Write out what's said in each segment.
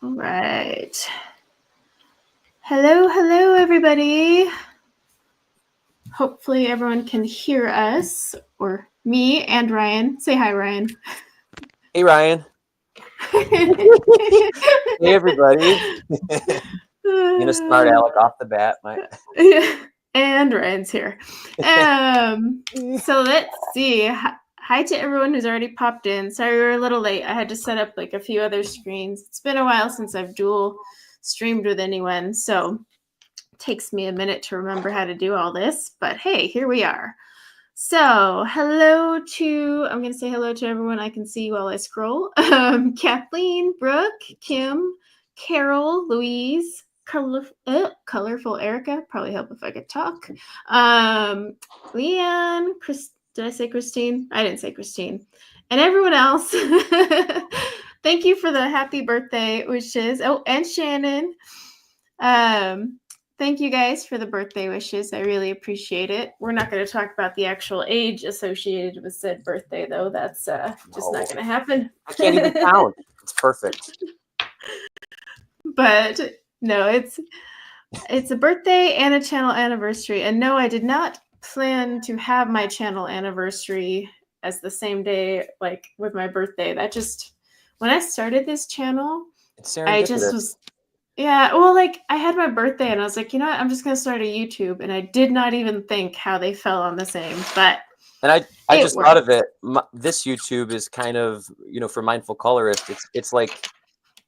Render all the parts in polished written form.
All right. Hello, everybody. Hopefully everyone can hear us, or me and Ryan. Say hi, Ryan. Hey, Ryan. Hey, everybody. I'm going to start Alec off the bat. And Ryan's here. So let's see. Hi to everyone who's already popped in. Sorry we were a little late. I had to set up like a few other screens. It's been a while since I've dual streamed with anyone, so it takes me a minute to remember how to do all this. But hey, here we are. So I'm going to say hello to everyone I can see while I scroll. Kathleen, Brooke, Kim, Carol, Louise, Colorful Erica, probably help if I could talk. Leanne, did I say Christine? I didn't say Christine. And everyone else. Thank you for the happy birthday wishes. Oh, and Shannon. Thank you guys for the birthday wishes. I really appreciate it. We're not going to talk about the actual age associated with said birthday, though. That's just not going to happen. I can't even count. It's perfect. But no, it's a birthday and a channel anniversary. And no, I did not plan to have my channel anniversary as the same day, like with my birthday. That just, when I started this channel, I just was... Yeah, well, like I had my birthday and I was like, you know what? I'm just going to start a YouTube. And I did not even think how they fell on the same. But and I just thought of it. This YouTube is kind of, for Mindful Colorist, it's like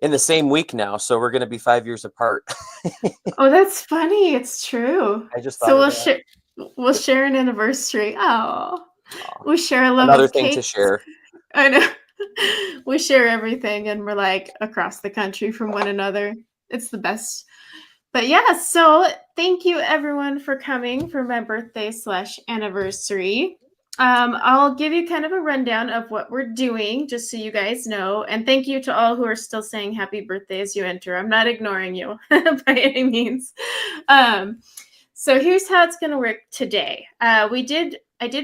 in the same week now. So we're going to be 5 years apart. Oh, that's funny. It's true. I just thought we'll share an anniversary. Oh, we share a love Another of thing cake. to share. I know. We share everything and we're like across the country from one another. It's the best. But yeah, so thank you everyone for coming for my birthday / anniversary. I'll give you kind of a rundown of what we're doing, just so you guys know. And thank you to all who are still saying happy birthday as you enter. I'm not ignoring you by any means. So here's how it's going to work today. I did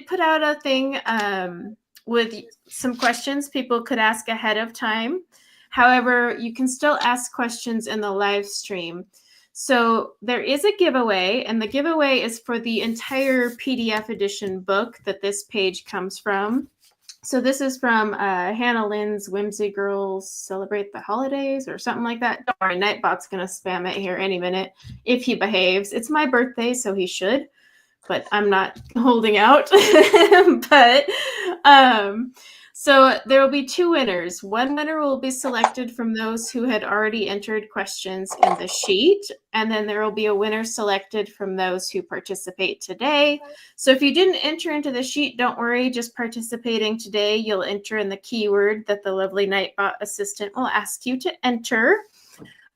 put out a thing with some questions people could ask ahead of time. However, you can still ask questions in the live stream. So there is a giveaway, and the giveaway is for the entire PDF edition book that this page comes from. So this is from Hannah Lynn's Whimsy Girls Celebrate the Holidays or something like that. Don't worry, Nightbot's going to spam it here any minute if he behaves. It's my birthday, so he should, but I'm not holding out. So there will be 2 winners. One winner will be selected from those who had already entered questions in the sheet. And then there will be a winner selected from those who participate today. So if you didn't enter into the sheet, don't worry, just participating today, you'll enter in the keyword that the lovely Nightbot assistant will ask you to enter.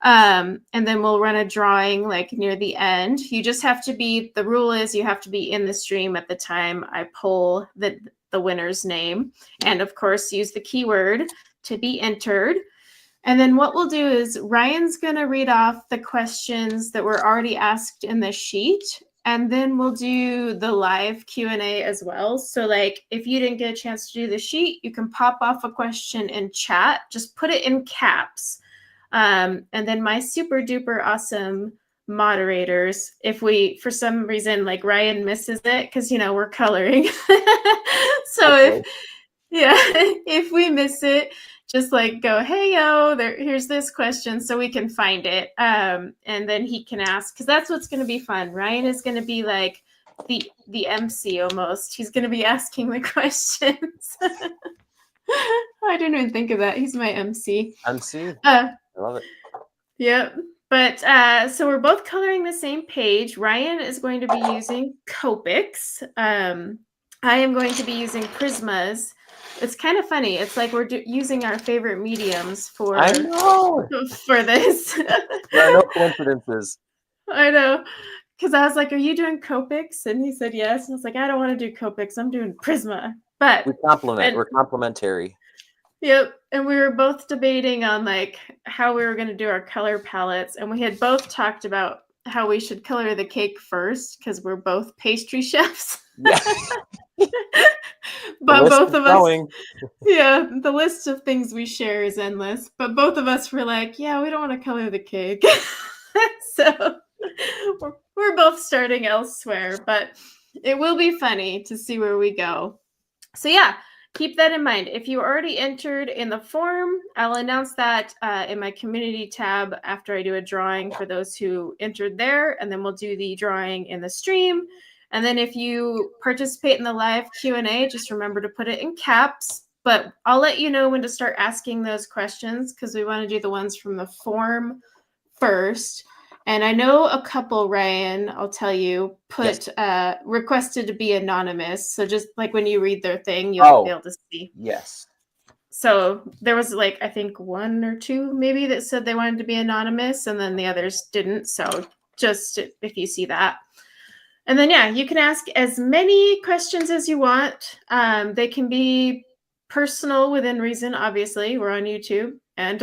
And then we'll run a drawing like near the end. You just have to be, the rule is you have to be in the stream at the time I pull the winner's name, and of course use the keyword to be entered. And then what we'll do is Ryan's going to read off the questions that were already asked in the sheet, and then we'll do the live Q&A as well. So like if you didn't get a chance to do the sheet, you can pop off a question in chat, just put it in caps. And then my super duper awesome moderators, if we for some reason like Ryan misses it, because we're coloring. So okay. if we miss it, just like go, hey yo, here's this question, so we can find it. And then he can ask, because that's what's going to be fun. Ryan is going to be like the MC almost. He's going to be asking the questions. I didn't even think of that. He's my MC. I love it. Yep. But so we're both coloring the same page. Ryan is going to be using Copics. I am going to be using Prismas. It's kind of funny. It's like we're using our favorite mediums for this. There are no coincidences. I know. Because I was like, are you doing Copics? And he said yes. And I was like, I don't want to do Copics. I'm doing Prisma. But we complement. We're complementary. Yep. And we were both debating on like how we were going to do our color palettes. And we had both talked about how we should color the cake first, because we're both pastry chefs. Yeah. But both of us, growing. yeah, the list of things we share is endless. But both of us were like, yeah, we don't want to color the cake. So we're both starting elsewhere, but it will be funny to see where we go. So yeah, keep that in mind. If you already entered in the form, I'll announce that in my community tab after I do a drawing for those who entered there, and then we'll do the drawing in the stream. And then if you participate in the live Q&A, just remember to put it in caps. But I'll let you know when to start asking those questions because we want to do the ones from the form first. And I know a couple, Ryan, I'll tell you, put requested to be anonymous. So just like when you read their thing, you'll be able to see. Yes. So there was like, I think 1 or 2 maybe that said they wanted to be anonymous, and then the others didn't. So just if you see that. And then, yeah, you can ask as many questions as you want. They can be personal within reason, obviously. We're on YouTube. And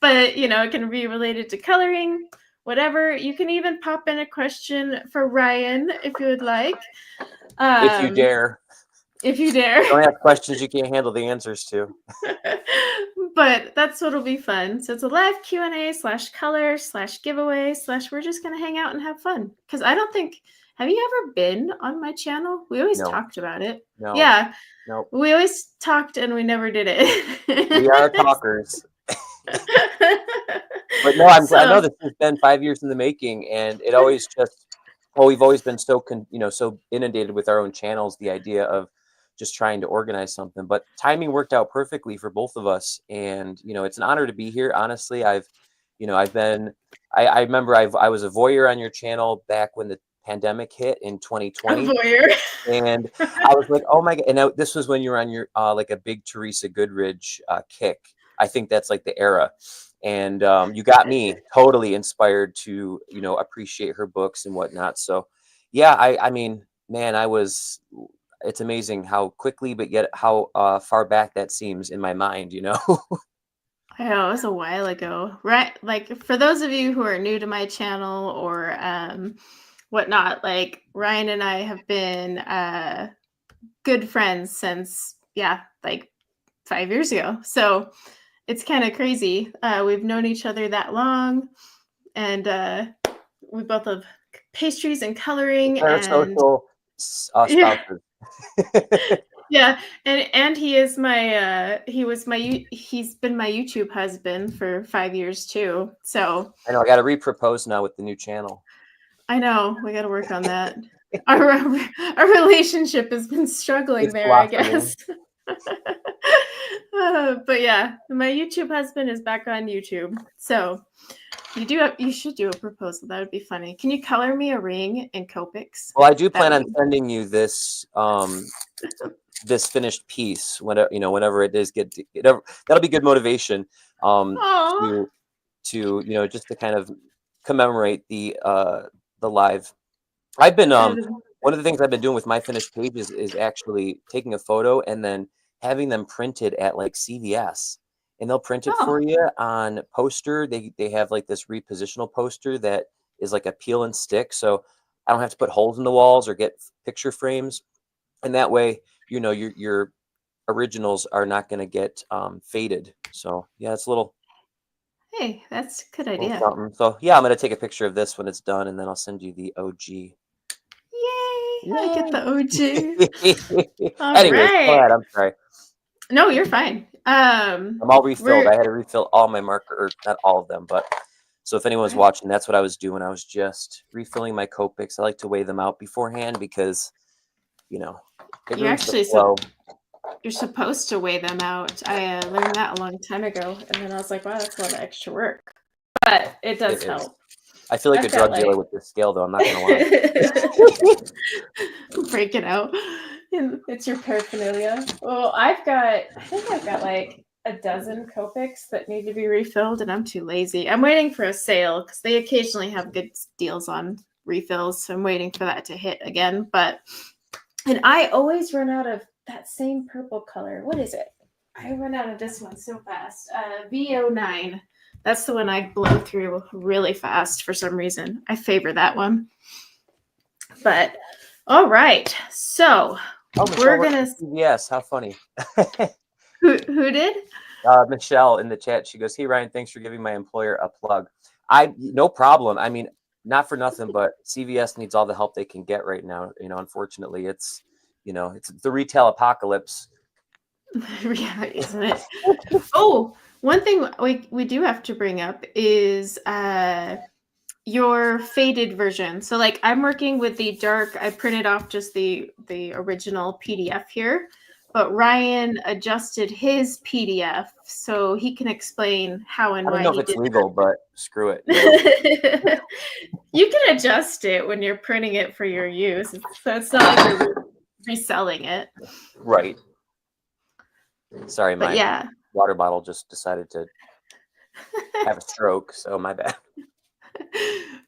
but you know, it can be related to coloring, whatever. You can even pop in a question for Ryan if you would like. If you dare. If you dare. Don't have questions you can't handle the answers to. But that's what'll be fun. So it's a live Q&A/color/giveaway/ we're just gonna hang out and have fun. Because I don't think, have you ever been on my channel? We always talked about it. No. Yeah. Nope. We always talked and we never did it. We are talkers. But no, I know this has been 5 years in the making, and it always just, we've always been so so inundated with our own channels, the idea of just trying to organize something. But timing worked out perfectly for both of us, and it's an honor to be here. Honestly, I remember I was a voyeur on your channel back when the pandemic hit in 2020. A voyeur. And I was like, oh my God. And this was when you were on your like a big Teresa Goodridge kick. I think that's like the era. And you got me totally inspired to, appreciate her books and whatnot. So yeah, I mean, man, it's amazing how quickly, but yet how far back that seems in my mind, I know it was a while ago, right? Like for those of you who are new to my channel or whatnot, like Ryan and I have been good friends since, like 5 years ago. So it's kind of crazy. We've known each other that long, and we both have pastries and coloring. Our and social spouses. Yeah, and he is my he's been my YouTube husband for 5 years too. So I know I got to repropose now with the new channel. I know we got to work on that. Our relationship has been struggling there, I guess. But yeah, my YouTube husband is back on YouTube. So you should do a proposal. That would be funny. Can you color me a ring in Copics? Well, I do plan on sending you this this finished piece whenever it is that'll be good motivation to just to kind of commemorate the live. I've been one of the things I've been doing with my finished pages is actually taking a photo and then having them printed at like CVS, and they'll print it for you on poster. They have like this repositional poster that is like a peel and stick, so I don't have to put holes in the walls or get picture frames, and that way your originals are not going to get faded. So yeah, it's a little. Hey, that's a good idea. So yeah, I'm going to take a picture of this when it's done, and then I'll send you the OG. Yay! I get the OG. Anyways, go ahead. I'm sorry. No, you're fine. I'm all refilled. I had to refill all my marker, or not all of them, but so if anyone's watching, that's what I was doing. I was just refilling my Copics. I like to weigh them out beforehand because, you're actually you're supposed to weigh them out. I learned that a long time ago, and then I was like, wow, that's a lot of extra work. But it does help. I feel like a drug dealer with this scale, though. I'm not going to lie. Break it out. It's your paraphernalia. Well, I think I've got like a dozen Copics that need to be refilled, and I'm too lazy. I'm waiting for a sale because they occasionally have good deals on refills. So I'm waiting for that to hit again. And I always run out of that same purple color. What is it? I run out of this one so fast. VO9. That's the one I blow through really fast for some reason. I favor that one. But All right. So we're gonna. Yes, how funny. Who did? Michelle in the chat. She goes, "Hey Ryan, thanks for giving my employer a plug." No problem. I mean, not for nothing, but CVS needs all the help they can get right now. Unfortunately, it's the retail apocalypse. Yeah, isn't it? Oh, one thing we do have to bring up is your faded version. So like I'm working with the dark, I printed off just the original PDF here, but Ryan adjusted his PDF so he can explain how and I don't why know he if it's did legal, but screw it. You can adjust it when you're printing it for your use. So it's not like you're reselling it. Right. Sorry, But my yeah. water bottle just decided to have a stroke, so my bad.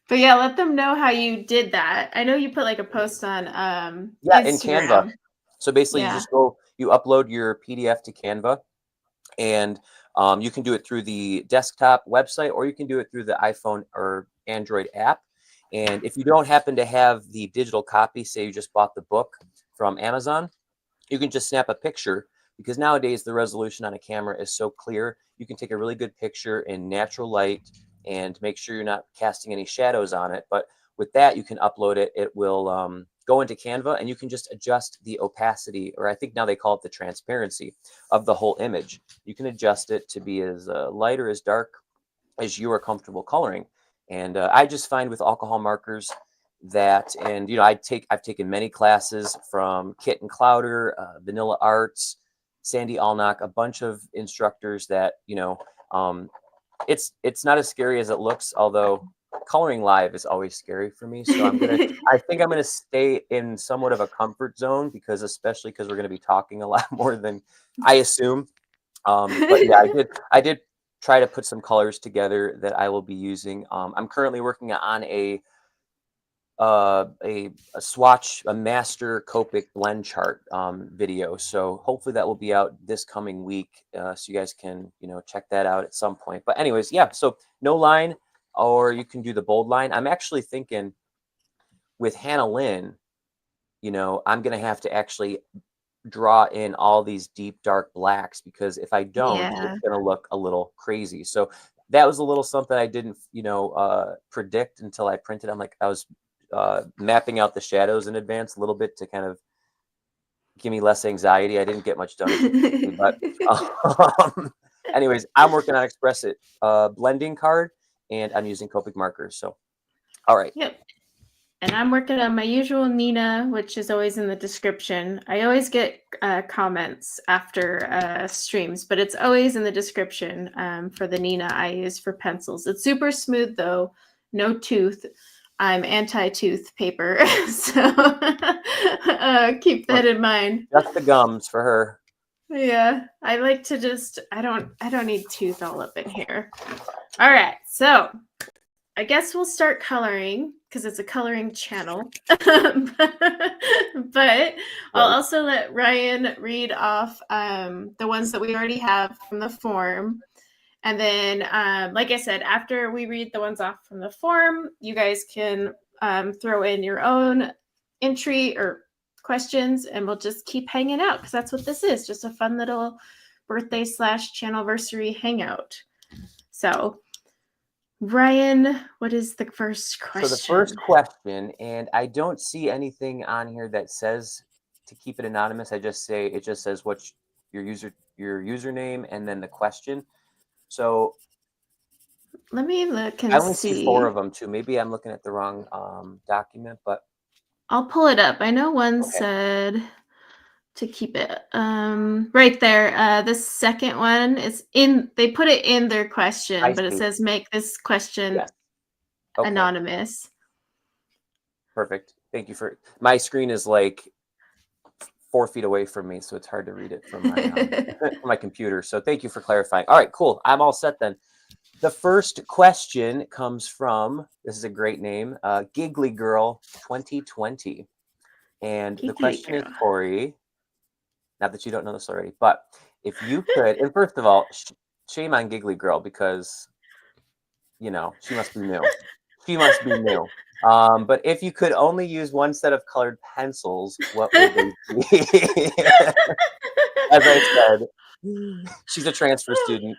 But yeah, let them know how you did that. I know you put like a post on Yeah, Instagram. in Canva. So basically, Yeah. you upload your PDF to Canva, and you can do it through the desktop website, or you can do it through the iPhone or Android app. And if you don't happen to have the digital copy, say you just bought the book from Amazon, you can just snap a picture, because nowadays the resolution on a camera is so clear. You can take a really good picture in natural light and make sure you're not casting any shadows on it. But with that, you can upload it. It will go into Canva, and you can just adjust the opacity, or I think now they call it the transparency of the whole image. You can adjust it to be as light or as dark as you are comfortable coloring. And I just find with alcohol markers that, and I've taken many classes from Kit and Clowder, Vanilla Arts, Sandy Allnock, a bunch of instructors that it's not as scary as it looks, although coloring live is always scary for me. So I think I'm gonna stay in somewhat of a comfort zone, especially because we're gonna be talking a lot more than I assume. But yeah, I did try to put some colors together that I will be using. I'm currently working on a swatch, a master Copic blend chart video. So hopefully that will be out this coming week. So you guys can, check that out at some point. But anyways, yeah, so no line, or you can do the bold line. I'm actually thinking with Hannah Lynn, I'm going to have to actually draw in all these deep, dark blacks, because if I don't, Yeah. it's going to look a little crazy. So that was a little something I didn't, predict until I printed. I was mapping out the shadows in advance a little bit to kind of give me less anxiety. I didn't get much done, but anyways, I'm working on Express It blending card, and I'm using Copic markers. So, all right. Yep. And I'm working on my usual Nina, which is always in the description. I always get comments after streams, but it's always in the description for the Nina I use for pencils. It's super smooth though, no tooth. I'm anti-tooth paper, so keep that in mind. Just the gums for her. Yeah, I like to just I don't need tooth all up in here. All right, so I guess we'll start coloring because it's a coloring channel. But I'll also let Ryan read off the ones that we already have from the form. And then, like I said, after we read the ones off from the form, you guys can throw in your own entry or questions, and we'll just keep hanging out because that's what this is, just a fun little birthday / Channelversary hangout. So, Ryan, what is the first question? So the first question, and I don't see anything on here that says to keep it anonymous. It just says what's your username and then the question. So let me look and I only see. see 4 of them too. Maybe I'm looking at the wrong document, but I'll pull it up. I know one said to keep it right there. The second one is they put it in their question, but it says make this question anonymous. Perfect. Thank you for my screen is like 4 feet away from me, so it's hard to read it from my computer. So thank you for clarifying. All right, cool. I'm all set then. The first question comes from, this is a great name, Giggly Girl 2020. And the question is, Corey, not that you don't know this already, but if you could, and first of all, shame on Giggly Girl, because, she must be new. She must be new. But if you could only use one set of colored pencils, what would they be? As I said, she's a transfer student.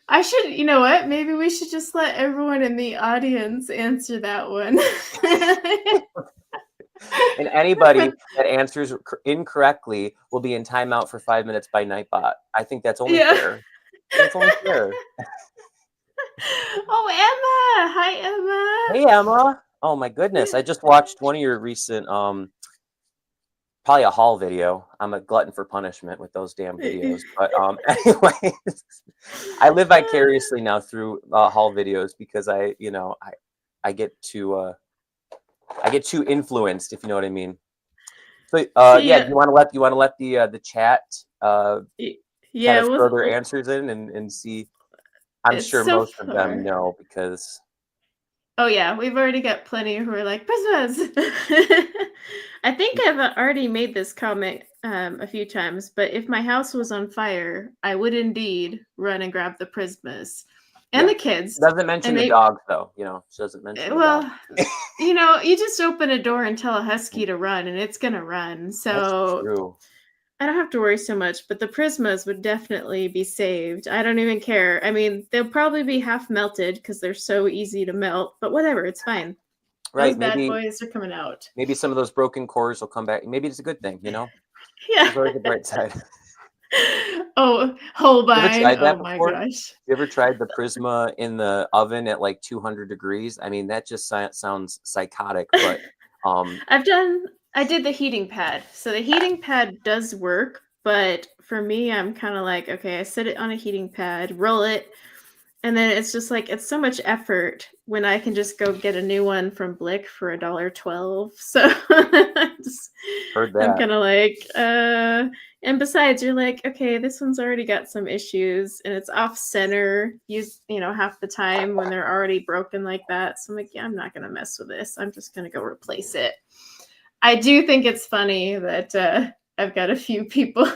I should, you know what? Maybe we should just let everyone in the audience answer that one. And anybody that answers incorrectly will be in timeout for 5 minutes by Nightbot. I think that's only fair. That's only fair. Oh, Emma! Hi, Emma. Hey, Emma. Oh my goodness! I just watched one of your recent, probably a haul video. I'm a glutton for punishment with those damn videos. But anyways, I live vicariously now through haul videos because I get too influenced, if you know what I mean. So yeah, you want to let the chat kind of throw their answers in and see. I'm sure so most of them know because. Oh yeah, we've already got plenty who are like Prismas. I think I've already made this comment a few times, but if my house was on fire, I would indeed run and grab the Prismas and the kids. Doesn't mention the dogs though, she doesn't mention. Well, you just open a door and tell a husky to run, and it's gonna run. So that's true. I don't have to worry so much, but the Prismas would definitely be saved. I don't even care. I mean, they'll probably be half melted because they're so easy to melt, but whatever, it's fine. Right, those bad boys are coming out. Maybe some of those broken cores will come back. Maybe it's a good thing, Yeah. There's always the bright side. Oh, Holbein. Oh my gosh. You ever tried the Prisma in the oven at like 200 degrees? I mean, that just sounds psychotic, but I did the heating pad. So the heating pad does work, but for me, I'm kind of like, okay, I set it on a heating pad, roll it, and then it's just like, it's so much effort when I can just go get a new one from Blick for $1.12. So heard that. I'm kind of like, and besides, you're like, okay, this one's already got some issues and it's off center, half the time when they're already broken like that. So I'm like, yeah, I'm not going to mess with this. I'm just going to go replace it. I do think it's funny that I've got a few people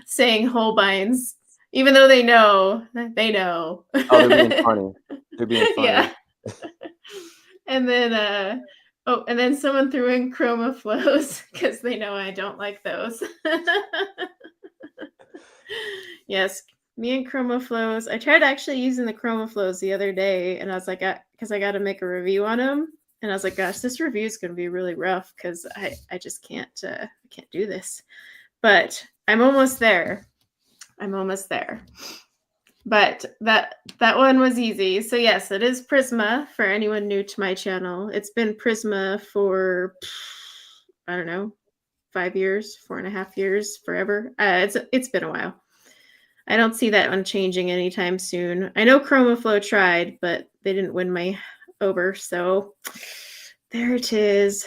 saying Holbeins, even though they know. Oh, they're being funny. They're being funny. Yeah. And then someone threw in chroma flows because they know I don't like those. Yes, me and chroma flows. I tried actually using the chroma flows the other day, and I was like, because I got to make a review on them. And I was like, gosh, this review is going to be really rough because I just can't do this. But I'm almost there. But that one was easy. So yes, it is Prisma for anyone new to my channel. It's been Prisma for, I don't know, 5 years, 4.5 years, forever. It's been a while. I don't see that one changing anytime soon. I know ChromaFlow tried, but they didn't win me over. So there it is.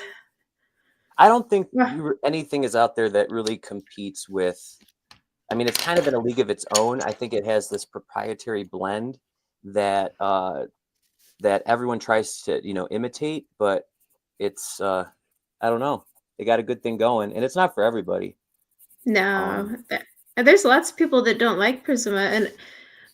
I don't think anything is out there that really competes with. I mean, it's kind of in a league of its own. I think it has this proprietary blend that everyone tries to imitate, but it's I don't know. They got a good thing going, and it's not for everybody. No, there's lots of people that don't like Prisma, and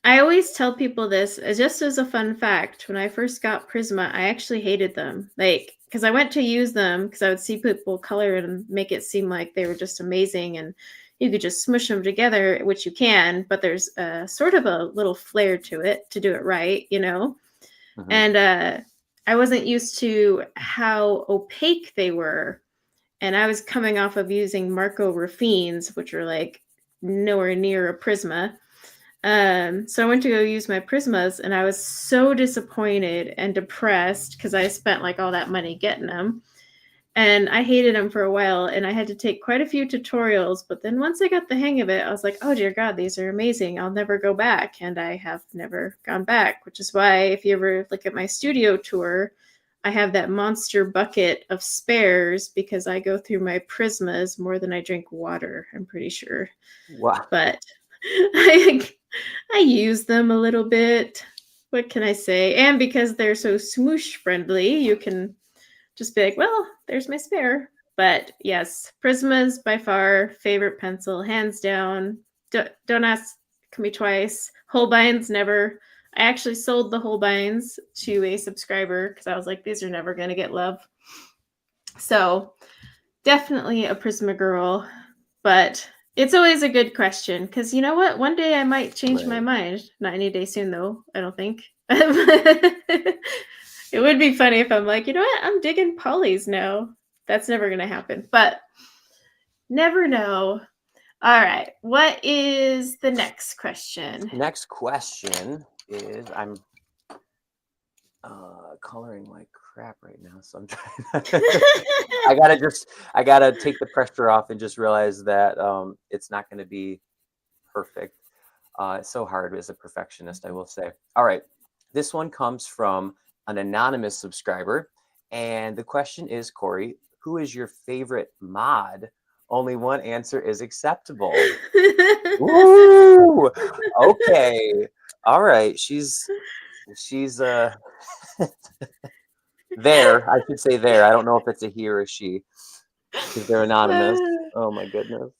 I always tell people this just as a fun fact. When I first got Prisma, I actually hated them, because I went to use them because I would see people color and make it seem like they were just amazing, and you could just smush them together, which you can, but there's sort of a little flair to it to do it right, Mm-hmm. And I wasn't used to how opaque they were. And I was coming off of using Marco Raffines, which are like nowhere near a Prisma. So I went to go use my Prismas, and I was so disappointed and depressed because I spent like all that money getting them. And I hated them for a while, and I had to take quite a few tutorials. But then once I got the hang of it, I was like, oh, dear God, these are amazing. I'll never go back. And I have never gone back, which is why if you ever look at my studio tour, I have that monster bucket of spares because I go through my Prismas more than I drink water, I'm pretty sure. Wow. But I use them a little bit. What can I say? And because they're so smoosh friendly, you can just be like, well, there's my spare. But yes, Prisma's by far favorite pencil, hands down. Don't ask me twice. Holbein's never I actually sold the Holbeins to a subscriber because I was like, these are never going to get love. So definitely a Prisma girl, but it's always a good question because you know what? One day I might change my mind. Not any day soon, though, I don't think. It would be funny if I'm like, you know what? I'm digging polys now. That's never going to happen, but never know. All right. What is the next question? Next question is, I'm coloring like crap right now, so I'm trying I gotta take the pressure off and just realize that it's not going to be perfect. It's so hard as a perfectionist, I will say. All right, this one comes from an anonymous subscriber, and the question is, Corey, who is your favorite mod? Only one answer is acceptable. Ooh, okay, all right. She's there. I should say there. I don't know if it's a he or a she because they're anonymous. Oh my goodness.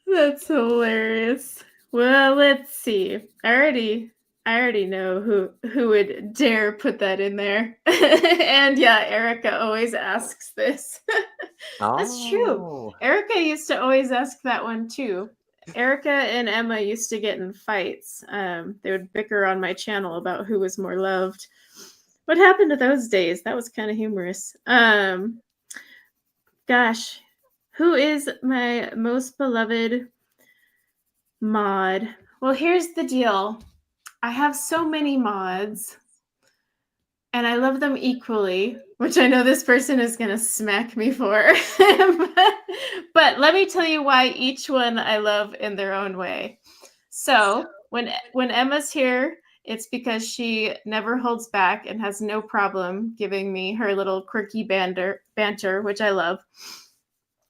That's hilarious. Well, let's see. I already know who would dare put that in there. And yeah, Erica always asks this. That's true. Erica used to always ask that one too. Erica and Emma used to get in fights. They would bicker on my channel about who was more loved. What happened to those days? That was kind of humorous. Gosh, who is my most beloved mod? Well, here's the deal. I have so many mods, and I love them equally, which I know this person is going to smack me for. But let me tell you why each one I love in their own way. So when Emma's here, it's because she never holds back and has no problem giving me her little quirky banter, which I love.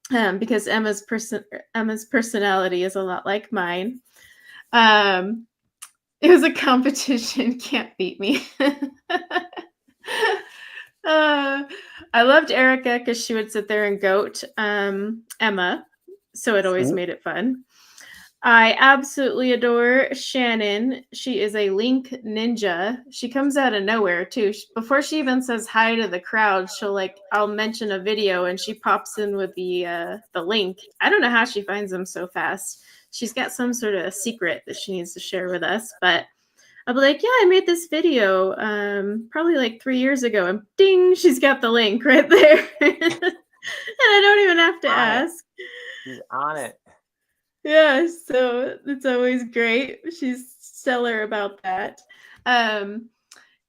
Because Emma's personality is a lot like mine. It was a competition. Can't beat me. I loved Erica because she would sit there and goat Emma, so it always made it fun. I absolutely adore Shannon. She is a link ninja. She comes out of nowhere too. Before she even says hi to the crowd, I'll mention a video and she pops in with the link. I don't know how she finds them so fast. She's got some sort of secret that she needs to share with us, but I'll be like, yeah, I made this video probably like 3 years ago, and ding, she's got the link right there. And I don't even have to ask. She's on it. Yeah, so it's always great. She's stellar about that.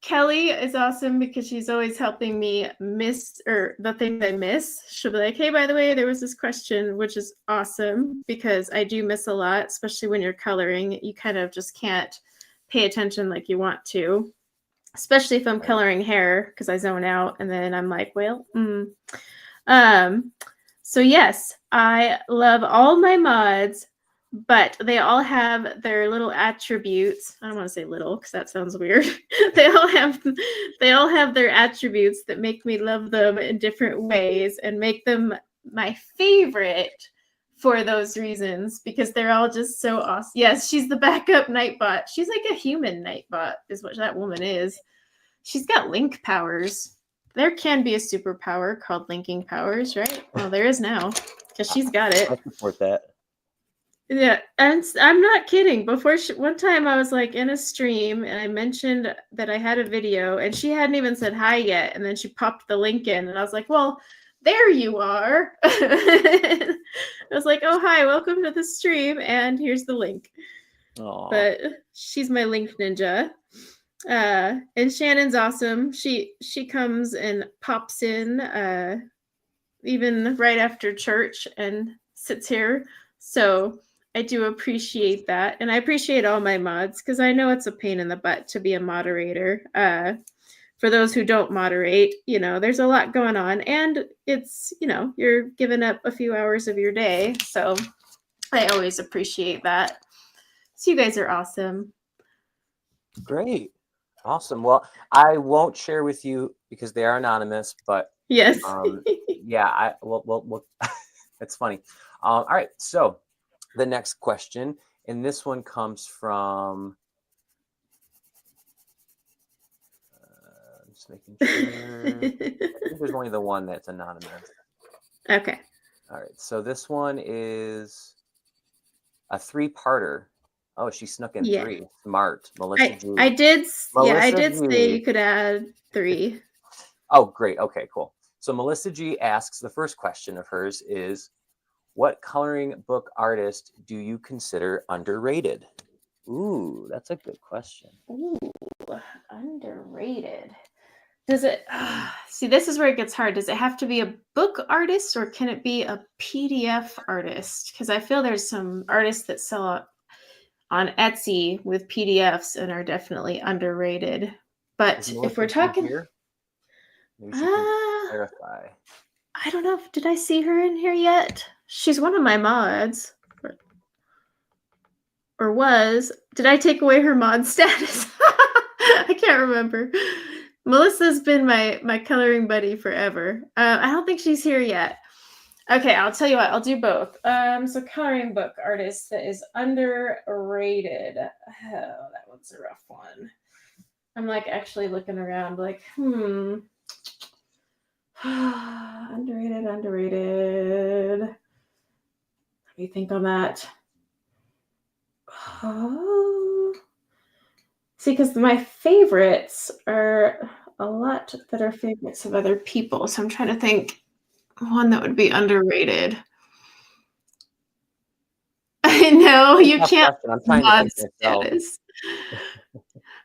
Kelly is awesome because she's always helping me miss or the things I miss. She'll be like, hey, by the way, there was this question, which is awesome because I do miss a lot, especially when you're coloring. You kind of just can't pay attention like you want to, especially if I'm coloring hair because I zone out and then I'm like, well, So yes, I love all my mods, but they all have their little attributes. I don't want to say little because that sounds weird. They all have their attributes that make me love them in different ways and make them my favorite for those reasons because they're all just so awesome. Yes, she's the backup Nightbot. She's like a human Nightbot is what that woman is. She's got link powers. There can be a superpower called linking powers, right? Well, there is now because she's got it. I support that. Yeah, and I'm not kidding. One time I was like in a stream and I mentioned that I had a video and she hadn't even said hi yet. And then she popped the link in and I was like, well, there you are. I was like, oh, hi, welcome to the stream. And here's the link. Aww. But she's my link ninja. And Shannon's awesome. She comes and pops in even right after church and sits here. So I do appreciate that. And I appreciate all my mods because I know it's a pain in the butt to be a moderator. For those who don't moderate, there's a lot going on and it's, you're giving up a few hours of your day. So I always appreciate that. So you guys are awesome. Great. Awesome. Well, I won't share with you because they are anonymous, but yes. Yeah, well, that's funny. All right. So the next question, and this one comes from Just making sure. I think there's only the one that's anonymous. Okay. All right. So this one is a 3-parter. Oh, she snuck in 3. Smart. Melissa G. I did Melissa say G. you could add 3. Oh, great. Okay, cool. So Melissa G asks, the first question of hers is, what coloring book artist do you consider underrated? Ooh, that's a good question. Ooh, underrated. Does it see, this is where it gets hard. Does it have to be a book artist or can it be a PDF artist? Because I feel there's some artists that sell on Etsy with PDFs and are definitely underrated. But if we're talking here, maybe she can clarify. I don't know. Did I see her in here yet? She's one of my mods. Or was. Did I take away her mod status? I can't remember. Melissa's been my coloring buddy forever. I don't think she's here yet. Okay, I'll tell you what. I'll do both. So coloring book artist that is underrated. Oh, that one's a rough one. I'm like actually looking around like, underrated. What do you think on that? Oh. See, because my favorites are a lot that are favorites of other people. So I'm trying to think one that would be underrated. I know you can't. I'm trying to think status.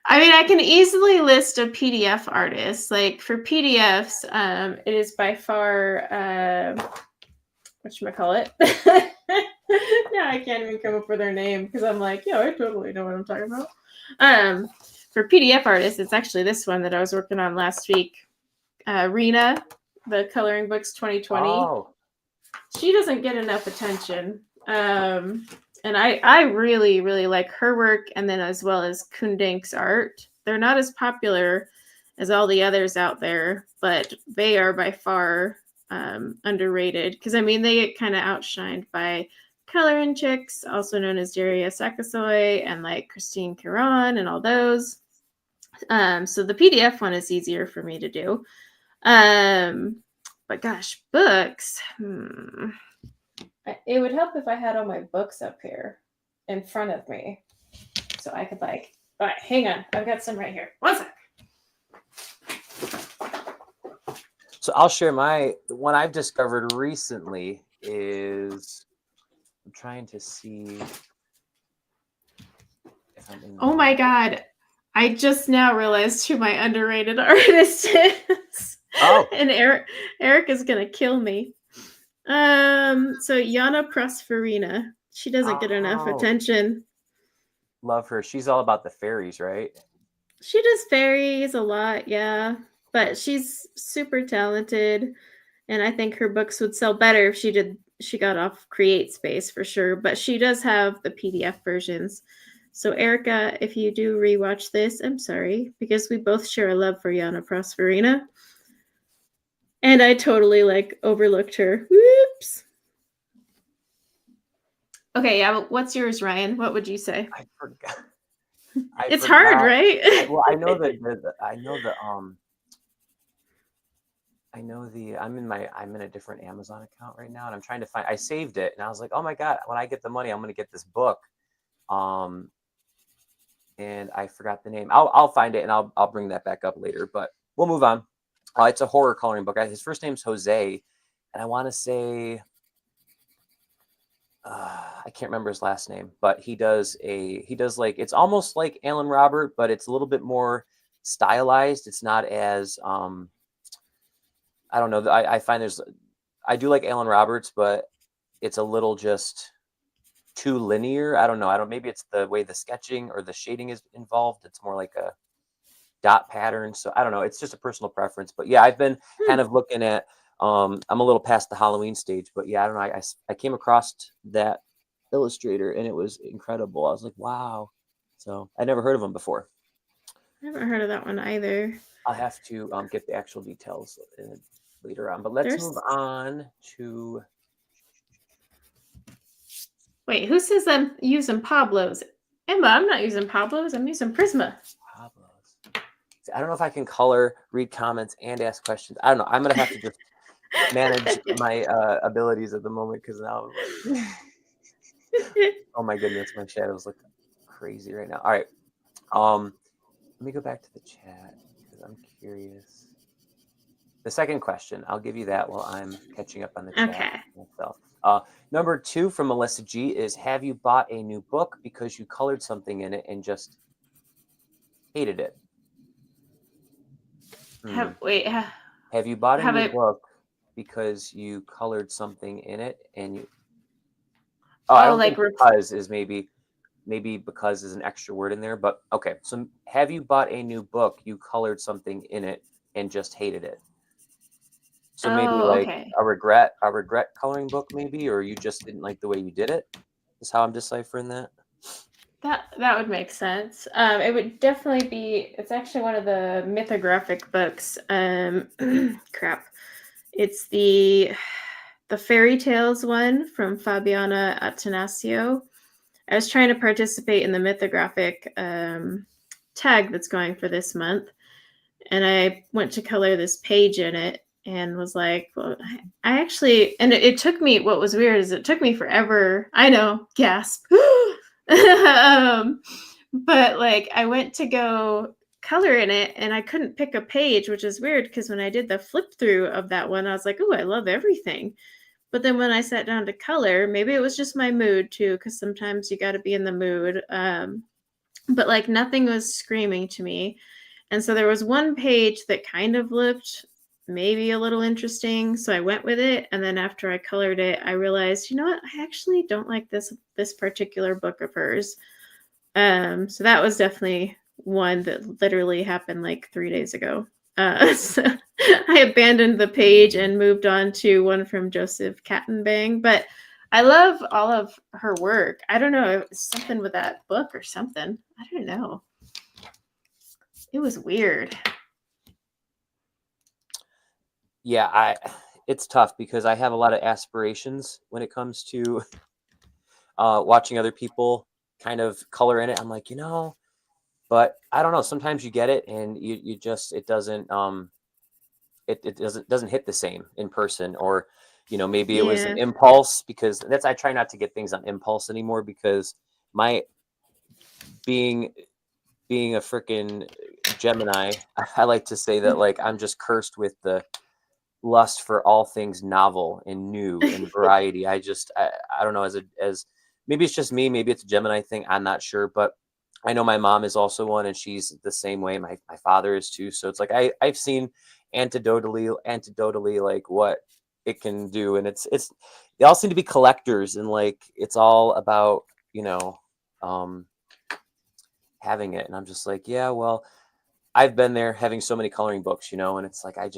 I mean, I can easily list a PDF artist. Like for PDFs, it is by far whatchamacallit. Now I can't even come up with their name because I'm like, yeah, I totally know what I'm talking about. For PDF artists, it's actually this one that I was working on last week. Rena, the Coloring Books 2020. Oh. She doesn't get enough attention. And I really, really like her work, and then as well as Kundink's art. They're not as popular as all the others out there, but they are by far underrated. Because, I mean, they get kind of outshined by Coloring Chicks, also known as Daria Sakasoy, and like Christine Caron and all those. So the PDF one is easier for me to do. But gosh, books. It would help if I had all my books up here in front of me. So I could all right, hang on. I've got some right here. One sec. So I'll share the one I've discovered recently is, I'm trying to see if I'm in. Oh my God. I just now realized who my underrated artist is. Oh. And Eric is going to kill me. So Yana Prosperina. She doesn't get enough attention. Love her. She's all about the fairies, right? She does fairies a lot, yeah. But she's super talented, and I think her books would sell better if she got off CreateSpace for sure. But she does have the PDF versions. So Erica, if you do rewatch this, I'm sorry, because we both share a love for Yana Prosperina. And I totally overlooked her. Whoops. Okay, yeah, but what's yours, Ryan? What would you say? I forgot. It's hard, right? I'm in a different Amazon account right now, and I'm trying to find. I saved it, and I was like, oh my God, when I get the money, I'm going to get this book. And I forgot the name. I'll find it, and I'll bring that back up later. But we'll move on. It's a horror coloring book. His first name's Jose, and I want to say, I can't remember his last name, but he does it's almost like Alan Robert, but it's a little bit more stylized. It's not as, I don't know. I find I do like Alan Roberts, but it's a little just too linear. I don't know. Maybe it's the way the sketching or the shading is involved. It's more like a dot pattern. So I don't know. It's just a personal preference. But yeah, I've been kind of looking at, I'm a little past the Halloween stage, but yeah, I don't know. I came across that illustrator and it was incredible. I was like, wow. So I never heard of him before. I haven't heard of that one either. I'll have to get the actual details later on. But let's move on to. Wait, who says I'm using Pablo's? Emma, I'm not using Pablo's. I'm using Prisma. Pablo's. I don't know if I can color, read comments, and ask questions. I don't know. I'm gonna have to just manage my abilities at the moment because now I'm like, oh my goodness, my shadows look crazy right now. All right, let me go back to the chat because I'm curious. The second question, I'll give you that while I'm catching up on the chat Okay. myself. Number 2 from Melissa G is, have you bought a new book because you colored something in it and just hated it? Have you bought a have new I? book because you colored something in it and you... Oh, I don't Like think because is maybe because is an extra word in there, but okay. So have you bought a new book, you colored something in it and just hated it? So maybe like okay. a regret coloring book maybe, or you just didn't like the way you did it, is how I'm deciphering that. That would make sense. It would definitely be. It's actually one of the mythographic books. Crap. It's the fairy tales one from Fabiana Attanasio. I was trying to participate in the mythographic tag that's going for this month, and I went to color this page in it and was like, well, I actually, and it took me, what was weird is it took me forever. I know, gasp. But like I went to go color in it and I couldn't pick a page, which is weird because when I did the flip through of that one, I was like, oh, I love everything. But then when I sat down to color, maybe it was just my mood too, because sometimes you got to be in the mood. But like nothing was screaming to me. And so there was one page that kind of looked maybe a little interesting. So I went with it. And then after I colored it, I realized, you know what? I actually don't like this particular book of hers. So that was definitely one that literally happened like 3 days ago. So I abandoned the page and moved on to one from Joseph Kattenbang. But I love all of her work. I don't know, it was something with that book or something. I don't know. It was weird. Yeah, it's tough because I have a lot of aspirations when it comes to watching other people kind of color in it. I'm like, but I don't know. Sometimes you get it and you just, it doesn't it doesn't hit the same in person, or maybe it was an Yeah. impulse, because I try not to get things on impulse anymore, because my being a freaking Gemini, I like to say that like I'm just cursed with the lust for all things novel and new and variety. I don't know, as maybe it's just me, maybe it's a Gemini thing, I'm not sure, but I know my mom is also one, and she's the same way. My father is too. So it's like I've seen anecdotally like what it can do, and they all seem to be collectors, and like it's all about having it. And I'm just like, yeah, well, I've been there, having so many coloring books, and it's like I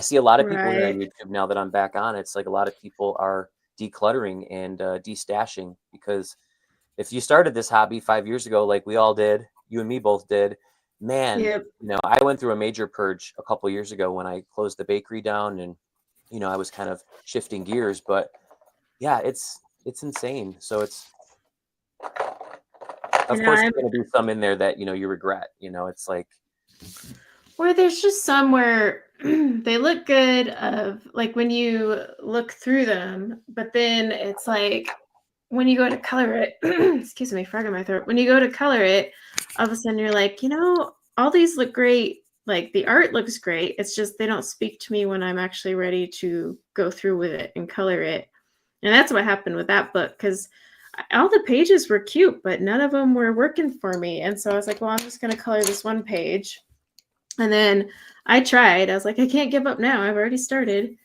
see a lot of people here on Right. YouTube now that I'm back on. It's like a lot of people are decluttering and destashing, because if you started this hobby 5 years ago, like we all did, you and me both did, man, Yep. I went through a major purge a couple years ago when I closed the bakery down, and I was kind of shifting gears. But yeah, it's insane. So it's, of course, I'm there's going to be some in there that you regret. It's like, Or there's just some where they look good of like when you look through them, but then it's like when you go to color it, excuse me, frog in my throat. When you go to color it, all of a sudden you're like, all these look great. Like the art looks great. It's just they don't speak to me when I'm actually ready to go through with it and color it. And that's what happened with that book, because all the pages were cute, but none of them were working for me. And so I was like, well, I'm just going to color this one page. And then I tried. I was like, I can't give up now. I've already started.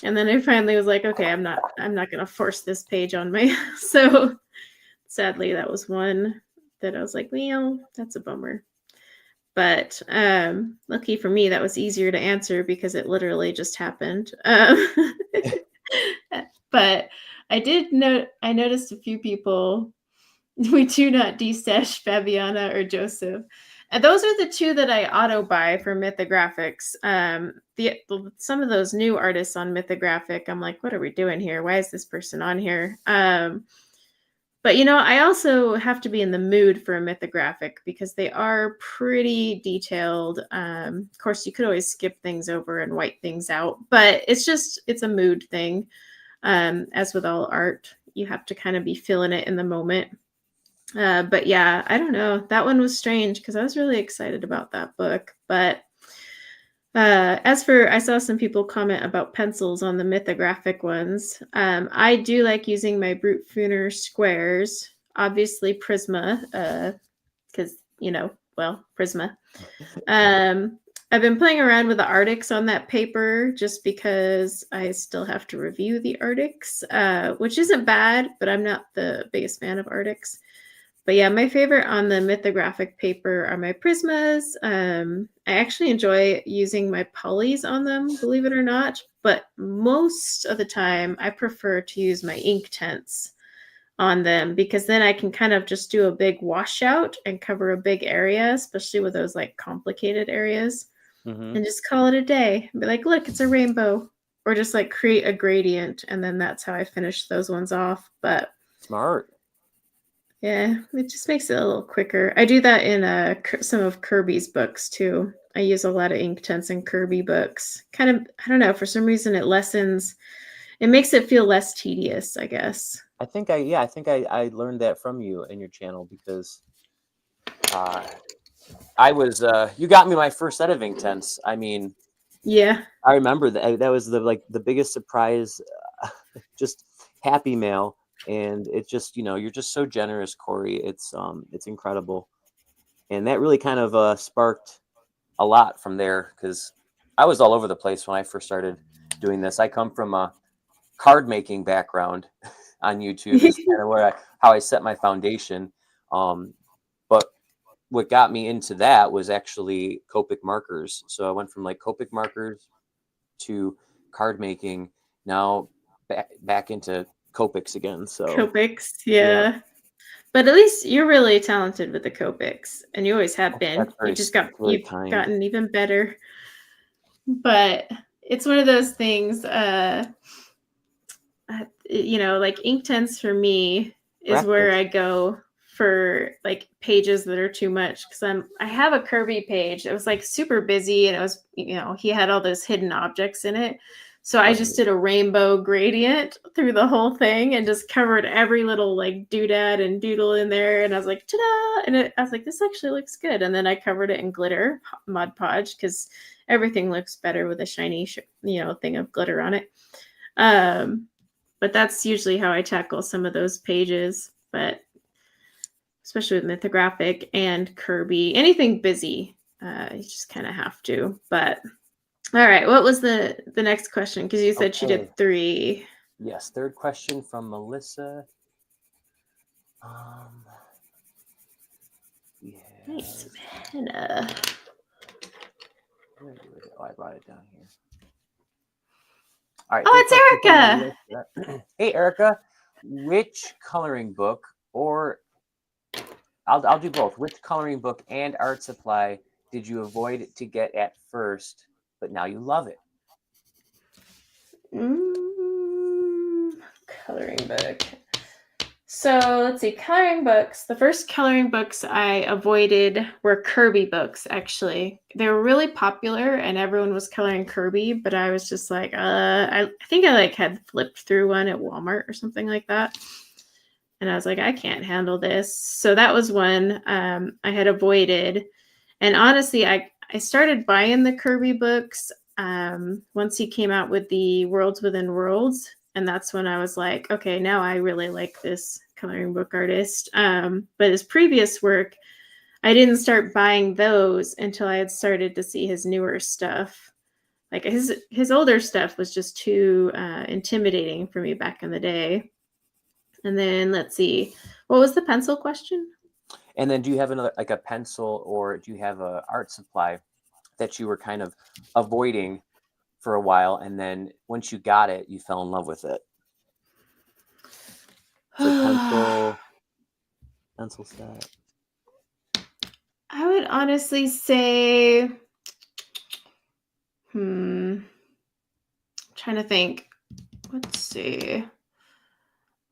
And then I finally was like, okay, I'm not going to force this page on me. So sadly, that was one that I was like, well, that's a bummer. But lucky for me, that was easier to answer because it literally just happened. But I noticed a few people, we do not destash Fabiana or Joseph. And those are the two that I auto buy for Mythographics. Some of those new artists on Mythographic, I'm like, what are we doing here? Why is this person on here? But, I also have to be in the mood for a mythographic because they are pretty detailed. Of course, you could always skip things over and white things out, but it's a mood thing. As with all art, you have to kind of be feeling it in the moment. But yeah, I don't know. That one was strange because I was really excited about that book. But I saw some people comment about pencils on the mythographic ones. I do like using my Brute Funer squares, obviously Prisma, because, Prisma. I've been playing around with the Arctics on that paper just because I still have to review the Arctics, which isn't bad, but I'm not the biggest fan of Arctics. But yeah, my favorite on the mythographic paper are my Prismas. I actually enjoy using my polys on them, believe it or not. But most of the time, I prefer to use my Inktense on them because then I can kind of just do a big washout and cover a big area, especially with those like complicated areas, and just call it a day. Be like, look, it's a rainbow. Or just like create a gradient, and then that's how I finish those ones off. But Smart. yeah, it just makes it a little quicker. I do that in some of Kirby's books too. I use a lot of Inktense in Kirby books. Kind of, I don't know, for some reason it makes it feel less tedious, I guess. I think I learned that from you and your channel because I was you got me my first set of Inktense. I mean, Yeah. I remember that was the biggest surprise, just happy mail. And it's just, you're just so generous, Corey. It's incredible. And that really kind of sparked a lot from there because I was all over the place when I first started doing this. I come from a card making background on YouTube is kind of how I set my foundation. But what got me into that was actually Copic markers. So I went from like Copic markers to card making, now back into Copics again. So Copics, yeah. But at least you're really talented with the Copics, and you always have been. very You've kind. gotten even better. But it's one of those things, like Inktense for me is where I go for like pages that are too much because I have a Kirby page. It was like super busy and it was, he had all those hidden objects in it. So I just did a rainbow gradient through the whole thing and just covered every little like doodad and doodle in there. And I was like, ta-da! And I was like, this actually looks good. And then I covered it in glitter, Mod Podge, because everything looks better with a shiny, thing of glitter on it. But that's usually how I tackle some of those pages. But especially with mythographic and Kirby, anything busy, you just kind of have to. But all right, what was the next question? Because you said she did 3. Yes, third question from Melissa. Nice, Hannah. Where did it go? I brought it down here. All right. Oh, it's Erica. Hey, Erica. Which coloring book, or I'll do both. Which coloring book and art supply did you avoid to get at first, but now you love it? Coloring book. So let's see, coloring books. The first coloring books I avoided were Kirby books, actually. They were really popular and everyone was coloring Kirby, but I was just like, I think I like had flipped through one at Walmart or something like that. And I was like, I can't handle this. So that was one I had avoided. And honestly, I started buying the Kirby books once he came out with the Worlds Within Worlds. And that's when I was like, okay, now I really like this coloring book artist. But his previous work, I didn't start buying those until I had started to see his newer stuff. Like his older stuff was just too intimidating for me back in the day. And then let's see, what was the pencil question? And then do you have another, like a pencil, or do you have a art supply that you were kind of avoiding for a while, and then once you got it, you fell in love with it? So pencil set. I would honestly say, trying to think. Let's see.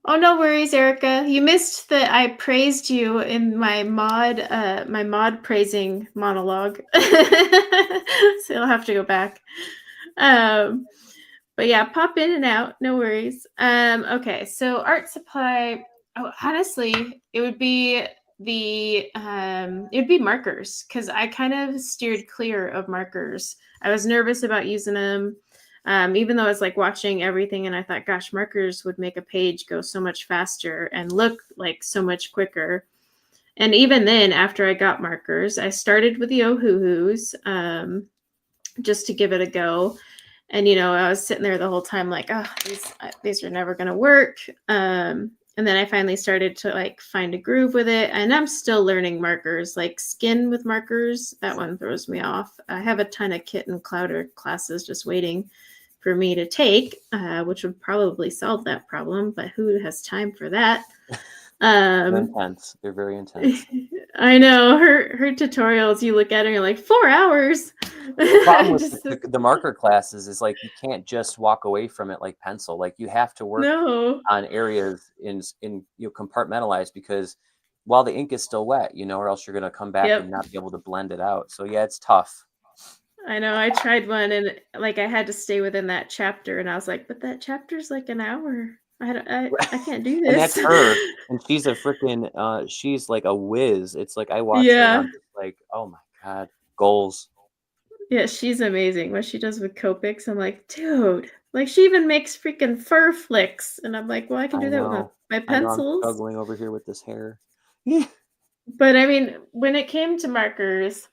Oh, no worries, Erica. You missed that I praised you in my mod praising monologue. So you'll have to go back. But yeah, pop in and out, no worries. Okay, so art supply. Oh, honestly, it would be markers, because I kind of steered clear of markers. I was nervous about using them. Even though I was like watching everything and I thought, gosh, markers would make a page go so much faster and look like so much quicker. And even then, after I got markers, I started with the Ohuhus, just to give it a go. And, I was sitting there the whole time like, oh, these are never going to work. And then I finally started to like find a groove with it. And I'm still learning markers, like skin with markers. That one throws me off. I have a ton of kit and clouder classes just waiting for me to take, which would probably solve that problem, but who has time for that? They're intense. They're very intense. I know her tutorials. You look at her, and you're like 4 hours. The problem with the marker classes is like you can't just walk away from it like pencil. Like you have to work on areas in compartmentalize, because while the ink is still wet, or else you're gonna come back and not be able to blend it out. So yeah, it's tough. I know. I tried one, and like I had to stay within that chapter, and I was like, but that chapter's like an hour. I can't do this. And that's her, and she's a freaking she's like a whiz. It's like I watch her and I'm just like, oh my god, goals. Yeah, she's amazing. What she does with Copics, I'm like, dude, like she even makes freaking fur flicks, and I'm like, well, I can do that with my pencils. I'm struggling over here with this hair. But I mean, when it came to markers,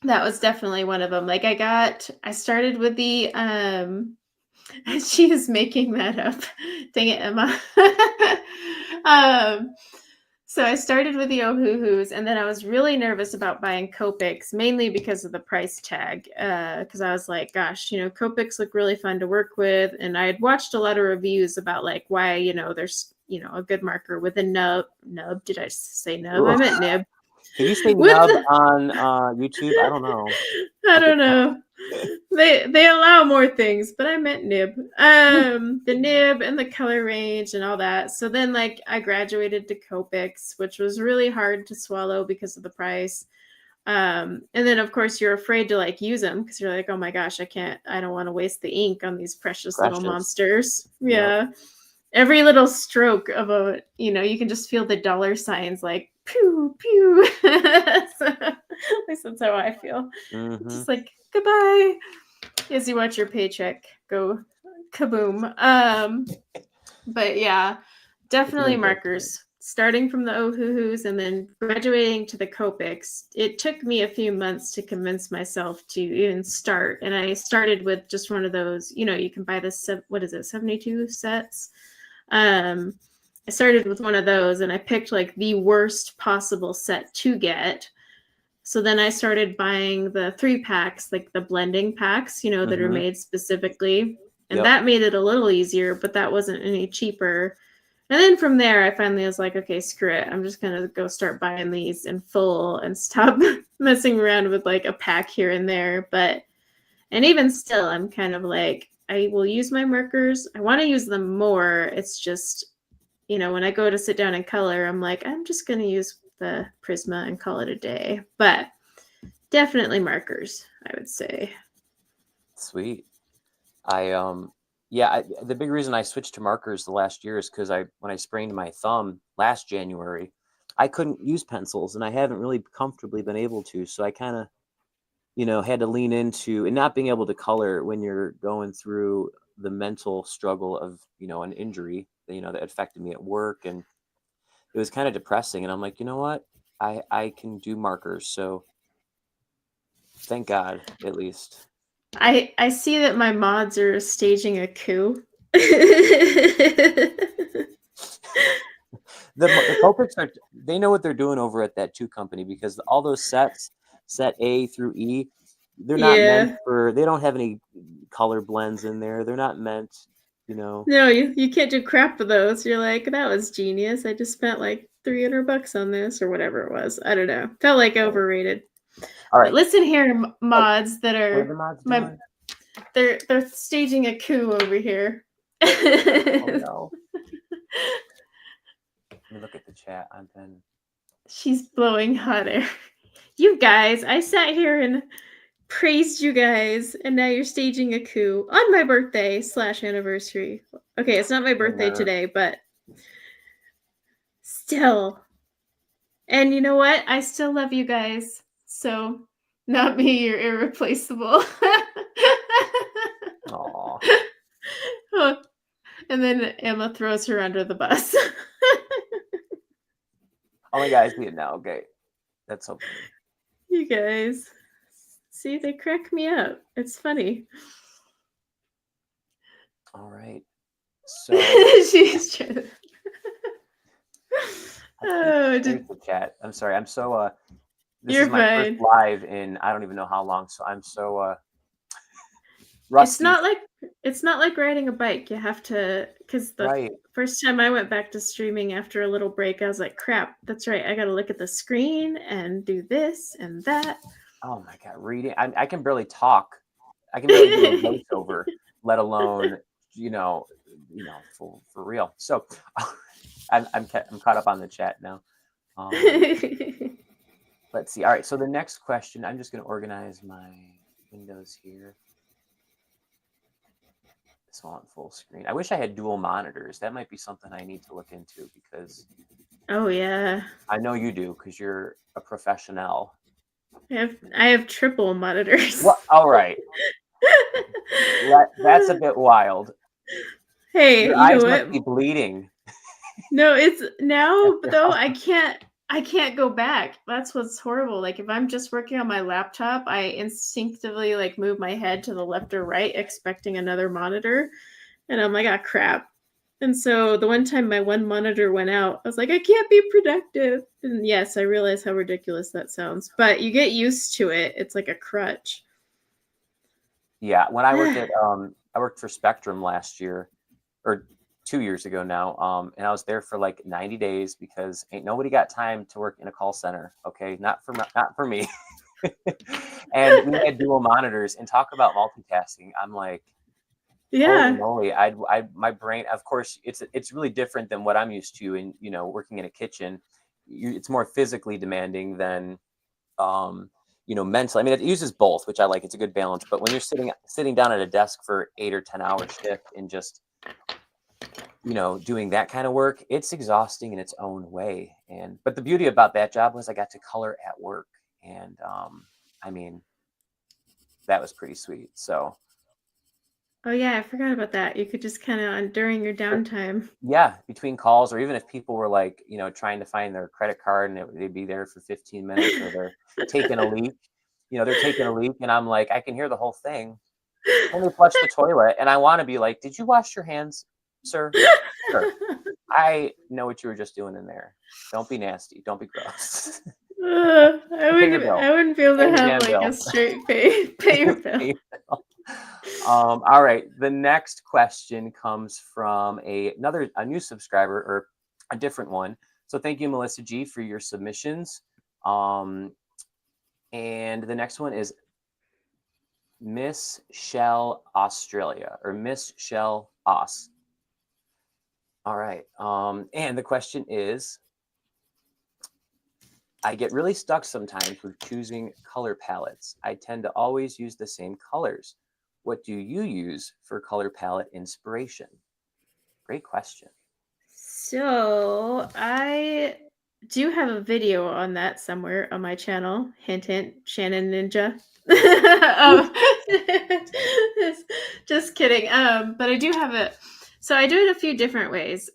that was definitely one of them. Like I started with the she is making that up. Dang it, Emma. So I started with the Ohuhus, and then I was really nervous about buying Copics, mainly because of the price tag. Because I was like, gosh, Copics look really fun to work with, and I had watched a lot of reviews about like why there's a good marker with a nub. Did I say nub? I meant nib. Did you say nub on YouTube? I don't know. I don't know. They allow more things, but I meant nib. The nib and the color range and all that. So then like I graduated to Copics, which was really hard to swallow because of the price. And then of course you're afraid to like use them because you're like, oh my gosh, I don't want to waste the ink on these precious little monsters. Yeah. Yep. Every little stroke of you can just feel the dollar signs like pew pew. So, at least that's how I feel. Mm-hmm. Just like goodbye as you watch your paycheck go kaboom. But yeah, definitely markers. Starting from the Ohuhus and then graduating to the Copics. It took me a few months to convince myself to even start. And I started with just one of those, you can buy this, 72 sets. I started with one of those and I picked like the worst possible set to get. So then I started buying the 3-packs, like the blending packs, that are made specifically. And that made it a little easier, but that wasn't any cheaper. And then from there, I finally was like, okay, screw it. I'm just going to go start buying these in full and stop messing around with like a pack here and there. And even still, I'm kind of like, I will use my markers. I want to use them more. It's just, when I go to sit down and color, I'm like, I'm just going to use the Prisma and call it a day. But definitely markers, I would say. Sweet. The big reason I switched to markers the last year is because when I sprained my thumb last January, I couldn't use pencils, and I haven't really comfortably been able to. So I kind of, had to lean into and not being able to color when you're going through the mental struggle of, an injury, that affected me at work. And it was kind of depressing. And I'm like, you know what? I can do markers. So thank God, at least. I see that my mods are staging a coup. The Copics they know what they're doing over at that 2 company, because all those sets, set A through E, they're not meant for, they don't have any color blends in there. They're not meant, No, you can't do crap with those. You're like, that was genius. I just spent like $300 on this or whatever it was. I don't know. Felt like overrated. All right. But listen here, mods that are they're staging a coup over here. Oh, no. Let me look at the chat. I've been. She's blowing hot air. You guys, I sat here and praised you guys, and now you're staging a coup on my birthday / anniversary. Okay, it's not my birthday today, but still. And you know what? I still love you guys. So, not me, you're irreplaceable. Aw. And then Emma throws her under the bus. Oh my God, I see it now. Okay. That's so funny. You guys. See, they crack me up. It's funny. All right. So she's trying to... the chat. I'm sorry. I'm so this You're is my fine. first live in I don't even know how long, so I'm so rusty. It's not like riding a bike. You have to, because the first time I went back to streaming after a little break, I was like, crap, that's right. I got to look at the screen and do this and that. Oh my God, reading. I can barely talk. I can barely do a voiceover, let alone, for real. So I'm caught up on the chat now. Let's see. All right. So the next question, I'm just going to organize my windows here. This one on full screen. I wish I had dual monitors. That might be something I need to look into because. Oh yeah. I know you do because you're a professional. I have triple monitors. What? All right. That's a bit wild. Hey, your you eyes know must what? be bleeding. No, it's now though. I can't go back. That's what's horrible. Like if I'm just working on my laptop, I instinctively like move my head to the left or right, expecting another monitor, and I'm like, ah, crap. And so the one time my one monitor went out, I was like, I can't be productive. And yes, I realize how ridiculous that sounds, but you get used to it. It's like a crutch. Yeah, when I worked at I worked for Spectrum last year, or 2 years ago now, and I was there for like 90 days because ain't nobody got time to work in a call center. Okay, not for me. And we had dual monitors, and talk about multitasking. I'm like, yeah, holy moly! My brain. Of course, it's really different than what I'm used to in working in a kitchen. It's more physically demanding than mentally. I mean, it uses both, which I like. It's a good balance. But when you're sitting down at a desk for 8 or 10 hour shift and just doing that kind of work, it's exhausting in its own way. But the beauty about that job was I got to color at work, and I mean, that was pretty sweet. So. Oh yeah, I forgot about that. You could just kind of during your downtime. Yeah, between calls, or even if people were like, trying to find their credit card and they'd be there for 15 minutes, or they're taking a leak, and I'm like, I can hear the whole thing. Let me flush the toilet, and I want to be like, did you wash your hands, sir? Sure. I know what you were just doing in there. Don't be nasty. Don't be gross. I wouldn't be able to have like a straight pay your bill. All right. The next question comes from a new subscriber, or a different one. So thank you, Melissa G, for your submissions. And the next one is Miss Shell Australia, or Miss Shell Aus. All right. And the question is, I get really stuck sometimes with choosing color palettes. I tend to always use the same colors. What do you use for color palette inspiration? Great question. So I do have a video on that somewhere on my channel. Hint, hint, Shannon Ninja. Just kidding. But I do have it. So I do it a few different ways.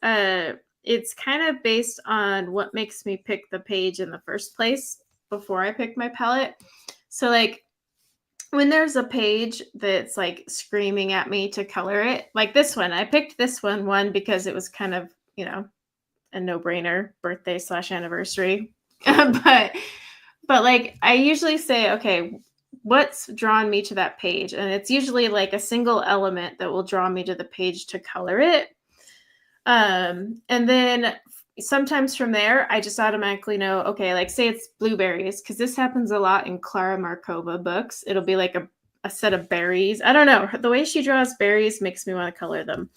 It's kind of based on what makes me pick the page in the first place before I pick my palette. So like when there's a page that's like screaming at me to color it, like this one, I picked this one because it was kind of, a no-brainer, birthday / anniversary. but like I usually say, okay, what's drawn me to that page? And it's usually like a single element that will draw me to the page to color it. And then sometimes from there, I just automatically know, okay, like say it's blueberries, because this happens a lot in Clara Markova books. It'll be like a set of berries. I don't know. The way she draws berries makes me want to color them.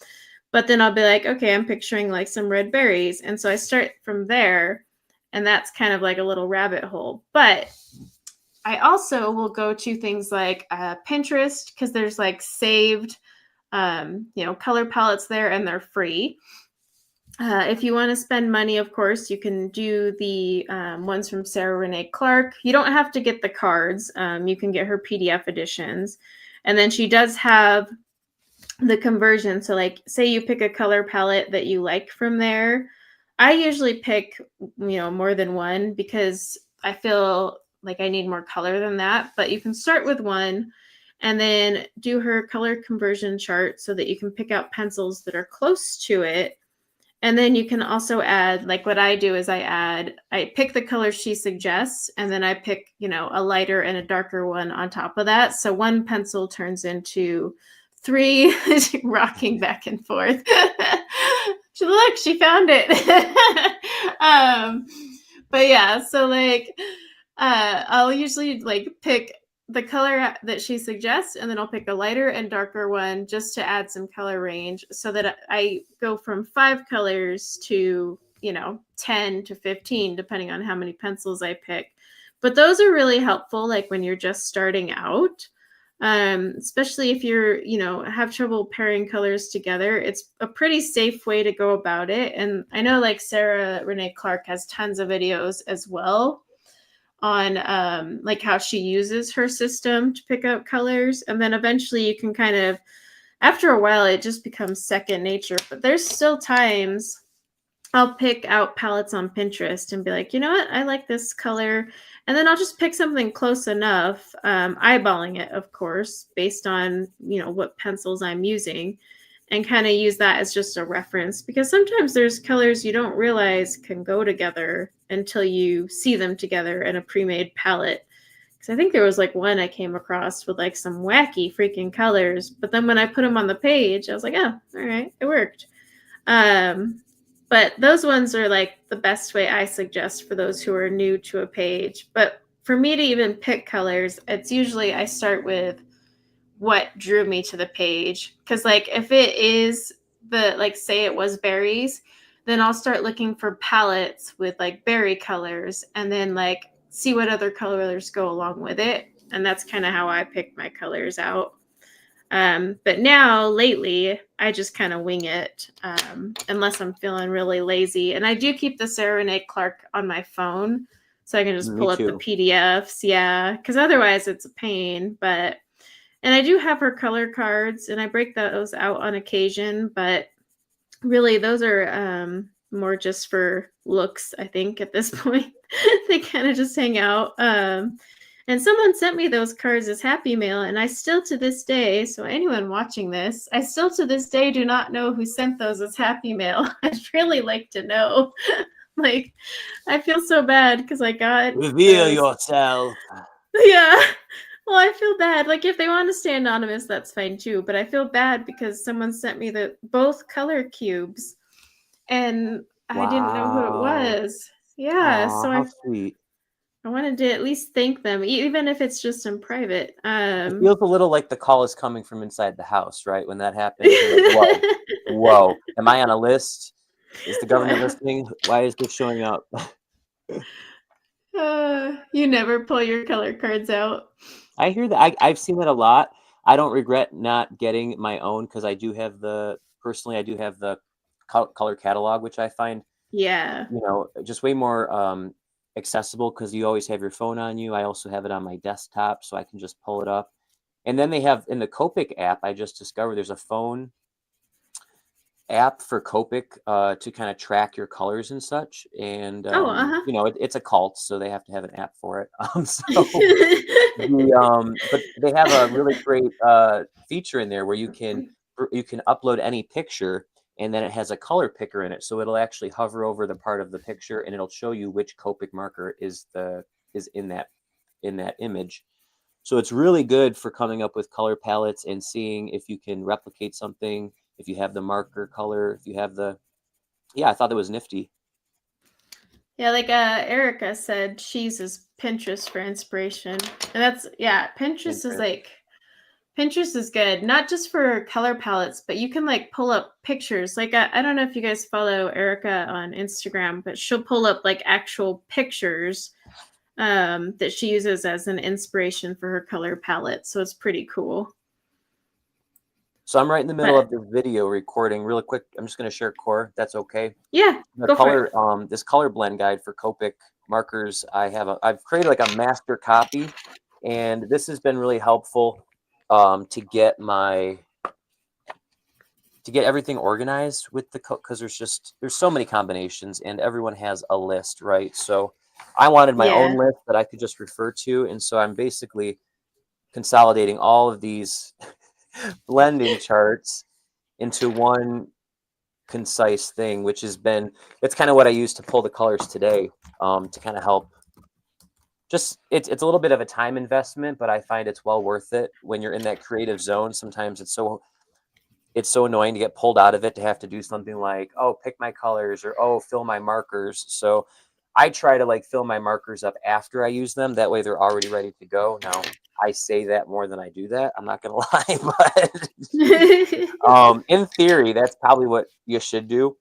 But then I'll be like, okay, I'm picturing like some red berries. And so I start from there, and that's kind of like a little rabbit hole. But I also will go to things like Pinterest, because there's like saved, color palettes there, and they're free. If you want to spend money, of course, you can do the ones from Sarah Renee Clark. You don't have to get the cards. You can get her PDF editions. And then she does have the conversion. So like, say you pick a color palette that you like from there. I usually pick, more than one, because I feel like I need more color than that. But you can start with one and then do her color conversion chart so that you can pick out pencils that are close to it. And then you can also add, like what I do is I pick the color she suggests, and then I pick, a lighter and a darker one on top of that. So one pencil turns into 3, rocking back and forth. Look, she found it. But yeah, so like, I'll usually like pick the color that she suggests, and then I'll pick a lighter and darker one just to add some color range, so that I go from 5 colors to 10 to 15, depending on how many pencils I pick. But those are really helpful, like when you're just starting out, especially if you're have trouble pairing colors together. It's a pretty safe way to go about it. And I know like Sarah Renee Clark has tons of videos as well on like how she uses her system to pick out colors. And then eventually you can kind of, after a while, it just becomes second nature. But there's still times I'll pick out palettes on Pinterest and be like, you know what, I like this color. And then I'll just pick something close enough, eyeballing it, of course, based on, what pencils I'm using, and kind of use that as just a reference, because sometimes there's colors you don't realize can go together until you see them together in a pre-made palette. Because I think there was like one I came across with like some wacky freaking colors, but then when I put them on the page, I was like, oh, all right, it worked. But those ones are like the best way I suggest for those who are new to a page. But for me to even pick colors, it's usually I start with what drew me to the page. Because like if it is say it was berries, then I'll start looking for palettes with like berry colors, and then like see what other colors go along with it. And that's kind of how I pick my colors out. But now lately I just kind of wing it, unless I'm feeling really lazy. And I do keep the Sarah Renee Clark on my phone, so I can just pull up the PDFs. Yeah, because otherwise it's a pain. And I do have her color cards, and I break those out on occasion, but really those are more just for looks, I think, at this point. They kind of just hang out. And someone sent me those cards as Happy Mail, and I still to this day, so anyone watching this, I still to this day do not know who sent those as Happy Mail. I'd really like to know. Like, I feel so bad because I got... Reveal yourself. Yeah. Well, I feel bad. Like, if they want to stay anonymous, that's fine too. But I feel bad because someone sent me both color cubes, and I didn't know who it was. Yeah, so how sweet. I wanted to at least thank them, even if it's just in private. It feels a little like the call is coming from inside the house, right? When that happens, you're like, whoa, am I on a list? Is the government listening? Why is this showing up? You never pull your color cards out. I hear that. I've seen that a lot. I don't regret not getting my own, because I do have the color catalog, which I find, just way more accessible, because you always have your phone on you. I also have it on my desktop, so I can just pull it up. And then they have in the Copic app, I just discovered there's a phone app for Copic to kind of track your colors and such. And it's a cult, so they have to have an app for it. But they have a really great feature in there where you can upload any picture, and then it has a color picker in it, so it'll actually hover over the part of the picture, and it'll show you which Copic marker is in that image. So it's really good for coming up with color palettes and seeing if you can replicate something, if you have the marker color, if you have I thought that was nifty. Yeah, like Erica said, she uses Pinterest for inspiration. And Pinterest is like Pinterest is good, not just for color palettes, but you can like pull up pictures. Like I don't know if you guys follow Erica on Instagram, but she'll pull up like actual pictures that she uses as an inspiration for her color palette. So it's pretty cool. So I'm right in the middle of the video recording. Real quick, I'm just going to share core. That's okay. Yeah, The color, this color blend guide for Copic markers. I've created like a master copy, and this has been really helpful to get everything organized with the because there's so many combinations, and everyone has a list, right? So I wanted my own list that I could just refer to, and so I'm basically consolidating all of these blending charts into one concise thing, which it's kind of what I use to pull the colors today, to kind of help. Just it's a little bit of a time investment, but I find it's well worth it when you're in that creative zone. Sometimes it's so annoying to get pulled out of it, to have to do something like, oh, pick my colors, or oh, fill my markers. So I try to like fill my markers up after I use them. That way they're already ready to go. Now I say that more than I do that. I'm not gonna lie, but in theory, that's probably what you should do.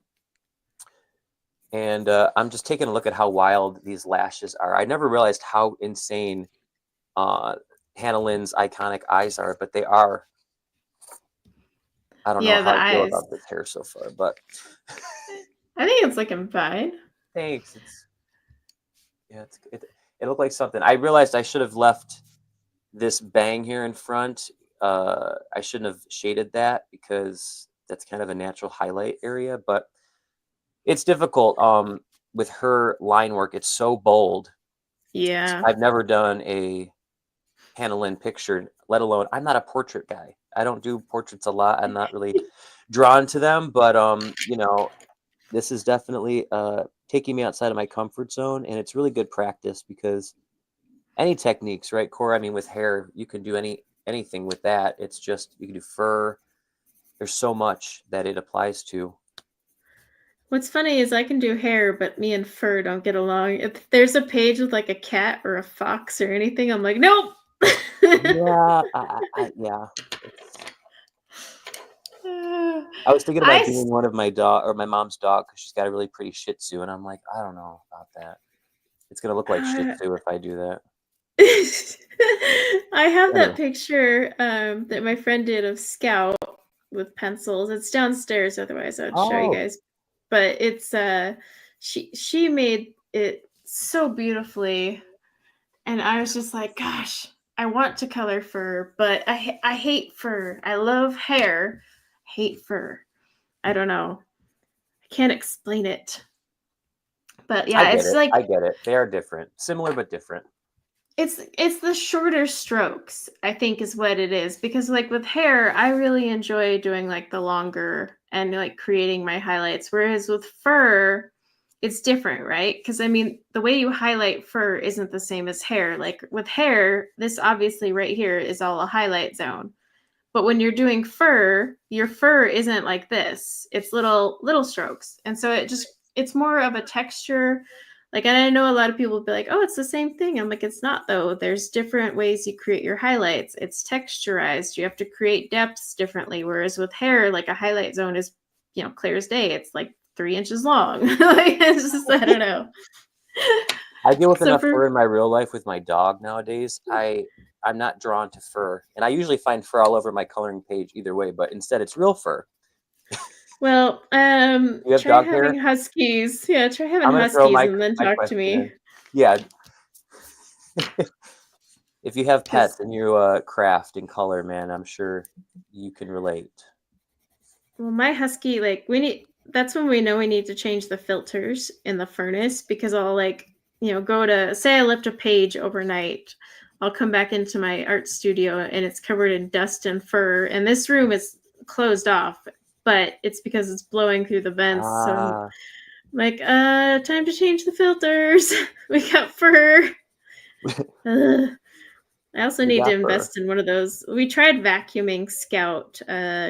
And I'm just taking a look at how wild these lashes are. I never realized how insane Hannah Lynn's iconic eyes are, but they are. I don't know how I feel about this hair so far, but I think it's looking fine. Thanks. It looked like something. I realized I should have left this bang here in front. I shouldn't have shaded that, because that's kind of a natural highlight area, but it's difficult with her line work. It's so bold. Yeah. I've never done a Hannah Lynn picture, let alone, I'm not a portrait guy. I don't do portraits a lot. I'm not really drawn to them, but you know, this is definitely taking me outside of my comfort zone, and it's really good practice, because any techniques, right, Cora? I mean, with hair, you can do anything with that. It's just, you can do fur. There's so much that it applies to. What's funny is I can do hair, but me and fur don't get along. If there's a page with like a cat or a fox or anything, I'm like, nope. Yeah, yeah. I was thinking about doing one of my my mom's dog, because she's got a really pretty Shih Tzu, and I'm like, I don't know about that. It's gonna look like Shih Tzu if I do that. I have that picture that my friend did of Scout with pencils. It's downstairs, otherwise I would show you guys. But it's she made it so beautifully, and I was just like, gosh, I want to color fur, but I hate fur. I love hair, hate fur. I don't know. I can't explain it. But yeah, it's like, I get it. They are different, similar but different. It's the shorter strokes, I think, is what it is, because like with hair, I really enjoy doing like the longer and like creating my highlights, whereas with fur, it's different, right? Because I mean, the way you highlight fur isn't the same as hair. Like with hair, this obviously right here is all a highlight zone. But when you're doing fur, your fur isn't like this. It's little strokes. And so it's more of a texture. Like, and I know a lot of people will be like, oh, it's the same thing. I'm like, it's not, though. There's different ways you create your highlights. It's texturized. You have to create depths differently. Whereas with hair, like a highlight zone is, clear as day. It's like 3 inches long. Like, it's just, I don't know. I deal with enough fur in my real life with my dog nowadays. I'm not drawn to fur, and I usually find fur all over my coloring page either way, but instead it's real fur. Well, try having huskies. Yeah, try having huskies and then talk to me. Yeah. If you have pets and you craft and color, man, I'm sure you can relate. Well, my husky, like, that's when we know we need to change the filters in the furnace, because I'll go to, say I left a page overnight, I'll come back into my art studio and it's covered in dust and fur, and this room is closed off, but it's because it's blowing through the vents. So I'm like, time to change the filters. We got fur. I also need to invest in one of those. We tried vacuuming Scout.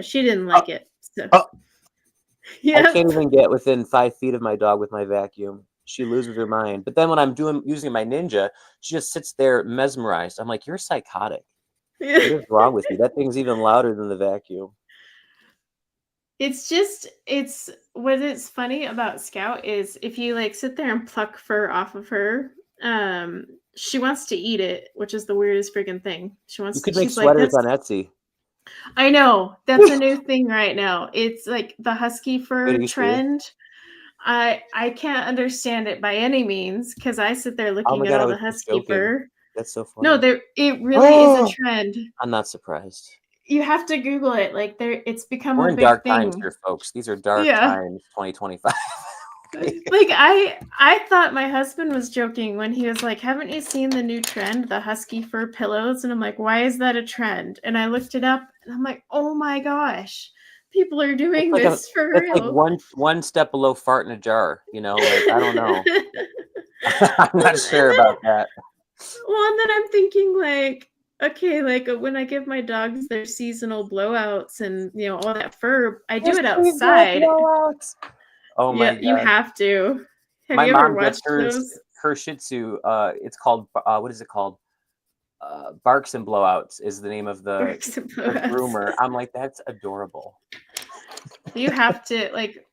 She didn't like it. So. Yep. I can't even get within 5 feet of my dog with my vacuum. She loses her mind. But then when I'm using my Ninja, she just sits there mesmerized. I'm like, you're psychotic. What is wrong with you? That thing's even louder than the vacuum. It's just, it's what is funny about Scout is if you like sit there and pluck fur off of her, she wants to eat it, which is the weirdest freaking thing. You could make She's like, sweaters that's, on Etsy. I know, that's a new thing right now. It's like the husky Wait, fur are you serious? trend. I can't understand it by any means because I sit there Oh my looking at God, I all was the just husky joking. fur. That's so funny. No, it really is a trend. I'm not surprised. You have to Google it. Like it's become We're a in big dark thing. times here, folks. These are dark Yeah. times, 2025. Like I thought my husband was joking when he was like, haven't you seen the new trend, the husky fur pillows? And I'm like, why is that a trend? And I looked it up and I'm like, oh my gosh, people are doing this for real. It's like one step below fart in a jar, you know, like I don't know. I'm not sure about that. Well, and then I'm thinking like, okay, like when I give my dogs their seasonal blowouts and you know all that fur, I do it outside. Oh my Yeah, God. you have to. Have My you ever mom watched gets those? her Shih Tzu. It's called what is it called? Barks and Blowouts is the name of the groomer. I'm like, that's adorable. You have to like.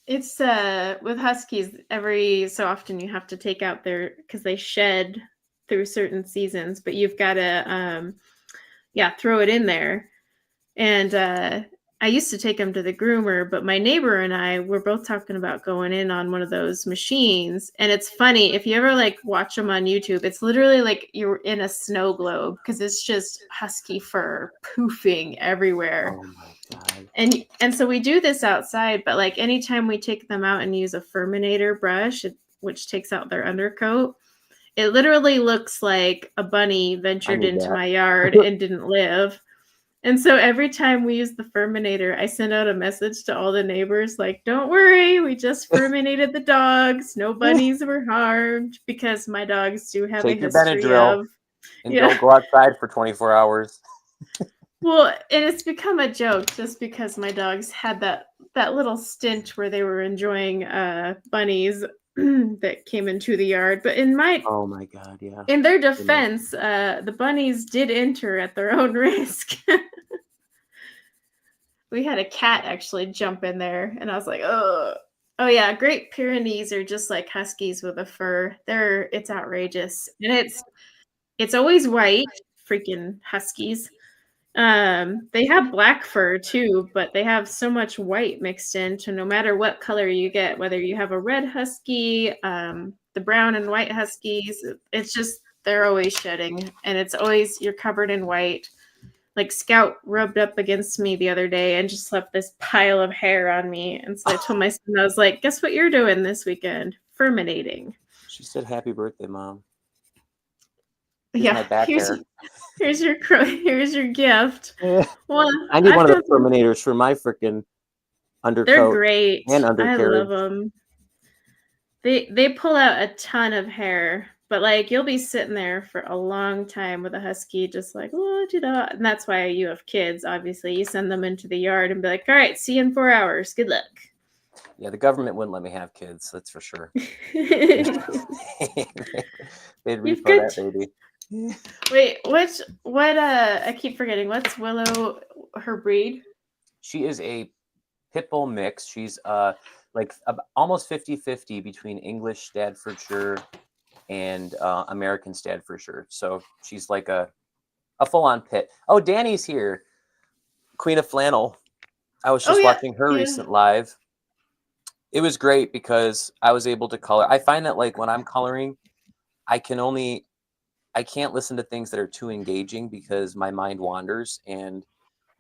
It's with huskies. Every so often you have to take out their because they shed through certain seasons, but you've got to throw it in there. And I used to take them to the groomer, but my neighbor and I were both talking about going in on one of those machines. And it's funny, if you ever like watch them on YouTube, it's literally like you're in a snow globe because it's just husky fur poofing everywhere. Oh my God. And so we do this outside, but like anytime we take them out and use a furminator brush, which takes out their undercoat, it literally looks like a bunny ventured into my yard and didn't live. And so every time we use the furminator, I send out a message to all the neighbors like, don't worry, we just furminated the dogs. No bunnies were harmed because my dogs do have Take a your history Benadryl of... and don't go outside for 24 hours. Well, and it's become a joke just because my dogs had that little stint where they were enjoying bunnies that came into the yard. But oh my God, yeah. In their defense, the bunnies did enter at their own risk. We had a cat actually jump in there, and I was like, oh yeah, Great Pyrenees are just like huskies with a fur. It's outrageous, and it's always white. Freaking huskies. They have black fur too, but they have so much white mixed in to no matter what color you get, whether you have a red husky, the brown and white huskies, it's just they're always shedding, and it's always you're covered in white. Like Scout rubbed up against me the other day and just left this pile of hair on me. And so I told my son, I was like, guess what you're doing this weekend? Furminating. She said, happy birthday, Mom. Here's your gift. Well, I need one of those furminators for my freaking undercoat. They're great. And undercarriage. I love them. They pull out a ton of hair, but like you'll be sitting there for a long time with a husky, just like, what you know? And that's why you have kids. Obviously, you send them into the yard and be like, all right, see you in 4 hours. Good luck. Yeah, the government wouldn't let me have kids. That's for sure. They'd repo that baby. Wait, what? I keep forgetting. What's Willow? Her breed? She is a pit bull mix. She's like almost 50-50 between English Staffordshire and American Staffordshire. So she's like a full-on pit. Oh, Danny's here. Queen of Flannel. I was just watching her recent live. It was great because I was able to color. I find that like when I'm coloring, I can't listen to things that are too engaging because my mind wanders, and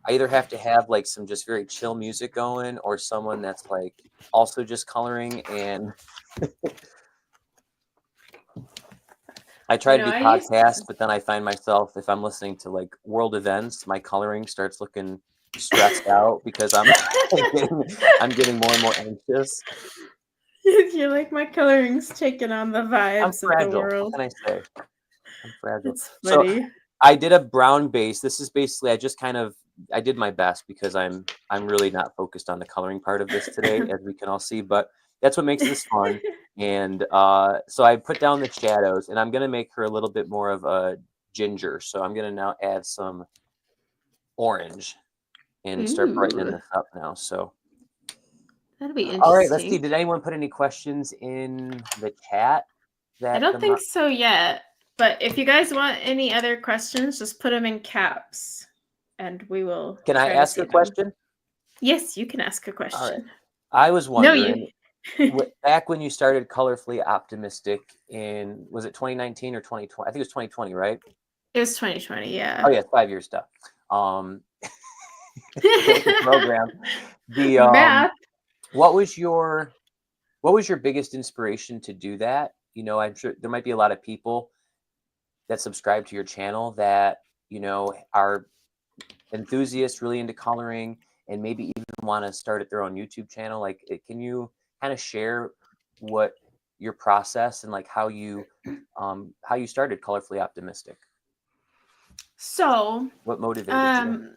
I either have to have like some just very chill music going or someone that's like also just coloring. And I try to do podcasts, but then I find myself, if I'm listening to like world events, my coloring starts looking stressed out because I'm getting more and more anxious. You're like, my coloring's taking on the vibes of the world. What can I say? I'm fragile. It's funny. So I did a brown base. This is basically, I did my best because I'm really not focused on the coloring part of this today, as we can all see, but that's what makes this fun. And so I put down the shadows, and I'm going to make her a little bit more of a ginger. So I'm going to now add some orange and start brightening this up now. So that'll be interesting. All right, let's see. Did anyone put any questions in the chat? I don't think so yet, but if you guys want any other questions, just put them in caps and we will. Can I ask a question? Yes, you can ask a question. All right. I was wondering, back when you started Colorfully Optimistic was it 2019 or 2020? I think it was 2020, right? It was 2020, yeah. Oh yeah, 5 years stuff. Program. Math. What was your biggest inspiration to do that? You know, I'm sure there might be a lot of people that subscribe to your channel that, you know, are enthusiasts really into coloring and maybe even want to start at their own YouTube channel. Like, can you kind of share what your process and like how you started Colorfully Optimistic? So what motivated you?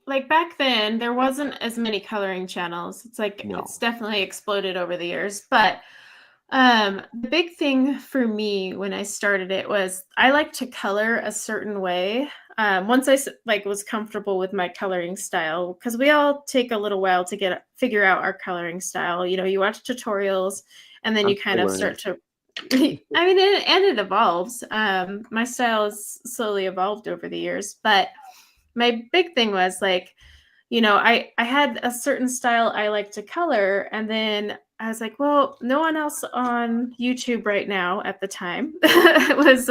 Like back then, there wasn't as many coloring channels. It's like it's definitely exploded over the years. But the big thing for me when I started it was I like to color a certain way. Once I was comfortable with my coloring style, because we all take a little while to figure out our coloring style. You know, you watch tutorials and then you kind of start to. I mean, and it evolves. My style has slowly evolved over the years, but my big thing was like, you know, I had a certain style I like to color, and then I was like, well, no one else on YouTube right now at the time was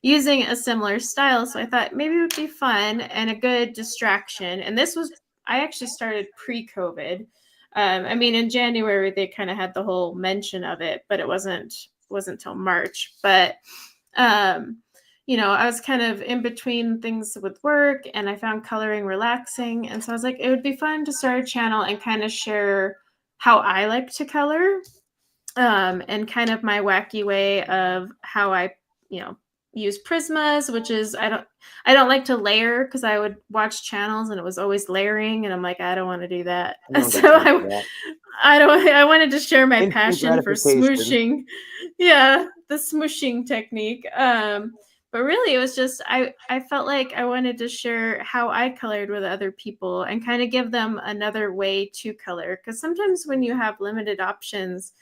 using a similar style, so I thought maybe it would be fun and a good distraction. And I actually started pre-COVID. I mean, in January they kind of had the whole mention of it, but it wasn't till March. But you know, I was kind of in between things with work and I found coloring relaxing. And so I was like, it would be fun to start a channel and kind of share how I like to color and kind of my wacky way of how I, you know, use Prismas, which is, I don't like to layer because I would watch channels and it was always layering. And I'm like, I don't want to do that. So I wanted to share my passion for smooshing. Yeah, the smooshing technique. But really, it was just, I felt like I wanted to share how I colored with other people and kind of give them another way to color. Because sometimes when you have limited options,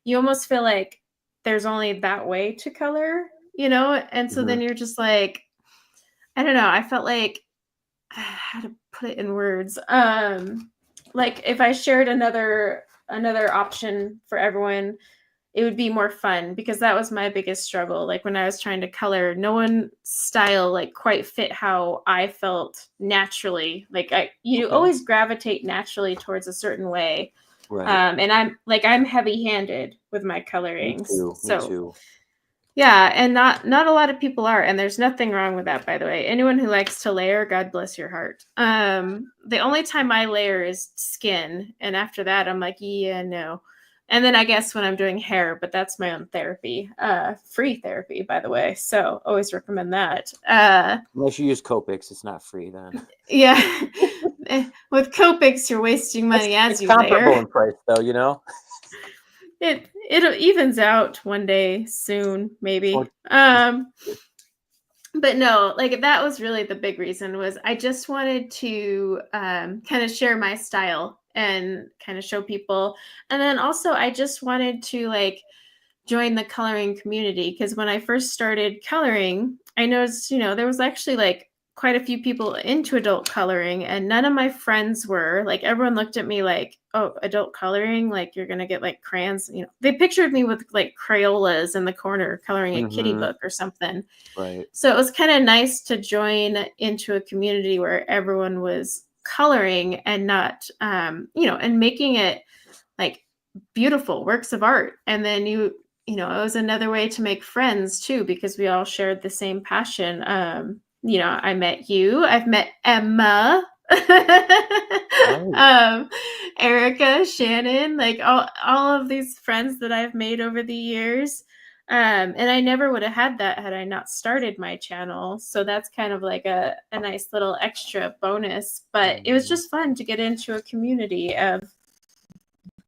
you almost feel like there's only that way to color, you know? And so then you're just like, I don't know. I felt like, how to put it in words. Like if I shared another option for everyone, it would be more fun, because that was my biggest struggle. Like when I was trying to color, no one's style like quite fit how I felt naturally. Like you always gravitate naturally towards a certain way. Right. And I'm heavy-handed with my colorings. Me too. Yeah, and not a lot of people are, and there's nothing wrong with that, by the way. Anyone who likes to layer, God bless your heart. The only time I layer is skin, and after that, I'm like, yeah, no. And then I guess when I'm doing hair, but that's my own therapy, free therapy, by the way. So always recommend that. Unless you use Copics, it's not free then. Yeah, with Copics, you're wasting money as you layer. It's comparable in price, though, you know. It evens out one day soon, maybe. But no, like that was really the big reason, was I just wanted to kind of share my style and kind of show people. And then also I just wanted to like join the coloring community, because when I first started coloring, I noticed, you know, there was actually like quite a few people into adult coloring, and none of my friends were. Like everyone looked at me like, oh, adult coloring, like you're gonna get like crayons, you know. They pictured me with like Crayolas in the corner coloring a kitty book or something. Right. So it was kind of nice to join into a community where everyone was coloring and not you know, and making it like beautiful works of art. And then you know, it was another way to make friends too, because we all shared the same passion. You know, I met you, I've met Emma, Erica, Shannon, like all of these friends that I've made over the years. And I never would have had that had I not started my channel. So that's kind of like a nice little extra bonus. But it was just fun to get into a community of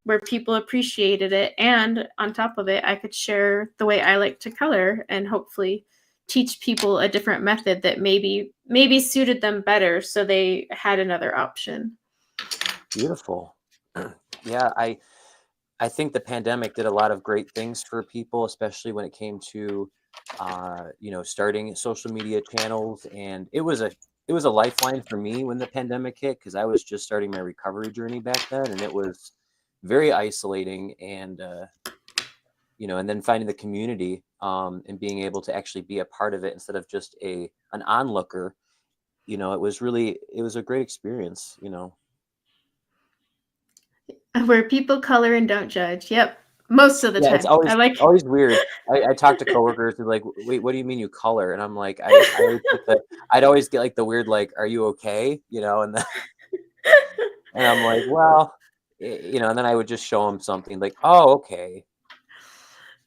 where people appreciated it. And on top of it, I could share the way I like to color and hopefully teach people a different method that maybe suited them better, so they had another option. Beautiful. Yeah, I think the pandemic did a lot of great things for people, especially when it came to starting social media channels. And it was a lifeline for me when the pandemic hit, because I was just starting my recovery journey back then, and it was very isolating. And and then finding the community, and being able to actually be a part of it instead of just an onlooker. It was a great experience. Where people color and don't judge. Yep. Most of the Yeah, it's time. I like always weird. I talk to coworkers who are like, "Wait, what do you mean you color?" And I'm like, I'd always get like the weird, like, "Are you okay?" And and I'm like, "Well," and then I would just show them something like, "Oh, okay."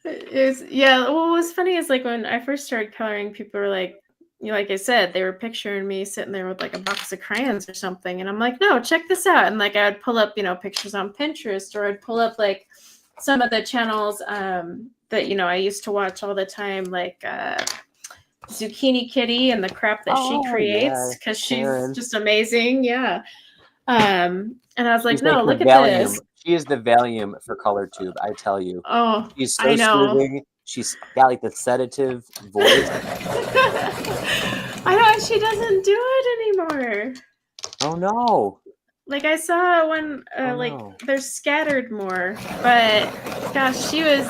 Yeah, what was funny is like when I first started coloring, people were like, like I said, they were picturing me sitting there with like a box of crayons or something. And I'm like, no, check this out. And like I would pull up, pictures on Pinterest, or I'd pull up like some of the channels that, I used to watch all the time, like Zucchini Kitty and the crap that she creates, because she's Karen. just amazing. Yeah. And I was like, She's like no, the look at Valium. this. She is the Valium for color tube, I tell you. Oh, She's so I know. soothing. She's got like the sedative voice. I know, she doesn't do it anymore. Oh no. Like I saw when they're scattered more, but gosh, she was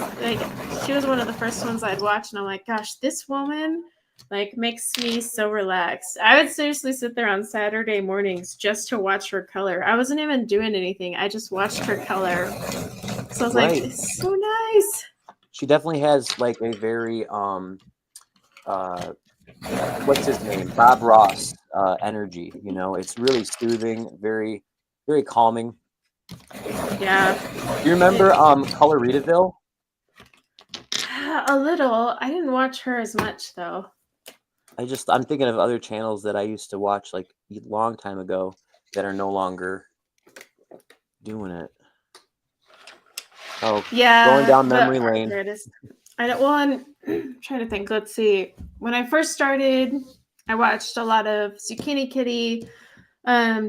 one of the first ones I'd watch, and I'm like, gosh, this woman like makes me so relaxed. I would seriously sit there on Saturday mornings just to watch her color. I wasn't even doing anything. I just watched her color. So I was like, it's so nice. She definitely has like a very what's his name? Bob Ross energy. It's really soothing, very, very calming. Yeah. You remember Coloritaville? A little. I didn't watch her as much though. I'm thinking of other channels that I used to watch like a long time ago that are no longer doing it. Oh, yeah, going down memory lane. There it is. I don't. Well, I'm trying to think. Let's see. When I first started, I watched a lot of Zucchini Kitty,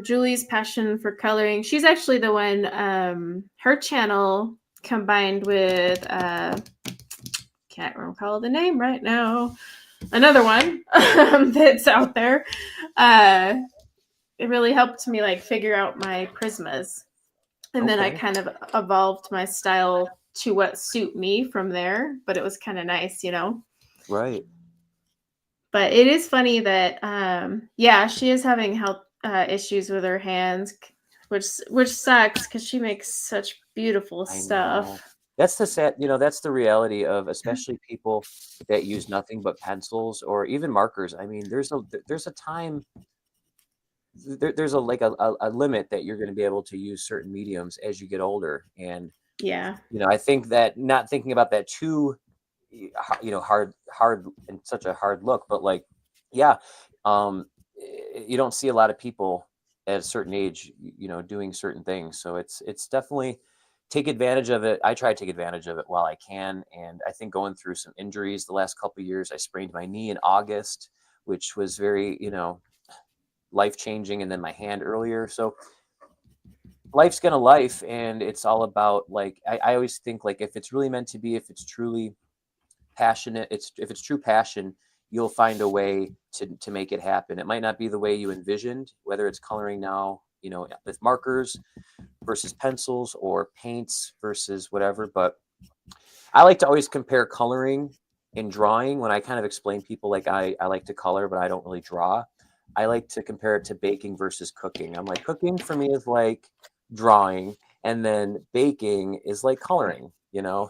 Julie's passion for coloring. She's actually the one. Her channel combined with can't recall the name right now. Another one that's out there. It really helped me like figure out my prismas. And then I kind of evolved my style to what suit me from there. But it was kind of nice, Right. But it is funny that, she is having health issues with her hands, which sucks because she makes such beautiful stuff. That's the sad, that's the reality of especially people that use nothing but pencils or even markers. I mean, there's a time. There's a limit that you're going to be able to use certain mediums as you get older. And yeah, I think that not thinking about that too, hard and such a hard look, but like, yeah, you don't see a lot of people at a certain age, doing certain things. So it's definitely take advantage of it. I try to take advantage of it while I can. And I think going through some injuries the last couple of years, I sprained my knee in August, which was very, life-changing, and then my hand earlier. So life's gonna life, and it's all about like I always think like if it's really meant to be, if it's truly passionate, if it's true passion, you'll find a way to make it happen. It might not be the way you envisioned, whether it's coloring now, with markers versus pencils or paints versus whatever. But I like to always compare coloring and drawing when I kind of explain people like I like to color, but I don't really draw. I like to compare it to baking versus cooking. I'm like, cooking for me is like drawing, and then baking is like coloring,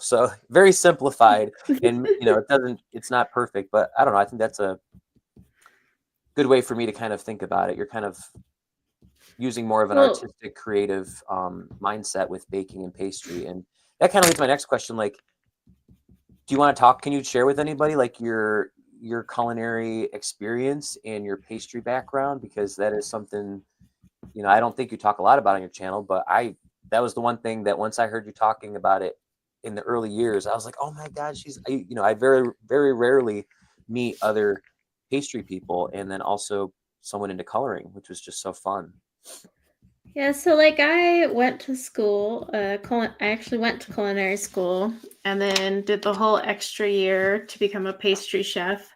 so very simplified. And, it's not perfect, but I don't know. I think that's a good way for me to kind of think about it. You're kind of using more of an artistic, creative mindset with baking and pastry. And that kind of leads to my next question. Like, do you want to talk? Can you share with anybody like your culinary experience and your pastry background? Because that is something, I don't think you talk a lot about on your channel, but that was the one thing that once I heard you talking about it in the early years, I was like, oh my God, I very, very rarely meet other pastry people, and then also someone into coloring, which was just so fun. Yeah, so like I went to school, I actually went to culinary school and then did the whole extra year to become a pastry chef.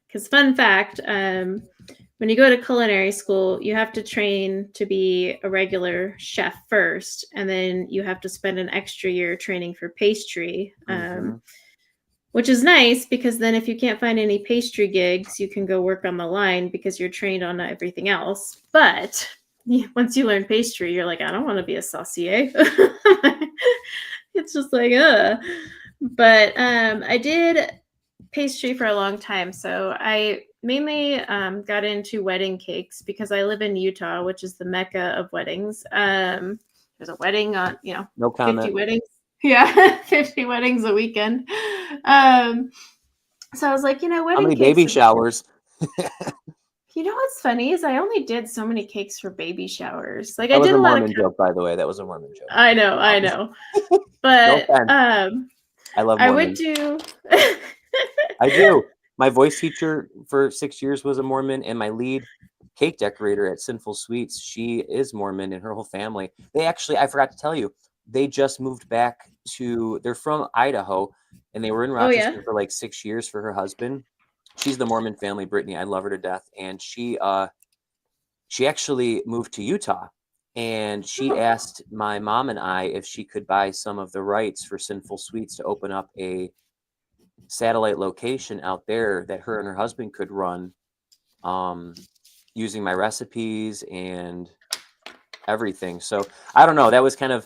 Because fun fact, when you go to culinary school, you have to train to be a regular chef first, and then you have to spend an extra year training for pastry, which is nice because then if you can't find any pastry gigs, you can go work on the line because you're trained on everything else. But once you learn pastry, you're like, I don't want to be a saucier. It's just like, But I did pastry for a long time. So I mainly got into wedding cakes because I live in Utah, which is the mecca of weddings. There's a wedding on, No 50 comment. weddings. Yeah, 50 weddings a weekend. So I was like, wedding How many cakes baby showers? You know what's funny is I only did so many cakes for baby showers. Like That I was did a a lot of. Mormon joke, by the way. That was a Mormon joke. I know. But No I love Mormons. I would do. I do. My voice teacher for 6 years was a Mormon, and my lead cake decorator at Sinful Sweets, she is Mormon, and her whole family. They actually, I forgot to tell you, they just moved back they're from Idaho, and they were in Rochester for like 6 years for her husband. She's the Mormon family, Brittany. I love her to death. And she actually moved to Utah, and she asked my mom and I if she could buy some of the rights for Sinful Sweets to open up a satellite location out there that her and her husband could run, using my recipes and everything. So I don't know, that was kind of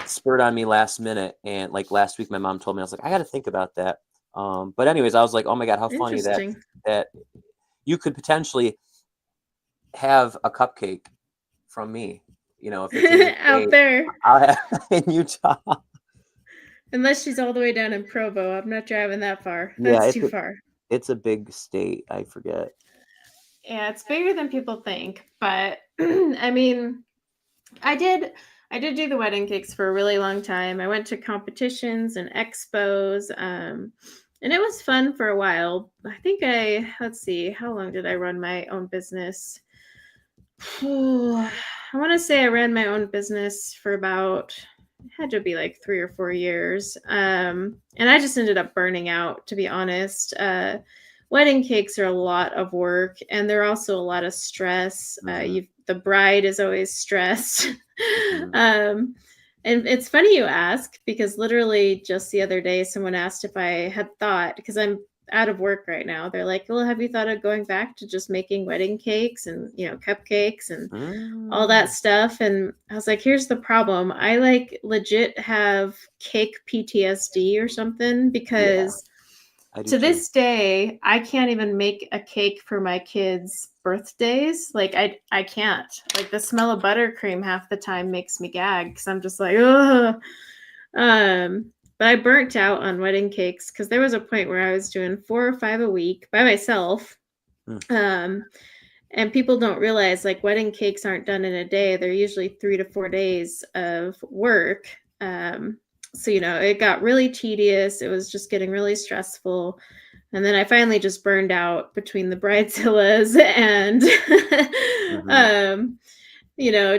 spurred on me last minute, and like last week my mom told me, I was like, I got to think about that. But anyways, I was like, oh my god, how funny that you could potentially have a cupcake from me, if it's out there in Utah. Unless she's all the way down in Provo. I'm not driving that far. That's too far. It's a big state. I forget. Yeah, it's bigger than people think. But I mean, I did do the wedding cakes for a really long time. I went to competitions and expos, and it was fun for a while. I think let's see, how long did I run my own business? I want to say I ran my own business for about, it had to be like 3 or 4 years. And I just ended up burning out, to be honest. Wedding cakes are a lot of work, and they're also a lot of stress. The bride is always stressed. And it's funny you ask, because literally just the other day, someone asked if I had thought, because I'm out of work right now. They're like, well, have you thought of going back to just making wedding cakes and, cupcakes and all that stuff? And I was like, here's the problem. I like legit have cake PTSD or something, because to this day, I can't even make a cake for my kids' birthdays. Like I can't. Like the smell of buttercream half the time makes me gag, because I'm just like, ugh. But I burnt out on wedding cakes, because there was a point where I was doing 4 or 5 a week by myself. And people don't realize, like, wedding cakes aren't done in a day. They're usually 3 to 4 days of work. So, it got really tedious. It was just getting really stressful. And then I finally just burned out between the bridezillas and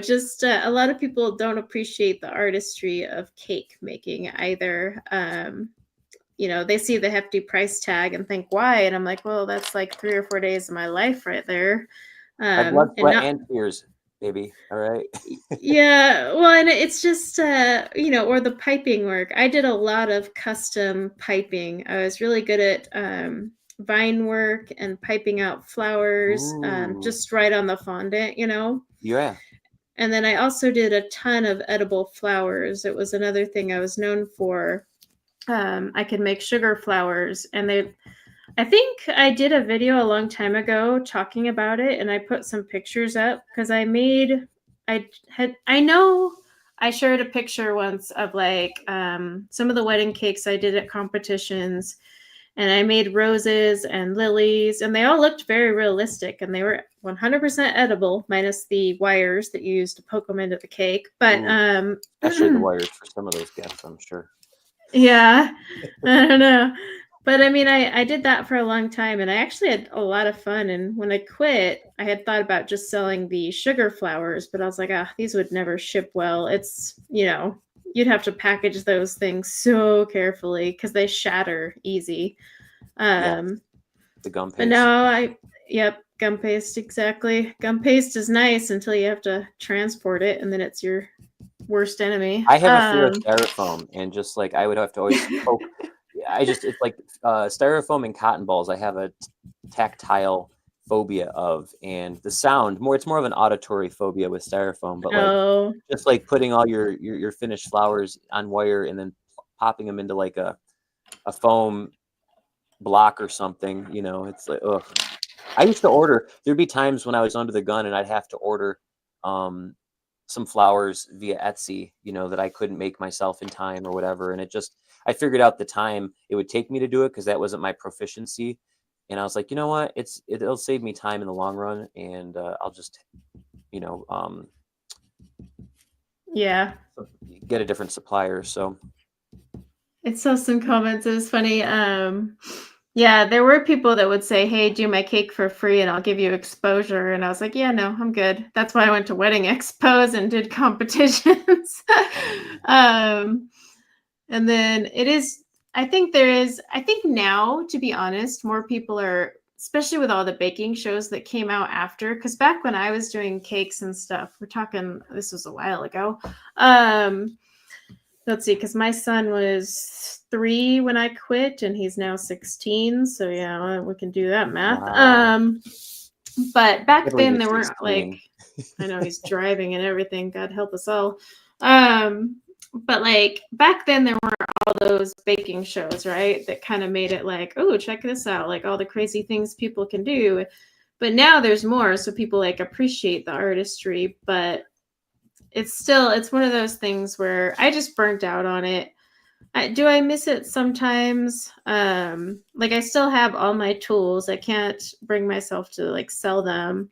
just a lot of people don't appreciate the artistry of cake making either. They see the hefty price tag and think, why? And I'm like, well, that's like 3 or 4 days of my life right there. Blood, sweat, and tears, baby. All right. Yeah. Well, and it's just, or the piping work. I did a lot of custom piping. I was really good at vine work and piping out flowers, just right on the fondant, Yeah. And then I also did a ton of edible flowers. It was another thing I was known for. I could make sugar flowers, and I think I did a video a long time ago talking about it, and I put some pictures up, because I know I shared a picture once of like some of the wedding cakes I did at competitions, and I made roses and lilies, and they all looked very realistic, and they were 100% edible, minus the wires that you use to poke them into the cake. But especially the wires for some of those gifts, I'm sure. Yeah, I don't know. But I mean, I did that for a long time, and I actually had a lot of fun. And when I quit, I had thought about just selling the sugar flowers, but I was like, these would never ship well. It's, you'd have to package those things so carefully because they shatter easy. Yeah, the gum But paste. no, yep, gum paste, exactly. Gum paste is nice until you have to transport it, and then it's your worst enemy. I have a fear of styrofoam, and just like I would have to always poke. It's like styrofoam and cotton balls. I have a tactile phobia of, and the sound more. It's more of an auditory phobia with styrofoam, but like just like putting all your finished flowers on wire and then popping them into like a foam block or something. It's like, ugh. I used to order. There'd be times when I was under the gun and I'd have to order some flowers via Etsy, that I couldn't make myself in time or whatever. And I figured out the time it would take me to do it because that wasn't my proficiency. And I was like, you know what? It'll save me time in the long run, and I'll just, yeah, get a different supplier. So I saw some comments. It was funny. Yeah, there were people that would say, "Hey, do my cake for free and I'll give you exposure." And I was like, "Yeah, no, I'm good." That's why I went to wedding expos and did competitions. And then I think now, to be honest, more people are, especially with all the baking shows that came out after, because back when I was doing cakes and stuff, this was a while ago. Let's see, because my son was 3 when I quit, and he's now 16. So yeah, we can do that math. wow. But back then there weren't 16. I know he's driving and everything. God help us all. But like back then there weren't all those baking shows, right? That kind of made it like, oh, check this out, like all the crazy things people can do. But now there's more, so people like appreciate the artistry, but it's one of those things where I just burnt out on it. Do I miss it sometimes? Like I still have all my tools. I can't bring myself to like sell them.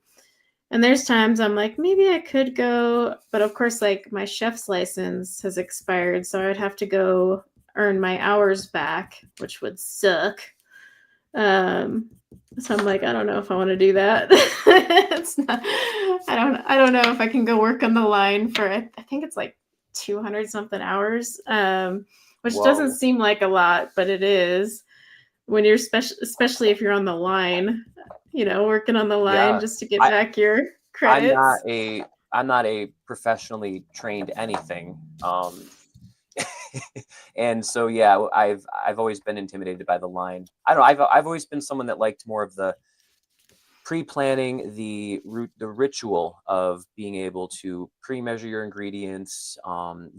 And there's times I'm like, maybe I could go, but of course, like my chef's license has expired, so I'd have to go earn my hours back, which would suck. So I'm like, I don't know if I want to do that. It's not. I don't know if I can go work on the line for. I think it's like 200 something hours, which Whoa. doesn't seem like a lot, but it is when you're especially if you're on the line. Working on the line just to get back your credits. I'm not a professionally trained anything. And so, yeah, I've always been intimidated by the line. I don't know. I've always been someone that liked more of the pre-planning, the ritual of being able to pre-measure your ingredients.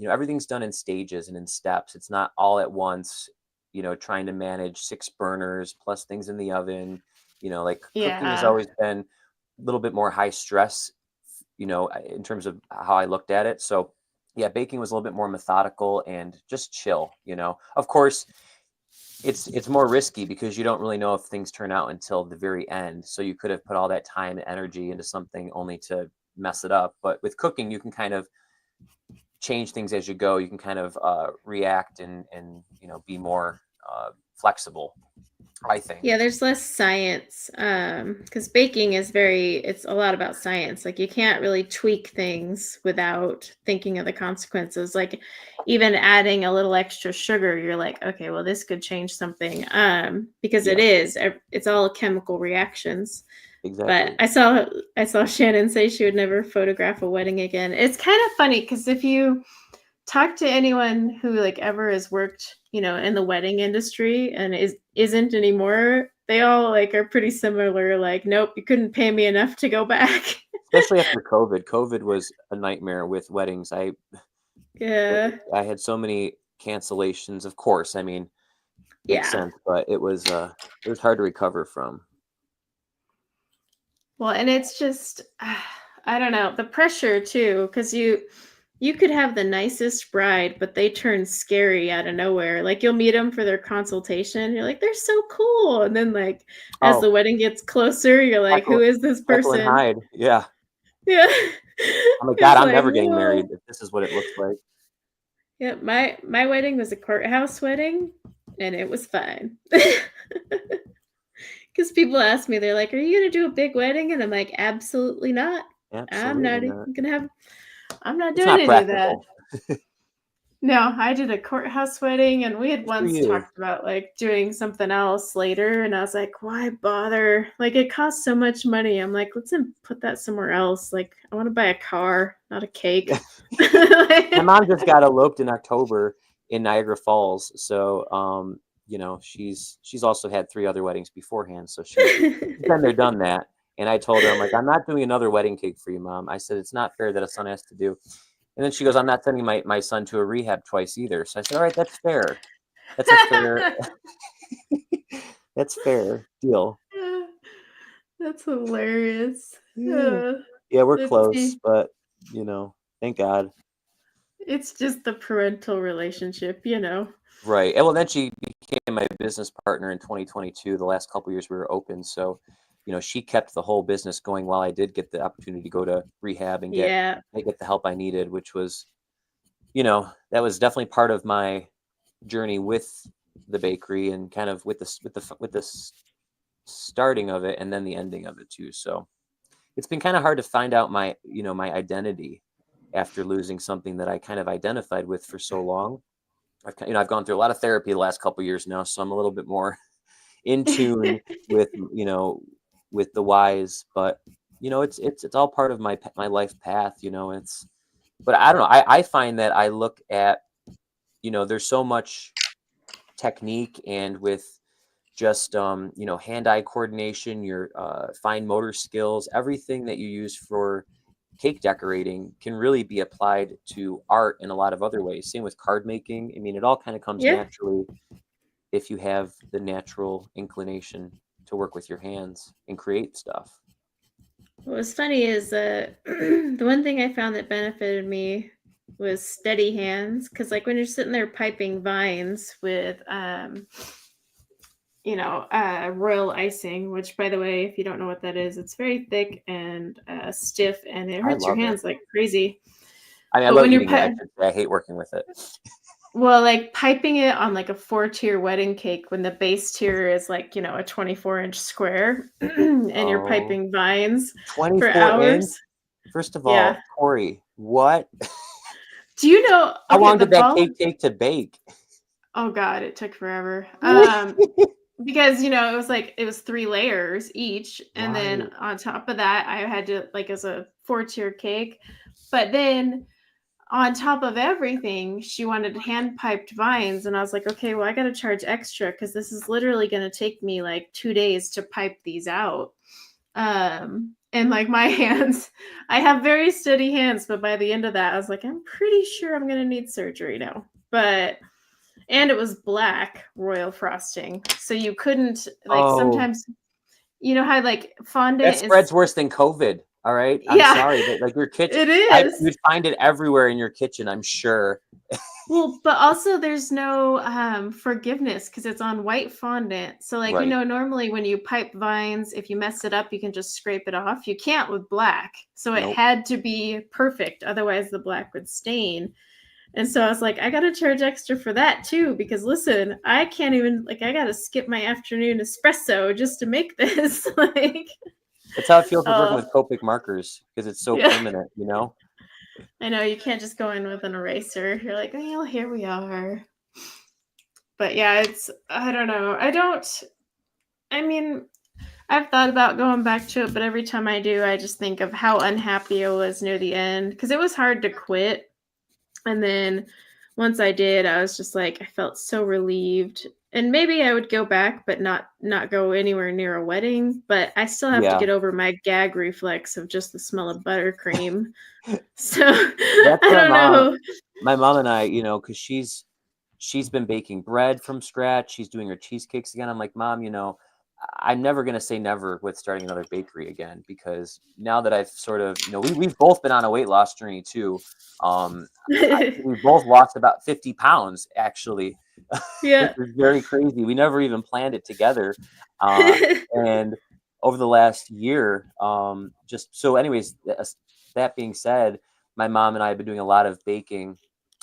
Everything's done in stages and in steps. It's not all at once, trying to manage 6 burners plus things in the oven. Cooking has always been a little bit more high stress, in terms of how I looked at it. So yeah, baking was a little bit more methodical and just chill, Of course, it's more risky because you don't really know if things turn out until the very end. So you could have put all that time and energy into something only to mess it up. But with cooking, you can kind of change things as you go. You can kind of react and be more flexible, I think. Yeah, there's less science because baking is it's a lot about science. Like you can't really tweak things without thinking of the consequences. Like even adding a little extra sugar, you're like, okay, well, this could change something because it's all chemical reactions. Exactly. But I saw Shannon say she would never photograph a wedding again. It's kind of funny because if you talk to anyone who like ever has worked, in the wedding industry and isn't anymore, they all like are pretty similar. Like, nope, you couldn't pay me enough to go back. Especially after COVID. COVID was a nightmare with weddings. I had so many cancellations. Of course, I mean, makes sense, but it was hard to recover from. Well, and it's just, I don't know, the pressure too, because you could have the nicest bride, but they turn scary out of nowhere. Like you'll meet them for their consultation. You're like, they're so cool. And then like, as the wedding gets closer, you're like, who is this person? Hyde. Yeah. Yeah. Oh my God, I'm never getting married if this is what it looks like. Yeah. My wedding was a courthouse wedding. and it was fine. Because people ask me, they're like, "Are you gonna do a big wedding?" And I'm like, "Absolutely not. I'm not Absolutely not. gonna have. I'm not It's doing not any of that." practical. No, I did a courthouse wedding, and we had Good for once you. talked about like doing something else later, and I was like, "Why bother? Like, it costs so much money." I'm like, "Let's put that somewhere else. Like, I want to buy a car, not a cake." My mom just got eloped in October in Niagara Falls, so you know, she's also had 3 other weddings beforehand, so she's been there, done that. And I told her, I'm like, I'm not doing another wedding cake for you, Mom. I said it's not fair that a son has to do. And then she goes, I'm not sending my son to a rehab twice either. So I said, all right, that's fair. That's a fair that's fair deal. That's hilarious. Yeah, yeah, we're Let's close, see. but you know, thank God. It's just the parental relationship, you know. Right. And well, then she became my business partner in 2022. The last couple of years we were open, so you know, she kept the whole business going while I did get the opportunity to go to rehab and get Yeah. the help I needed, which was, you know, that was definitely part of my journey with the bakery and kind of with the starting of it and then the ending of it too. So it's been kind of hard to find out my, you know, my identity after losing something that I kind of identified with for so long. I've gone through a lot of therapy the last couple of years now, so I'm a little bit more in tune with, you know, with the whys. But you know, it's all part of my life path. You know, but I don't know. I find that I look at, you know, there's so much technique and with just you know, hand-eye coordination, your fine motor skills, everything that you use for cake decorating can really be applied to art in a lot of other ways. Same with card making. I mean, it all kind of comes Yeah. naturally if you have the natural inclination to work with your hands and create stuff. What's funny is the one thing I found that benefited me was steady hands. Because, like, when you're sitting there piping vines with, royal icing, which, by the way, if you don't know what that is, it's very thick and stiff, and it I hurts your love it. hands like crazy. I mean, I But love when you're eating it. I should say I hate working with it. well, like piping it on like a 4-tier wedding cake when the base tier is like, a 24-inch square and you're Oh, piping vines for 24 inch. hours. First of Yeah. all, Corey, what? Do you know? How Okay, long the did that ball. cake take to bake? Oh God, it took forever. Because it was 3 layers each, and then Right. on top of that, I had to like as a 4-tier cake, but then on top of everything, she wanted hand piped vines. And I was like, okay, well, I got to charge extra because this is literally going to take me like 2 days to pipe these out. And like my hands, I have very steady hands, but by the end of that, I was like, I'm pretty sure I'm going to need surgery now. And it was black royal frosting. So you couldn't, like, Oh, sometimes, how like that fondant spreads is, worse than COVID. All right. I'm yeah, sorry, but like your kitchen, it is. you'd find it everywhere in your kitchen, I'm sure. Well, but also there's no forgiveness because it's on white fondant. So, like, Right. normally when you pipe vines, if you mess it up, you can just scrape it off. You can't with black. So it Nope. had to be perfect. Otherwise, the black would stain. And so I was like, I got to charge extra for that too. Because listen, I can't even, like, I got to skip my afternoon espresso just to make this. Like, That's how it feels with working oh, with Copic markers because it's so yeah. permanent, you know? I know you can't just go in with an eraser. You're like, well, here we are. But yeah, I don't know. I mean, I've thought about going back to it, but every time I do, I just think of how unhappy I was near the end because it was hard to quit. And then once I did, I was just like, I felt so relieved. And maybe I would go back, but not go anywhere near a wedding. But I still have to Yeah. get over my gag reflex of just the smell of buttercream. So That's I my don't mom. know. My mom and I, you know, because she's been baking bread from scratch. She's doing her cheesecakes again. I'm like, Mom, you know, I'm never going to say never with starting another bakery again because now that I've sort of, you know, we've both been on a weight loss journey too. We both lost about 50 pounds actually, which Yeah. is very crazy. We never even planned it together. And over the last year, just so anyways, that being said, my mom and I have been doing a lot of baking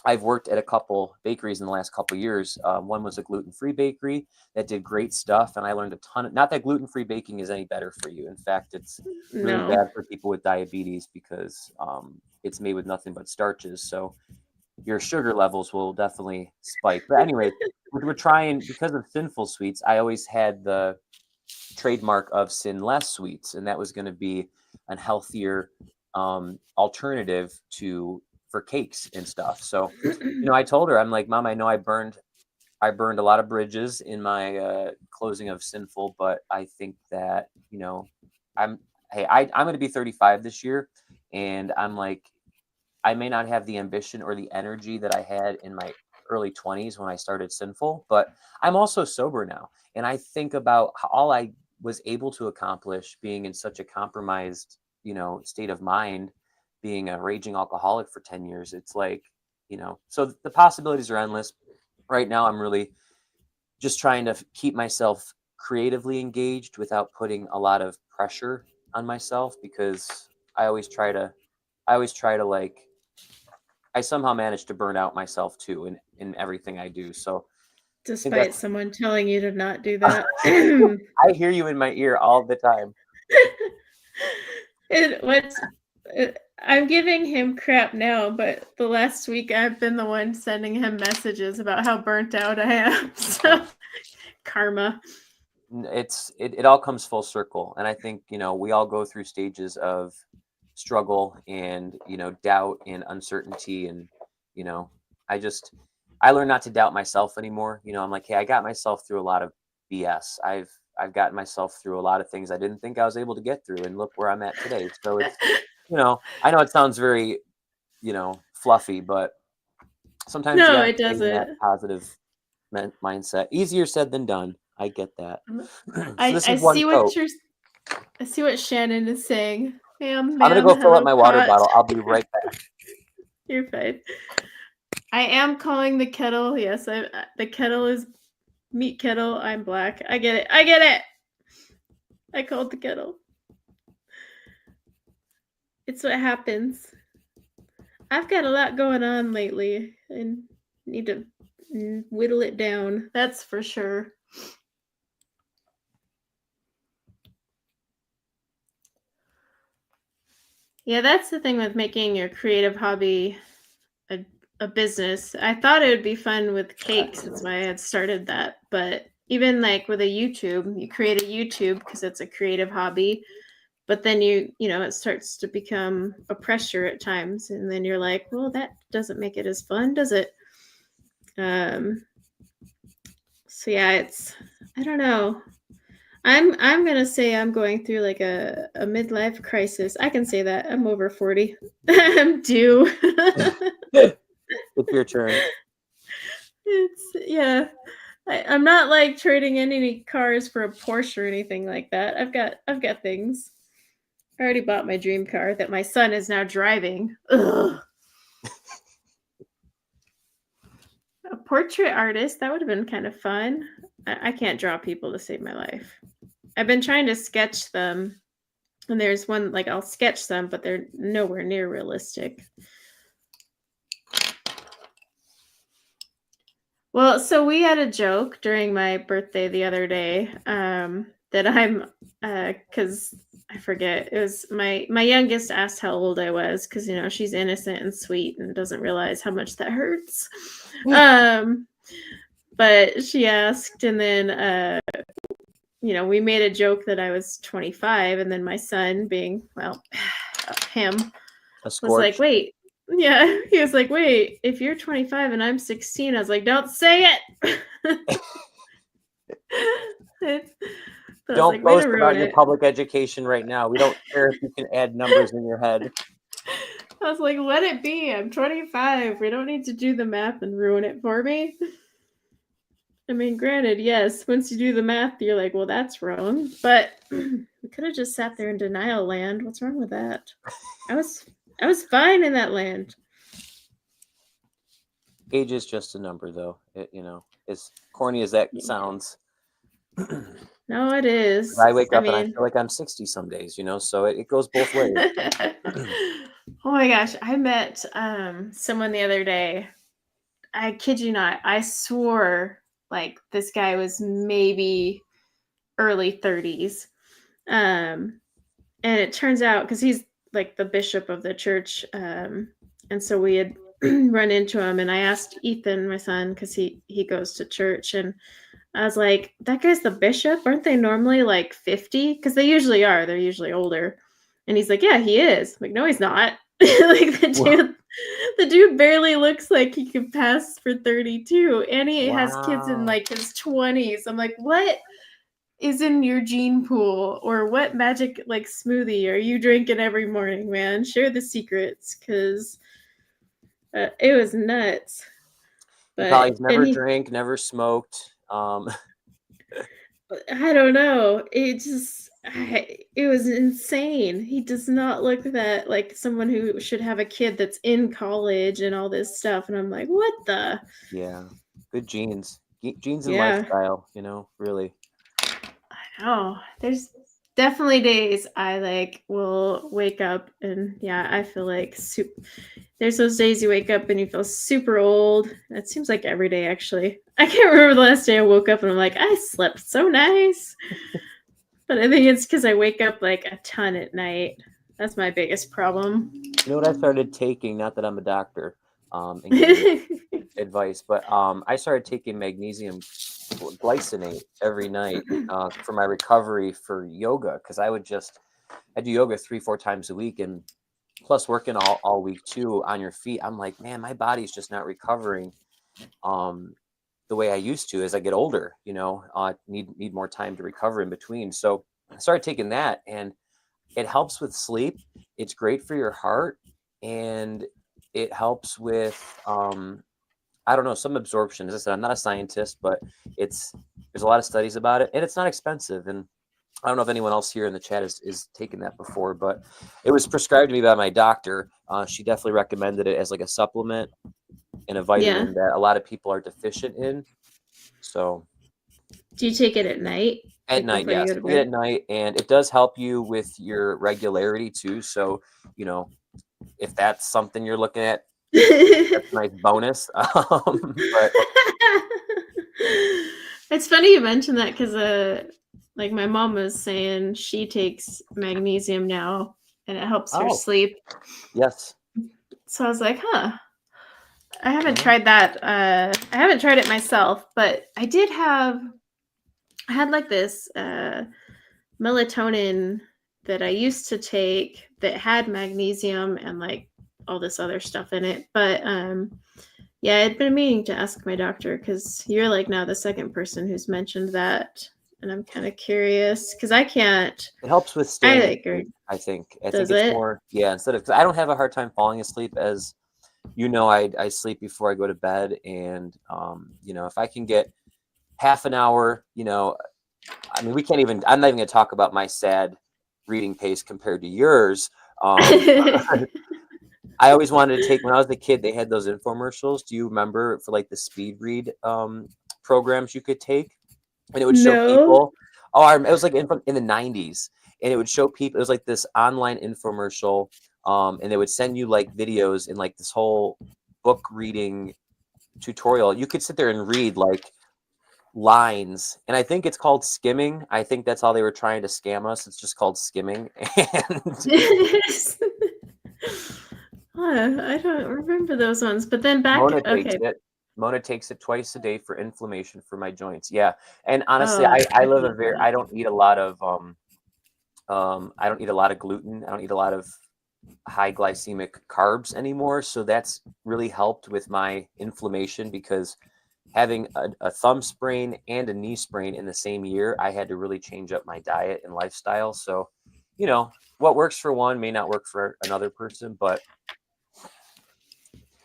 I've worked at a couple bakeries in the last couple years. One was a gluten-free bakery that did great stuff, and I learned a ton. Not that gluten-free baking is any better for you. In fact, it's really No. bad for people with diabetes because it's made with nothing but starches. So your sugar levels will definitely spike. But anyway, we're trying, because of sinful sweets, I always had the trademark of sinless sweets, and that was going to be a healthier alternative for cakes and stuff. So, I told her, I'm like, Mom, I know I burned a lot of bridges in my closing of Sinful, but I think that, I'm going to be 35 this year, and I'm like, I may not have the ambition or the energy that I had in my early 20s when I started Sinful, but I'm also sober now. And I think about all I was able to accomplish being in such a compromised, state of mind, being a raging alcoholic for 10 years. It's like, so the possibilities are endless. Right now, I'm really just trying to keep myself creatively engaged without putting a lot of pressure on myself, because I always try to like, I somehow manage to burn out myself too in everything I do. So Despite someone telling you to not do that. I hear you in my ear all the time. I'm giving him crap now, but the last week I've been the one sending him messages about how burnt out I am. So karma. It all comes full circle. And I think, we all go through stages of struggle and, doubt and uncertainty. And, I learned not to doubt myself anymore. I'm like, hey, I got myself through a lot of BS. I've gotten myself through a lot of things I didn't think I was able to get through, and look where I'm at today. So it's, I know it sounds very, fluffy, but sometimes no, you it doesn't. That positive mindset. Easier said than done. I get that. So I see what Shannon is saying. Ma'am, I'm gonna go fill up my water bottle. I'll be right back. You're fine. I am calling the kettle. Yes, the kettle is meat kettle. I'm black. I get it. I called the kettle. It's what happens. I've got a lot going on lately and need to whittle it down. That's for sure. Yeah, that's the thing with making your creative hobby a business. I thought it would be fun with cakes. That's why I had started that. But even like with a YouTube, you create a YouTube because it's a creative hobby. But then it starts to become a pressure at times. And then you're like, well, that doesn't make it as fun, does it? So yeah, I don't know. I'm gonna say I'm going through like a midlife crisis. I can say that. I'm over 40. I'm due. It's your turn. I'm not like trading in any cars for a Porsche or anything like that. I've got things. I already bought my dream car that my son is now driving. Ugh. A portrait artist, that would have been kind of fun. I can't draw people to save my life. I've been trying to sketch them, and there's one, like, I'll sketch them, but they're nowhere near realistic. Well, so we had a joke during my birthday the other day that I'm, because I forget, it was my youngest asked how old I was, because, she's innocent and sweet and doesn't realize how much that hurts. But she asked, and then, we made a joke that I was 25, and then my son, being, well, him, was like, wait. Yeah, he was like, wait, if you're 25 and I'm 16, I was like, don't say it. Don't boast about your public education right now. We don't care if you can add numbers in your head. I was like, let it be. I'm 25. We don't need to do the math and ruin it for me. I mean, granted, yes, once you do the math, you're like, well, that's wrong. But we could have just sat there in denial land. What's wrong with that? I was fine in that land. Age is just a number, though. As corny as that sounds. No, it is. I wake up and I feel like I'm 60 some days, so it goes both ways. Oh my gosh. I met someone the other day. I kid you not, I swore like this guy was maybe early 30s. And it turns out, because he's like the bishop of the church, and so we had run into him, and I asked Ethan, my son, because he goes to church, and I was like, that guy's the bishop? Aren't they normally like 50? Because they usually are. They're usually older. And he's like, yeah, he is. I'm like, no, he's not. Like the dude barely looks like he could pass for 32. And he has kids in like his 20s. I'm like, what is in your gene pool? Or what magic like smoothie are you drinking every morning, man? Share the secrets, because it was nuts. But probably never drank, never smoked. I don't know. It was insane. He does not look that like someone who should have a kid that's in college and all this stuff. And I'm like, what the? Yeah, good genes. Genes and lifestyle, you know, really. I know. There's definitely days I like will wake up and I feel like there's those days you wake up and you feel super old. That seems like every day, actually. I can't remember the last day I woke up and I'm like, I slept so nice. But I think it's because I wake up like a ton at night. That's my biggest problem. You know what I started taking? Not that I'm a doctor, and giving advice, but I started taking magnesium glycinate every night for my recovery for yoga, because I do yoga 3-4 times a week, and plus working all week too on your feet. I'm like, man, my body's just not recovering the way I used to as I get older. You know, need more time to recover in between. So I started taking that, and it helps with sleep. It's great for your heart, and it helps with I don't know, some absorption. As I said, I'm not a scientist, but there's a lot of studies about it, and it's not expensive. And I don't know if anyone else here in the chat is taken that before, but it was prescribed to me by my doctor. She definitely recommended it as like a supplement and a vitamin that a lot of people are deficient in. So, do you take it at night? At night, yes. Take it at night, and it does help you with your regularity too. So, you know, if that's something you're looking at, that's a nice bonus. But it's funny you mentioned that, because like my mom was saying she takes magnesium now and it helps her sleep. Yes. So I was like, huh. I haven't tried that. I haven't tried it myself, but I had like this melatonin that I used to take that had magnesium and like all this other stuff in it. But I'd been meaning to ask my doctor, because you're like now the second person who's mentioned that, and I'm kind of curious because I can't. It helps with staying. I think it's more instead of, because I don't have a hard time falling asleep, as you know. I sleep before I go to bed, and you know, if I can get half an hour, you know, I mean, I'm not even going to talk about my sad reading pace compared to yours. I always wanted to take, when I was a kid, they had those infomercials. Do you remember, for like the speed read programs you could take? And it would show people. It was like in the 90s, and it would show people. It was like this online infomercial, and they would send you like videos and like this whole book reading tutorial. You could sit there and read like lines, and I think it's called skimming. I think that's how they were trying to scam us. It's just called skimming. I don't remember those ones, but then back. Mona takes it twice a day for inflammation for my joints. Yeah, and honestly, I don't eat a lot of I don't eat a lot of gluten. I don't eat a lot of high glycemic carbs anymore. So that's really helped with my inflammation, because having a thumb sprain and a knee sprain in the same year, I had to really change up my diet and lifestyle. So, you know, what works for one may not work for another person, but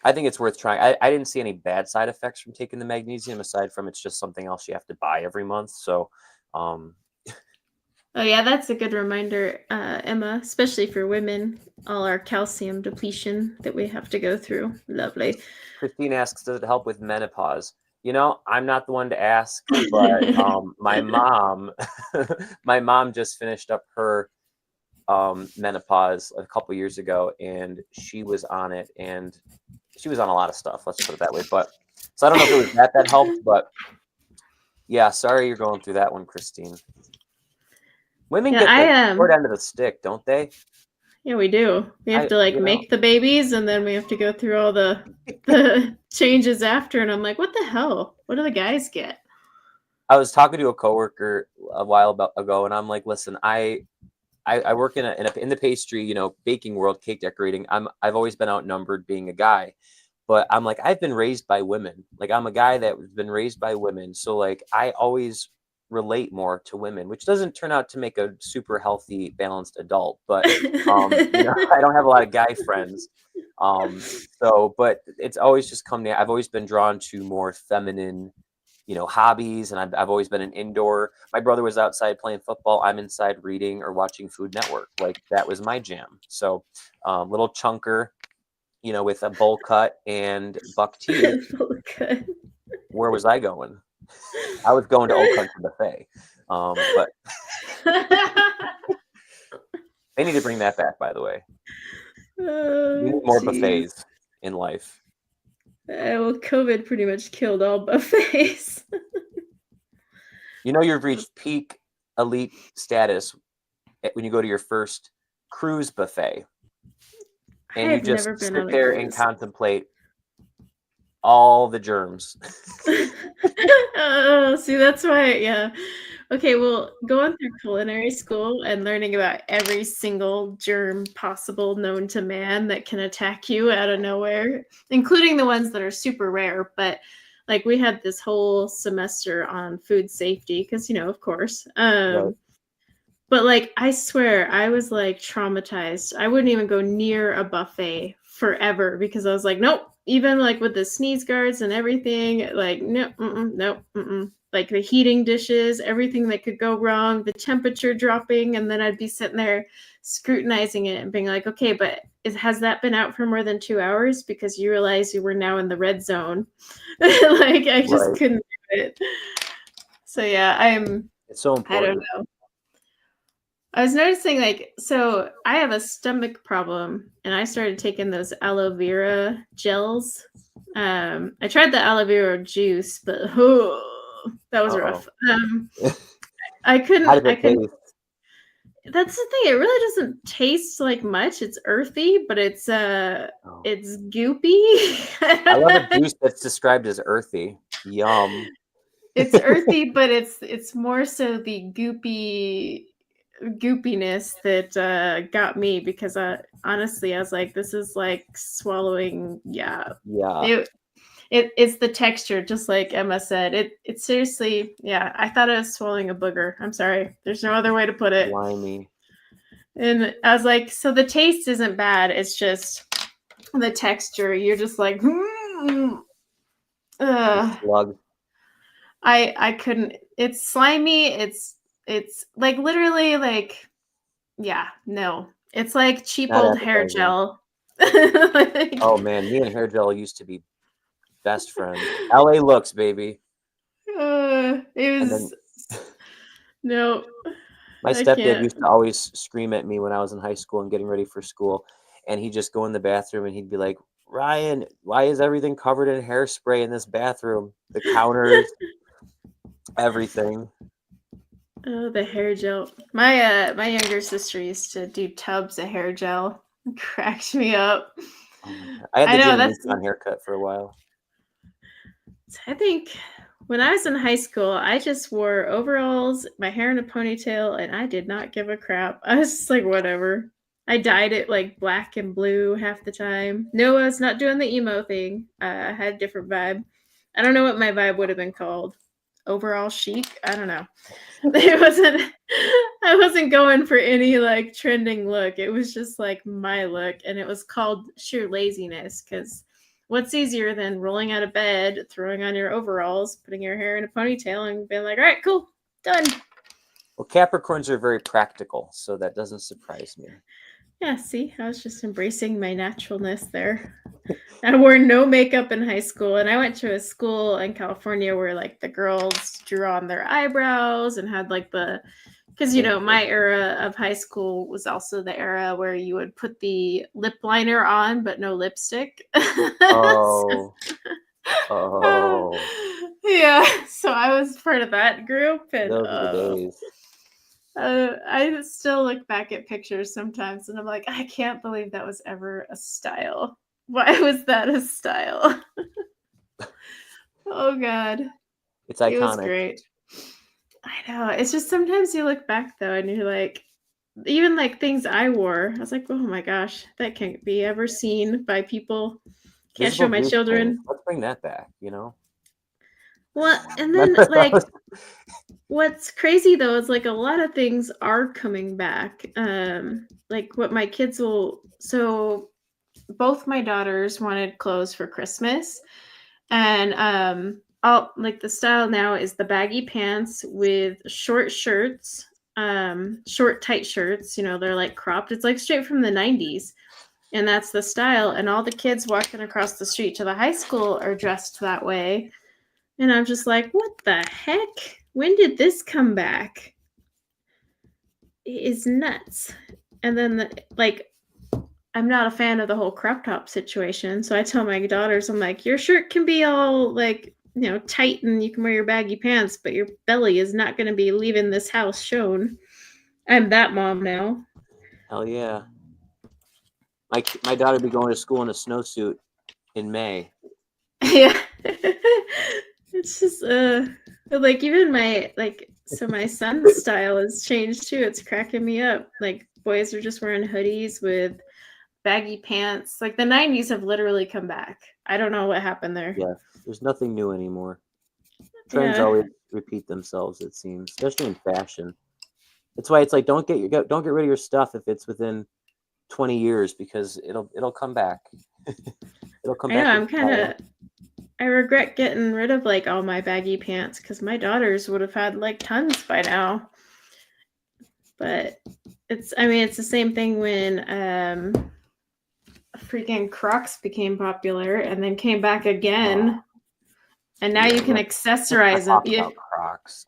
I think it's worth trying. I didn't see any bad side effects from taking the magnesium, aside from it's just something else you have to buy every month. So, oh yeah, that's a good reminder, Emma, especially for women, all our calcium depletion that we have to go through. Lovely. Christine asks, does it help with menopause? You know, I'm not the one to ask, but my mom just finished up her menopause a couple years ago, and she was on it, and she was on a lot of stuff, let's put it that way. But So I don't know if it was that helped, but yeah, sorry you're going through that one, Christine. Women get the short end of the stick, don't they? Yeah, we do. We have to like make the babies, and then we have to go through all the changes after. And I'm like, what the hell? What do the guys get? I was talking to a coworker a while ago, and I'm like, listen, I work in the pastry, baking world, cake decorating. I've always been outnumbered being a guy, but I'm like, I've been raised by women. Like, I'm a guy that's been raised by women, so like I always relate more to women, which doesn't turn out to make a super healthy, balanced adult. But I don't have a lot of guy friends. But it's always just come to. I've always been drawn to more feminine, hobbies, and I've always been an indoor. My brother was outside playing football. I'm inside reading or watching Food Network. Like, that was my jam. So, little chunker, with a bowl cut and buck tea. Where was I going? I was going to Old Country Buffet. But they need to bring that back, by the way. We need more buffets in life. Well, COVID pretty much killed all buffets. You've reached peak elite status when you go to your first cruise buffet. And you just sit there and contemplate all the germs. Oh, see, that's why, yeah. Okay, well, going through culinary school and learning about every single germ possible known to man that can attack you out of nowhere, including the ones that are super rare. But like, we had this whole semester on food safety because, of course. Right. But like, I swear, I was like traumatized. I wouldn't even go near a buffet forever because I was like, nope. Even like with the sneeze guards and everything, like, no, nope. Like the heating dishes, everything that could go wrong, the temperature dropping, and then I'd be sitting there scrutinizing it and being like, okay, but has that been out for more than 2 hours? Because you realize you were now in the red zone. Like, I just couldn't do it. So yeah, it's so important. I don't know. I was noticing, like, so I have a stomach problem, and I started taking those aloe vera gels. I tried the aloe vera juice, but that was rough. I couldn't. How did it taste? That's the thing. It really doesn't taste like much. It's earthy, but it's goopy. I love a juice that's described as earthy. Yum. It's earthy, but it's more so the goopiness that got me, because honestly I was like, this is like swallowing. It's the texture, just like Emma said. It seriously, I thought I was swallowing a booger. I'm sorry, there's no other way to put it. Slimy. And I was like, so the taste isn't bad, it's just the texture. You're just like, slug. I couldn't. It's slimy. It's like literally like, no. It's like cheap old hair gel. Oh man, me and hair gel used to be best friends. LA looks, baby. It was no. My stepdad used to always scream at me when I was in high school and getting ready for school, and he'd just go in the bathroom and he'd be like, Ryan, why is everything covered in hairspray in this bathroom? The counters, everything. Oh, the hair gel. My younger sister used to do tubs of hair gel. It cracked me up. I had the Jim on haircut for a while. I think when I was in high school, I just wore overalls, my hair in a ponytail, and I did not give a crap. I was just like, whatever. I dyed it like black and blue half the time. No, I was not doing the emo thing. I had a different vibe. I don't know what my vibe would have been called. Overall chic? I don't know. I wasn't going for any like trending look. It was just like my look, and it was called sheer laziness, because what's easier than rolling out of bed, throwing on your overalls, putting your hair in a ponytail, and being like, all right, cool, done. Well, Capricorns are very practical, so that doesn't surprise me. Yeah, see, I was just embracing my naturalness there. I wore no makeup in high school, and I went to a school in California where like the girls drew on their eyebrows and had like because my era of high school was also the era where you would put the lip liner on but no lipstick. Oh. Oh, Yeah, so I was part of that group, and those are the days. I still look back at pictures sometimes, and I'm like, I can't believe that was ever a style. Why was that a style? Oh God, It's it was iconic. great. I know. It's just sometimes you look back though, and you're like, even like things I wore, I was like, oh my gosh, that can't be ever seen by people. Can't show Visible my grease paint. children. Let's bring that back, you know? Well, and then Remember like those? what's crazy though is like a lot of things are coming back. Like what my kids will, so both my daughters wanted clothes for Christmas, and all like the style now is the baggy pants with short shirts, short tight shirts, you know, they're like cropped. It's like straight from the 90s. And that's the style, and all the kids walking across the street to the high school are dressed that way. And I'm just like, what the heck? When did this come back? It is nuts. And then, like, I'm not a fan of the whole crop top situation. So I tell my daughters, I'm like, your shirt can be all, like, you know, tight and you can wear your baggy pants, but your belly is not going to be leaving this house shown. I'm that mom now. Hell yeah. My daughter would be going to school in a snowsuit in May. Yeah. It's just like even my like so my son's style has changed too. It's cracking me up. Like boys are just wearing hoodies with baggy pants. Like the 90s have literally come back. I don't know what happened there. Yeah, there's nothing new anymore. Trends Yeah. always repeat themselves, it seems, especially in fashion. That's why it's like don't get rid of your stuff if it's within 20 years, because it'll come back. It'll come I know, back. I'm kind of I regret getting rid of like all my baggy pants because my daughters would have had like tons by now. But it's the same thing when freaking Crocs became popular and then came back again. And now you can accessorize them. Talk about Crocs.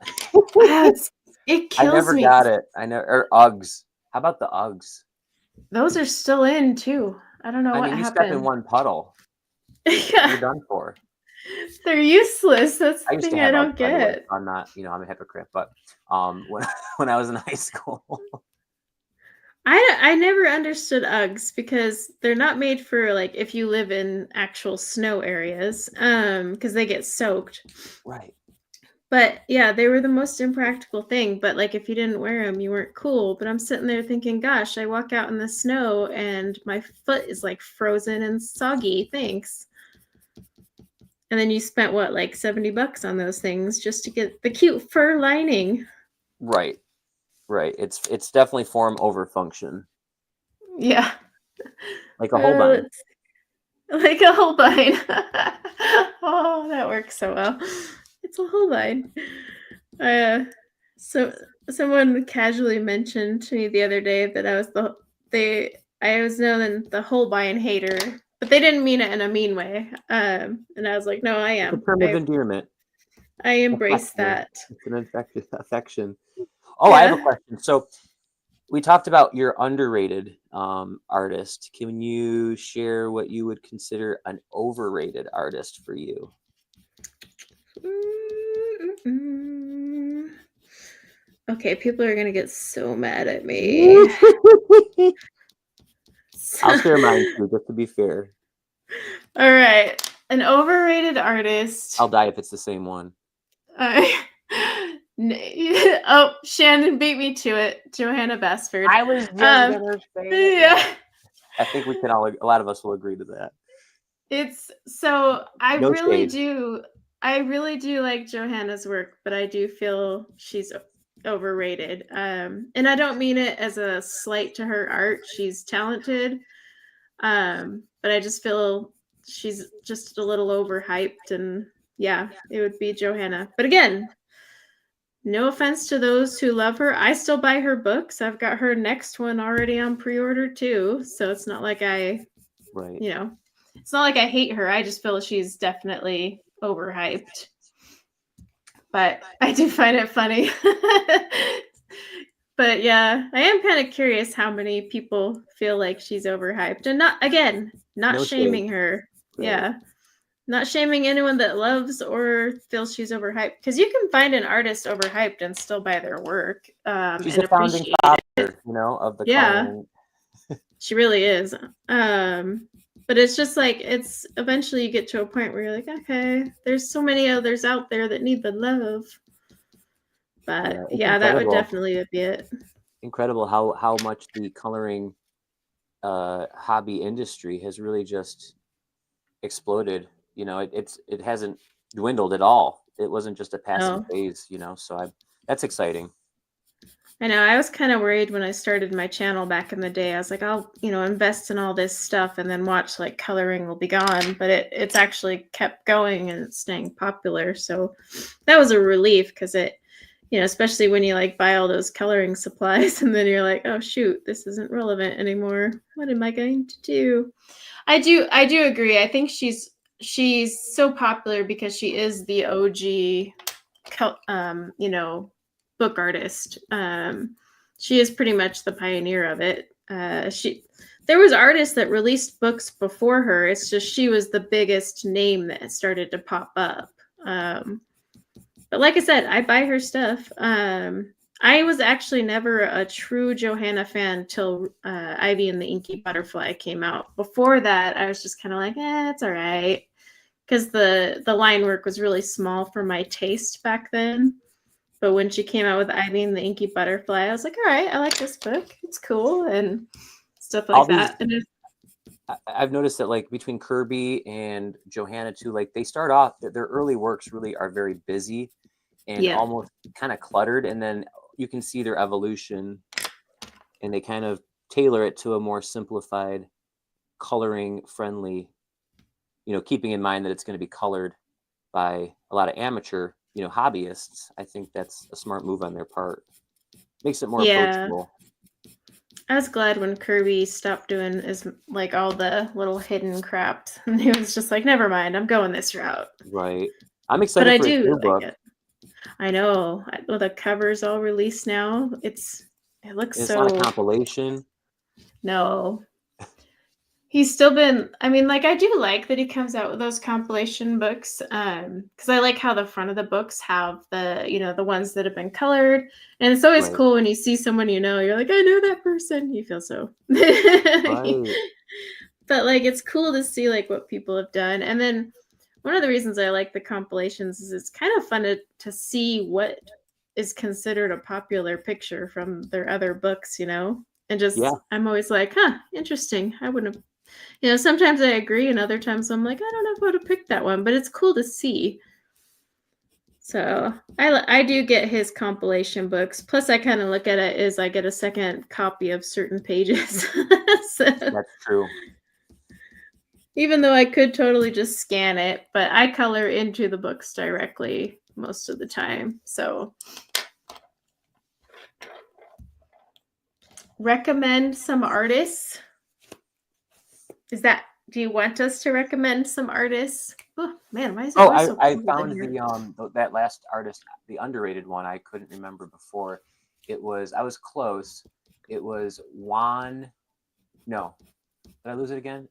It I kills never me. got it. I know, or Uggs. How about the Uggs? Those are still in too. I don't know what you happened. step in one puddle. Yeah. You're done for. They're useless. That's the thing I don't get. I'm not, I'm a hypocrite, but when I was in high school. I never understood Uggs because they're not made for like if you live in actual snow areas, because they get soaked. Right. But yeah, they were the most impractical thing. But like if you didn't wear them, you weren't cool. But I'm sitting there thinking, gosh, I walk out in the snow and my foot is like frozen and soggy. Thanks. And then you spent what, like $70 on those things just to get the cute fur lining. Right. Right. It's definitely form over function. Yeah. Like a Holbein. Like a Holbein. Oh, that works so well. It's a Holbein. So someone casually mentioned to me the other day that I was known the Holbein hater, but they didn't mean it in a mean way. And I was like, no, I am. It's a term of endearment. I embrace that. It's an affection. Oh, yeah. I have a question. So we talked about your underrated artist. Can you share what you would consider an overrated artist for you? Okay, people are gonna get so mad at me. I'll share mine too, just to be fair. All right, an overrated artist. I'll die if it's the same one. Oh, Shannon beat me to it. Johanna Basford. I was just gonna say yeah. I think we can a lot of us will agree to that. It's so I No really shade. do. I really do like Johanna's work, but I do feel she's overrated. And I don't mean it as a slight to her art. She's talented. But I just feel she's just a little overhyped, and yeah, it would be Johanna. But again, no offense to those who love her. I still buy her books. I've got her next one already on pre-order too. So it's not like it's not like I hate her. I just feel she's definitely overhyped. But I do find it funny. But yeah, I am kind of curious how many people feel like she's overhyped. And not No shaming shade. her. Right. Yeah. Not shaming anyone that loves or feels she's overhyped, because you can find an artist overhyped and still buy their work She's and a founding appreciate it. father, you know, of the Yeah, coloring. she really is. But it's just like, it's eventually you get to a point where you're like, okay, there's so many others out there that need the love. But It's yeah, that would incredible. definitely be it. Incredible how much the coloring hobby industry has really just exploded. You know, it hasn't dwindled at all. It wasn't just a passing No. phase, you know, so that's exciting. I know, I was kind of worried when I started my channel back in the day. I was like, I'll, invest in all this stuff and then watch like coloring will be gone. But it's actually kept going and it's staying popular. So that was a relief, because it, especially when you like buy all those coloring supplies and then you're like, oh shoot, this isn't relevant anymore. What am I going to do? I do agree. I think she's so popular because she is the OG book artist. She is pretty much the pioneer of it. There was artists that released books before her. It's just she was the biggest name that started to pop up. But like I said, I buy her stuff. I was actually never a true Johanna fan till Ivy and the Inky Butterfly came out. Before that, I was just kind of like, it's all right, because the line work was really small for my taste back then. But when she came out with Ivy and the Inky Butterfly, I was like, all right, I like this book. It's cool and stuff like that. And I've noticed that like between Kirby and Johanna too, like they start off, their early works really are very busy and almost kind of cluttered. And then you can see their evolution and they kind of tailor it to a more simplified, coloring friendly, keeping in mind that it's going to be colored by a lot of amateur, hobbyists. I think that's a smart move on their part. Makes it more approachable. I was glad when Kirby stopped doing like all the little hidden crap, and he was just like, never mind, I'm going this route. Right. I'm excited for his new book. It. I know. Well, the cover's all released now. It looks it's so. It's not a compilation. No. He's still been, I do like that he comes out with those compilation books, because I like how the front of the books have the, the ones that have been colored. And it's always cool when you see someone, you're like, I know that person. You feel so. Right. But like, it's cool to see like what people have done. And then one of the reasons I like the compilations is it's kind of fun to see what is considered a popular picture from their other books, and just, I'm always like, interesting. I wouldn't have, sometimes I agree and other times I'm like, I don't know how to pick that one, but it's cool to see. So I do get his compilation books. Plus I kind of look at it as I get a second copy of certain pages. That's true. Even though I could totally just scan it, but I color into the books directly most of the time. So recommend some artists. Do you want us to recommend some artists? Oh man, why is it so I found that last artist, the underrated one. I couldn't remember before. I was close. It was Juan. No, did I lose it again?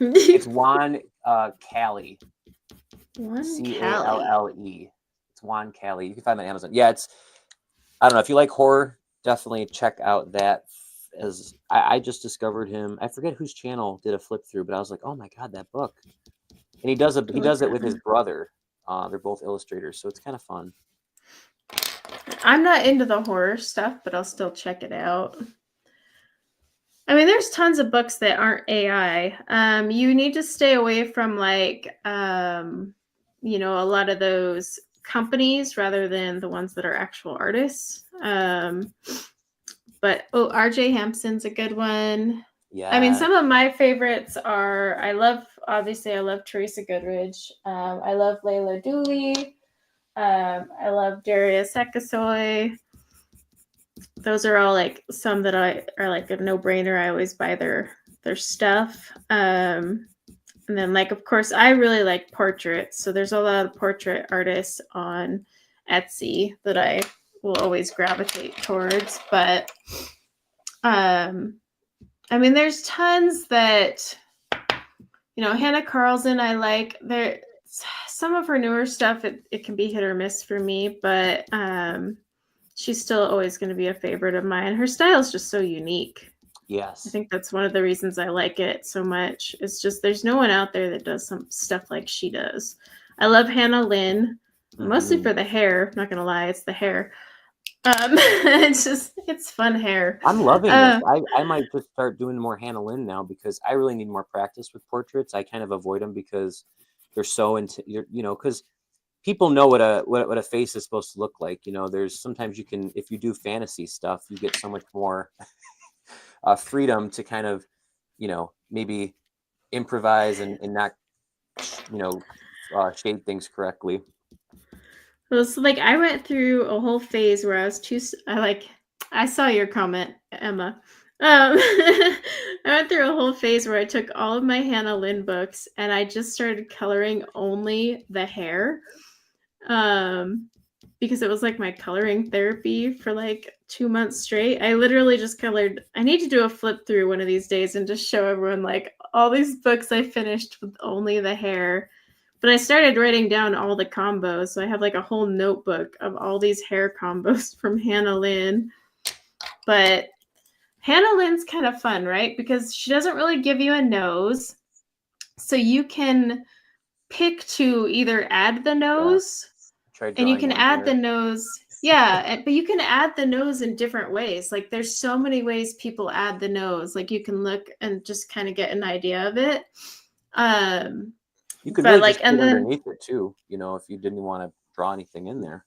It's Juan Calle. Calle. It's Juan Calle. You can find that on Amazon. Yeah, I don't know if you like horror. Definitely check out that. As I just discovered him. I forget whose channel did a flip through, but I was like, oh my god, that book. And he does it with his brother. They're both illustrators, so it's kind of fun. I'm not into the horror stuff, but I'll still check it out. There's tons of books that aren't AI. You need to stay away from like, a lot of those companies rather than the ones that are actual artists. But RJ Hampson's a good one. Yeah. Some of my favorites are, I love Teresa Goodridge. I love Layla Dooley. I love Darius Ekasoy. Those are all like some that are like a no-brainer. I always buy their stuff. And then like, of course, I really like portraits. So there's a lot of portrait artists on Etsy that I will always gravitate towards. But there's tons that You know, Hannah Carlson, I like. There, some of her newer stuff, it can be hit or miss for me, but she's still always going to be a favorite of mine. Her style is just so unique. Yes. I think that's one of the reasons I like it so much. It's just there's no one out there that does some stuff like she does. I love Hannah Lynn, mostly for the hair. Not gonna lie, it's the hair. It's fun hair. I'm loving this. I might just start doing more Hannah Lynn now because I really need more practice with portraits. I kind of avoid them because they're so because people know what a face is supposed to look like. You know, there's sometimes you can, if you do fantasy stuff, you get so much more freedom to kind of, maybe improvise and not, shade things correctly. Well, so like I went through a whole phase where I was I saw your comment, Emma. I went through a whole phase where I took all of my Hannah Lynn books and I just started coloring only the hair. Because it was like my coloring therapy for like 2 months straight. I literally just colored. I need to do a flip through one of these days and just show everyone like all these books I finished with only the hair. But I started writing down all the combos. So I have like a whole notebook of all these hair combos from Hannah Lynn. But Hannah Lynn's kind of fun, right? Because she doesn't really give you a nose. So you can pick to either add the nose, and you can add the nose. Yeah, but you can add the nose in different ways. Like there's so many ways people add the nose. Like you can look and just kind of get an idea of it. You could really just put underneath it too, if you didn't want to draw anything in there.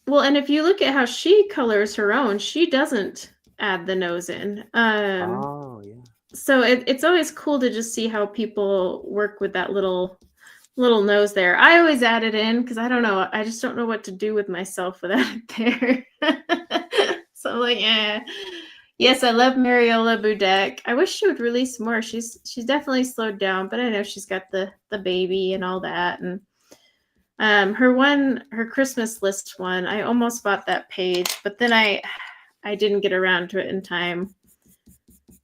Well, and if you look at how she colors her own, she doesn't add the nose in. Oh, yeah. So it's always cool to just see how people work with that little nose there. I always add it in because I don't know. I just don't know what to do with myself without it there. So I'm like, yeah. Yes, I love Mariola Budek. I wish she would release more. She's definitely slowed down, but I know she's got the baby and all that. And her Christmas list one, I almost bought that page, but then I didn't get around to it in time.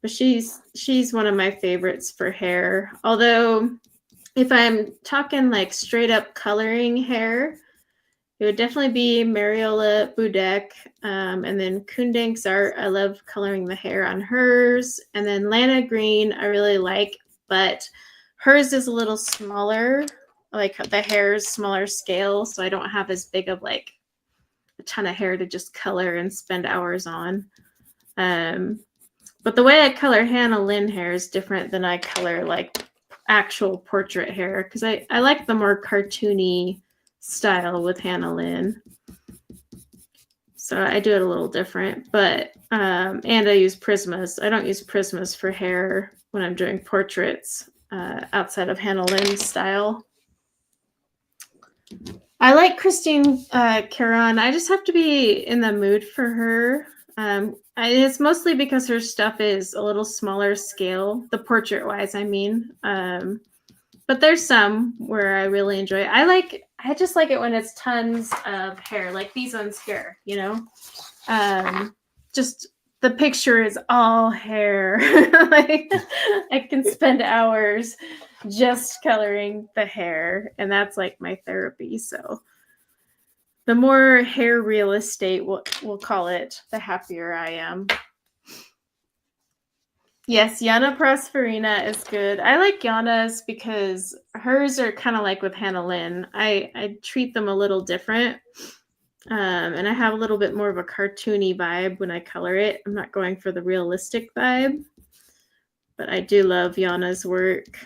But she's one of my favorites for hair. Although if I'm talking like straight up coloring hair, it would definitely be Mariola Budek. And then Kundank's art. I love coloring the hair on hers. And then Lana Green, I really like, but hers is a little smaller. Like the hair's smaller scale, so I don't have as big of like a ton of hair to just color and spend hours on. But the way I color Hannah Lynn hair is different than I color like actual portrait hair because I like the more cartoony style with Hannah Lynn. So I do it a little different, but and I use Prismas. I don't use Prismas for hair when I'm doing portraits outside of Hannah Lynn's style. I like Christine Caron. I just have to be in the mood for her. It's mostly because her stuff is a little smaller scale, the portrait wise, I mean. But there's some where I really enjoy it. I just like it when it's tons of hair, like these ones here, just the picture is all hair. Like I can spend hours just coloring the hair, and that's like my therapy. So the more hair real estate, we'll call it, the happier I am. Yes, Yana Prosperina is good. I like Yana's because hers are kind of like with Hannah Lynn. I treat them a little different. And I have a little bit more of a cartoony vibe when I color it. I'm not going for the realistic vibe, but I do love Yana's work.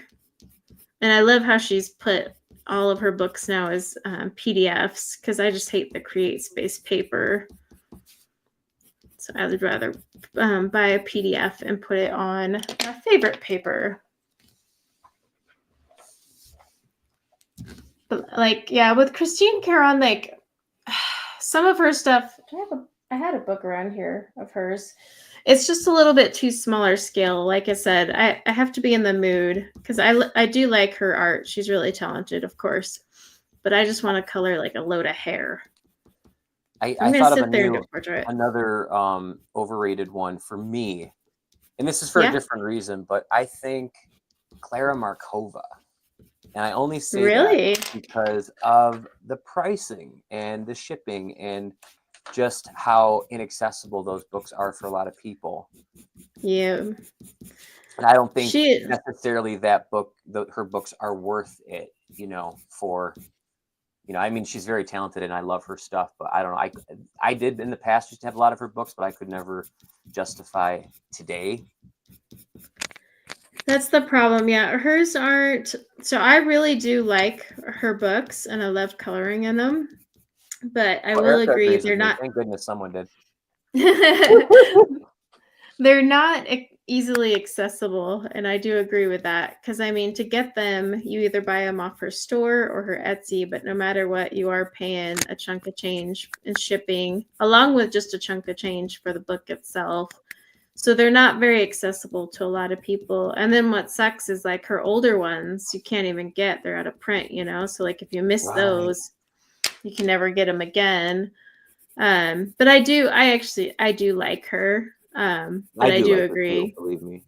And I love how she's put all of her books now as PDFs because I just hate the CreateSpace paper. So I would rather buy a PDF and put it on my favorite paper. But like, yeah, with Christine Caron, like some of her stuff, I had a book around here of hers. It's just a little bit too smaller scale. Like I said, I have to be in the mood because I do like her art. She's really talented, of course. But I just want to color like a load of hair. I thought of another overrated one for me. And this is for a different reason, but I think Clara Markova. And I only say Really? that because of the pricing and the shipping and just how inaccessible those books are for a lot of people. Yeah. And I don't think She necessarily that book, her books are worth it, you know, for, you know, I mean, she's very talented and I love her stuff, but I don't know. I did in the past used to have a lot of her books, but I could never justify today. That's the problem. Yeah, hers aren't. So I really do like her books and I love coloring in them. But I will Erica agree agrees they're with me. not Thank goodness someone did. they're not easily accessible, and I do agree with that, because I mean, to get them, you either buy them off her store or her Etsy, but no matter what, you are paying a chunk of change in shipping, along with just a chunk of change for the book itself. So they're not very accessible to a lot of people. And then what sucks is like her older ones you can't even get, they're out of print, you know, so like if you miss those, you can never get them again. But I do like her. But I do like agree. her too, believe me.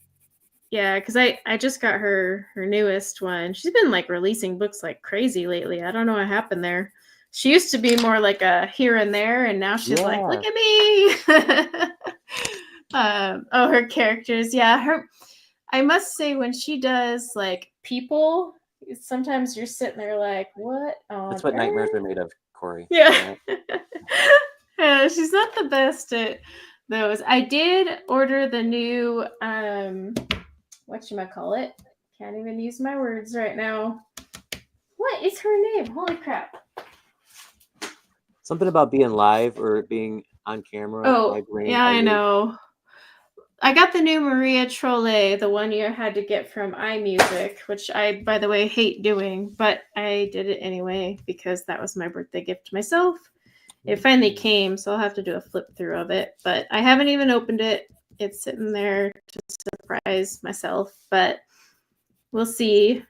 Yeah, because I just got her newest one. She's been like releasing books like crazy lately. I don't know what happened there. She used to be more like a here and there, and now she's like, look at me. Oh, her characters. Yeah, I must say, when she does like people, sometimes you're sitting there like, what on That's what earth? nightmares are made of, Corey. Yeah. Yeah, she's not the best at those. I did order the new whatchamacallit? Can't even use my words right now. What is her name? Holy crap. Something about being live or being on camera. Oh, my brain yeah, I always... know. I got the new Maria Trolle, the one you had to get from iMusic, which I, by the way, hate doing, but I did it anyway because that was my birthday gift to myself. It finally came, so I'll have to do a flip through of it, but I haven't even opened it. It's sitting there to surprise myself, but we'll see.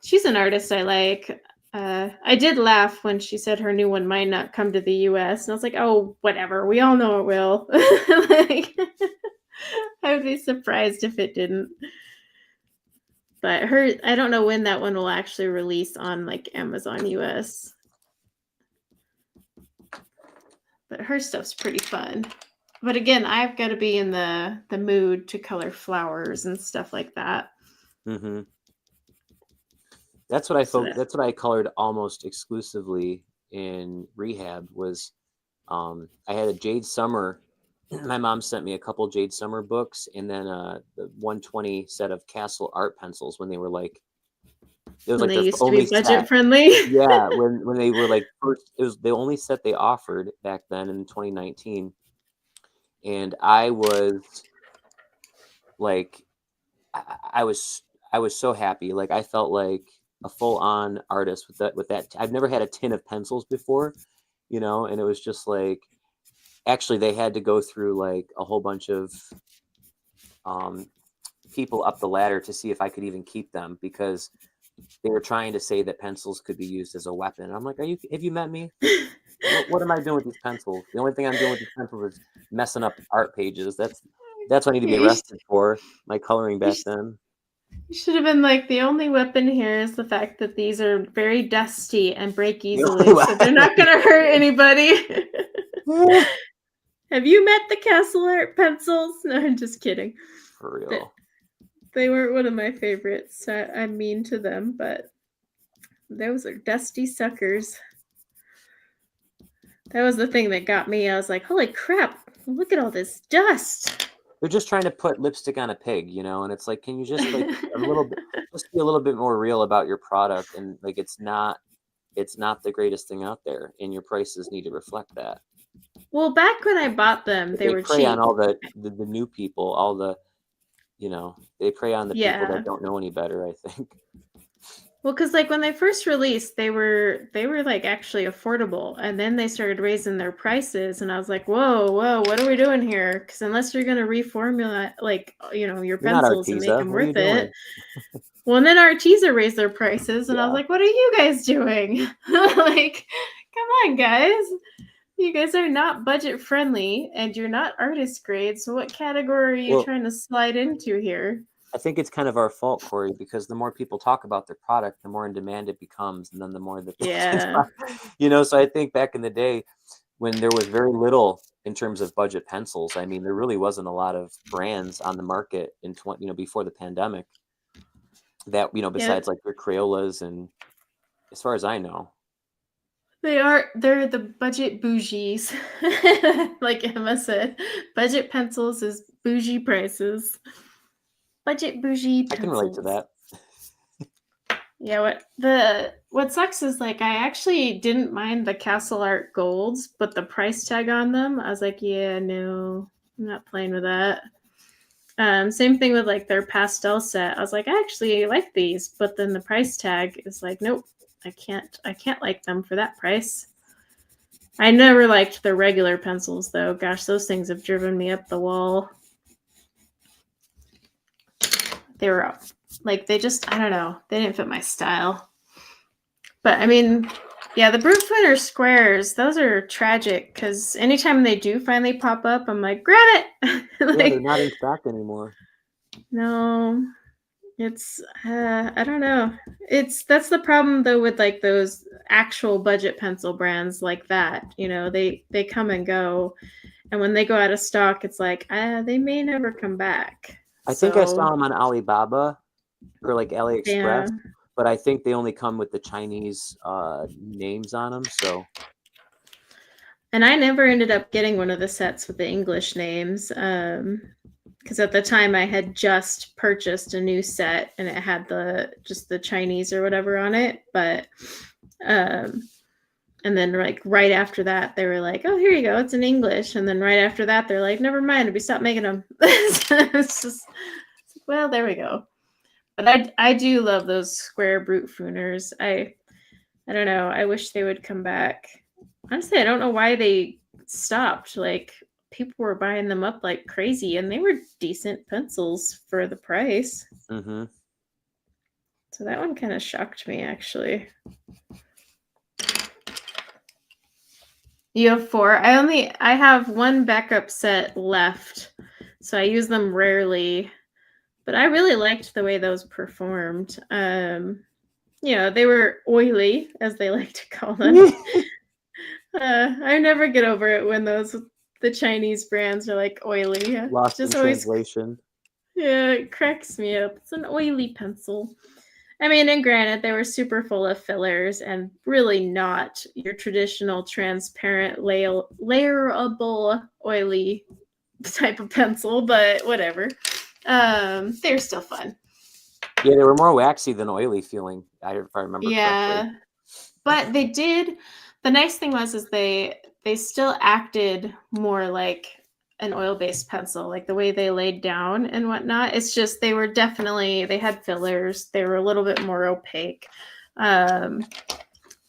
She's an artist I like. I did laugh when she said her new one might not come to the US, and I was like, oh, whatever. We all know it will. Like, I would be surprised if it didn't. But I don't know when that one will actually release on like Amazon US. But her stuff's pretty fun. But again, I've got to be in the mood to color flowers and stuff like that. Mm-hmm. That's what that's what I colored almost exclusively in rehab. Was I had a Jade Summer. My mom sent me a couple Jade Summer books, and then the 120 set of Castle art pencils when they were like, it was when like they their used only to be budget set. friendly. Yeah, when they were like first, it was the only set they offered back then in 2019, and I was like, I was so happy. Like I felt like a full-on artist with that. I've never had a tin of pencils before, you know, and it was just like, actually they had to go through like a whole bunch of people up the ladder to see if I could even keep them, because they were trying to say that pencils could be used as a weapon. And I'm like, have you met me? What am I doing with these pencils? The only thing I'm doing with these pencils is messing up art pages. That's what I need to be arrested for, my coloring back then. You should have been like, the only weapon here is the fact that these are very dusty and break easily, so they're not going to hurt anybody. Have you met the Castle art pencils? No, I'm just kidding. For real. They weren't one of my favorites. I'm mean to them, but those are dusty suckers. That was the thing that got me. I was like, holy crap, look at all this dust. They're just trying to put lipstick on a pig, you know, and it's like, can you just like just be a little bit more real about your product? And like, it's not the greatest thing out there, and your prices need to reflect that. Well, back when I bought them, they were prey cheap. on all the new people, all the, you know, they prey on the people that don't know any better, I think. Well, because like when they first released, they were like actually affordable, and then they started raising their prices, and I was like, whoa, what are we doing here? Because unless you're gonna reformulate, like, you know, your pencils and make them worth it. Well, and then Arteza raised their prices, and I was like, what are you guys doing? Like, come on, guys. You guys are not budget friendly, and you're not artist grade. So what category are you trying to slide into here? I think it's kind of our fault, Corey, because the more people talk about their product, the more in demand it becomes, and then the more that they can Yeah. buy. So I think back in the day when there was very little in terms of budget pencils, I mean, there really wasn't a lot of brands on the market before the pandemic that, Yep. besides like the Crayolas and as far as I know. They're the budget bougies. Like Emma said, budget pencils is bougie prices. Budget bougie I can relate to pencils. that. Yeah, what sucks is like I actually didn't mind the Castle Art golds, but the price tag on them, I was like, yeah, no, I'm not playing with that. Same thing with like their pastel set. I was like, I actually like these, but then the price tag is like, nope, I can't like them for that price. I never liked the regular pencils though. Gosh, those things have driven me up the wall. They were like I don't know, they didn't fit my style. But I mean, yeah, the Brute Footer squares, those are tragic because anytime they do finally pop up, I'm like, grab it. Yeah, they're Like, not in stock anymore. no, it's I don't know. That's the problem though with like those actual budget pencil brands like that. They come and go, and when they go out of stock, it's like they may never come back. I think I So saw them on Alibaba or like yeah. AliExpress, but I think they only come with the Chinese names on them. So, And I never ended up getting one of the sets with the English names. Because at the time I had just purchased a new set and it had just the Chinese or whatever on it. But and then like right after that they were like, oh, here you go, it's in English. And then right after that they're like, never mind, we stopped making them. It's just, well, there we go. But I do love those square Brute Fooners. I don't know, I wish they would come back. Honestly, I don't know why they stopped. Like, people were buying them up like crazy, and they were decent pencils for the price. mm-hmm. So that one kind of shocked me, actually. You have 4. I have one backup set left, so I use them rarely. But I really liked the way those performed. They were oily, as they like to call them. I never get over it when the Chinese brands are like oily. Lost Just in always, translation. yeah, it cracks me up. It's an oily pencil. I mean, and granted, they were super full of fillers and really not your traditional transparent, layerable, oily type of pencil, but whatever. They're still fun. Yeah, they were more waxy than oily feeling, if I remember correctly. But they did. The nice thing is they still acted more like an oil-based pencil, like the way they laid down and whatnot. It's just they had fillers. They were a little bit more opaque. But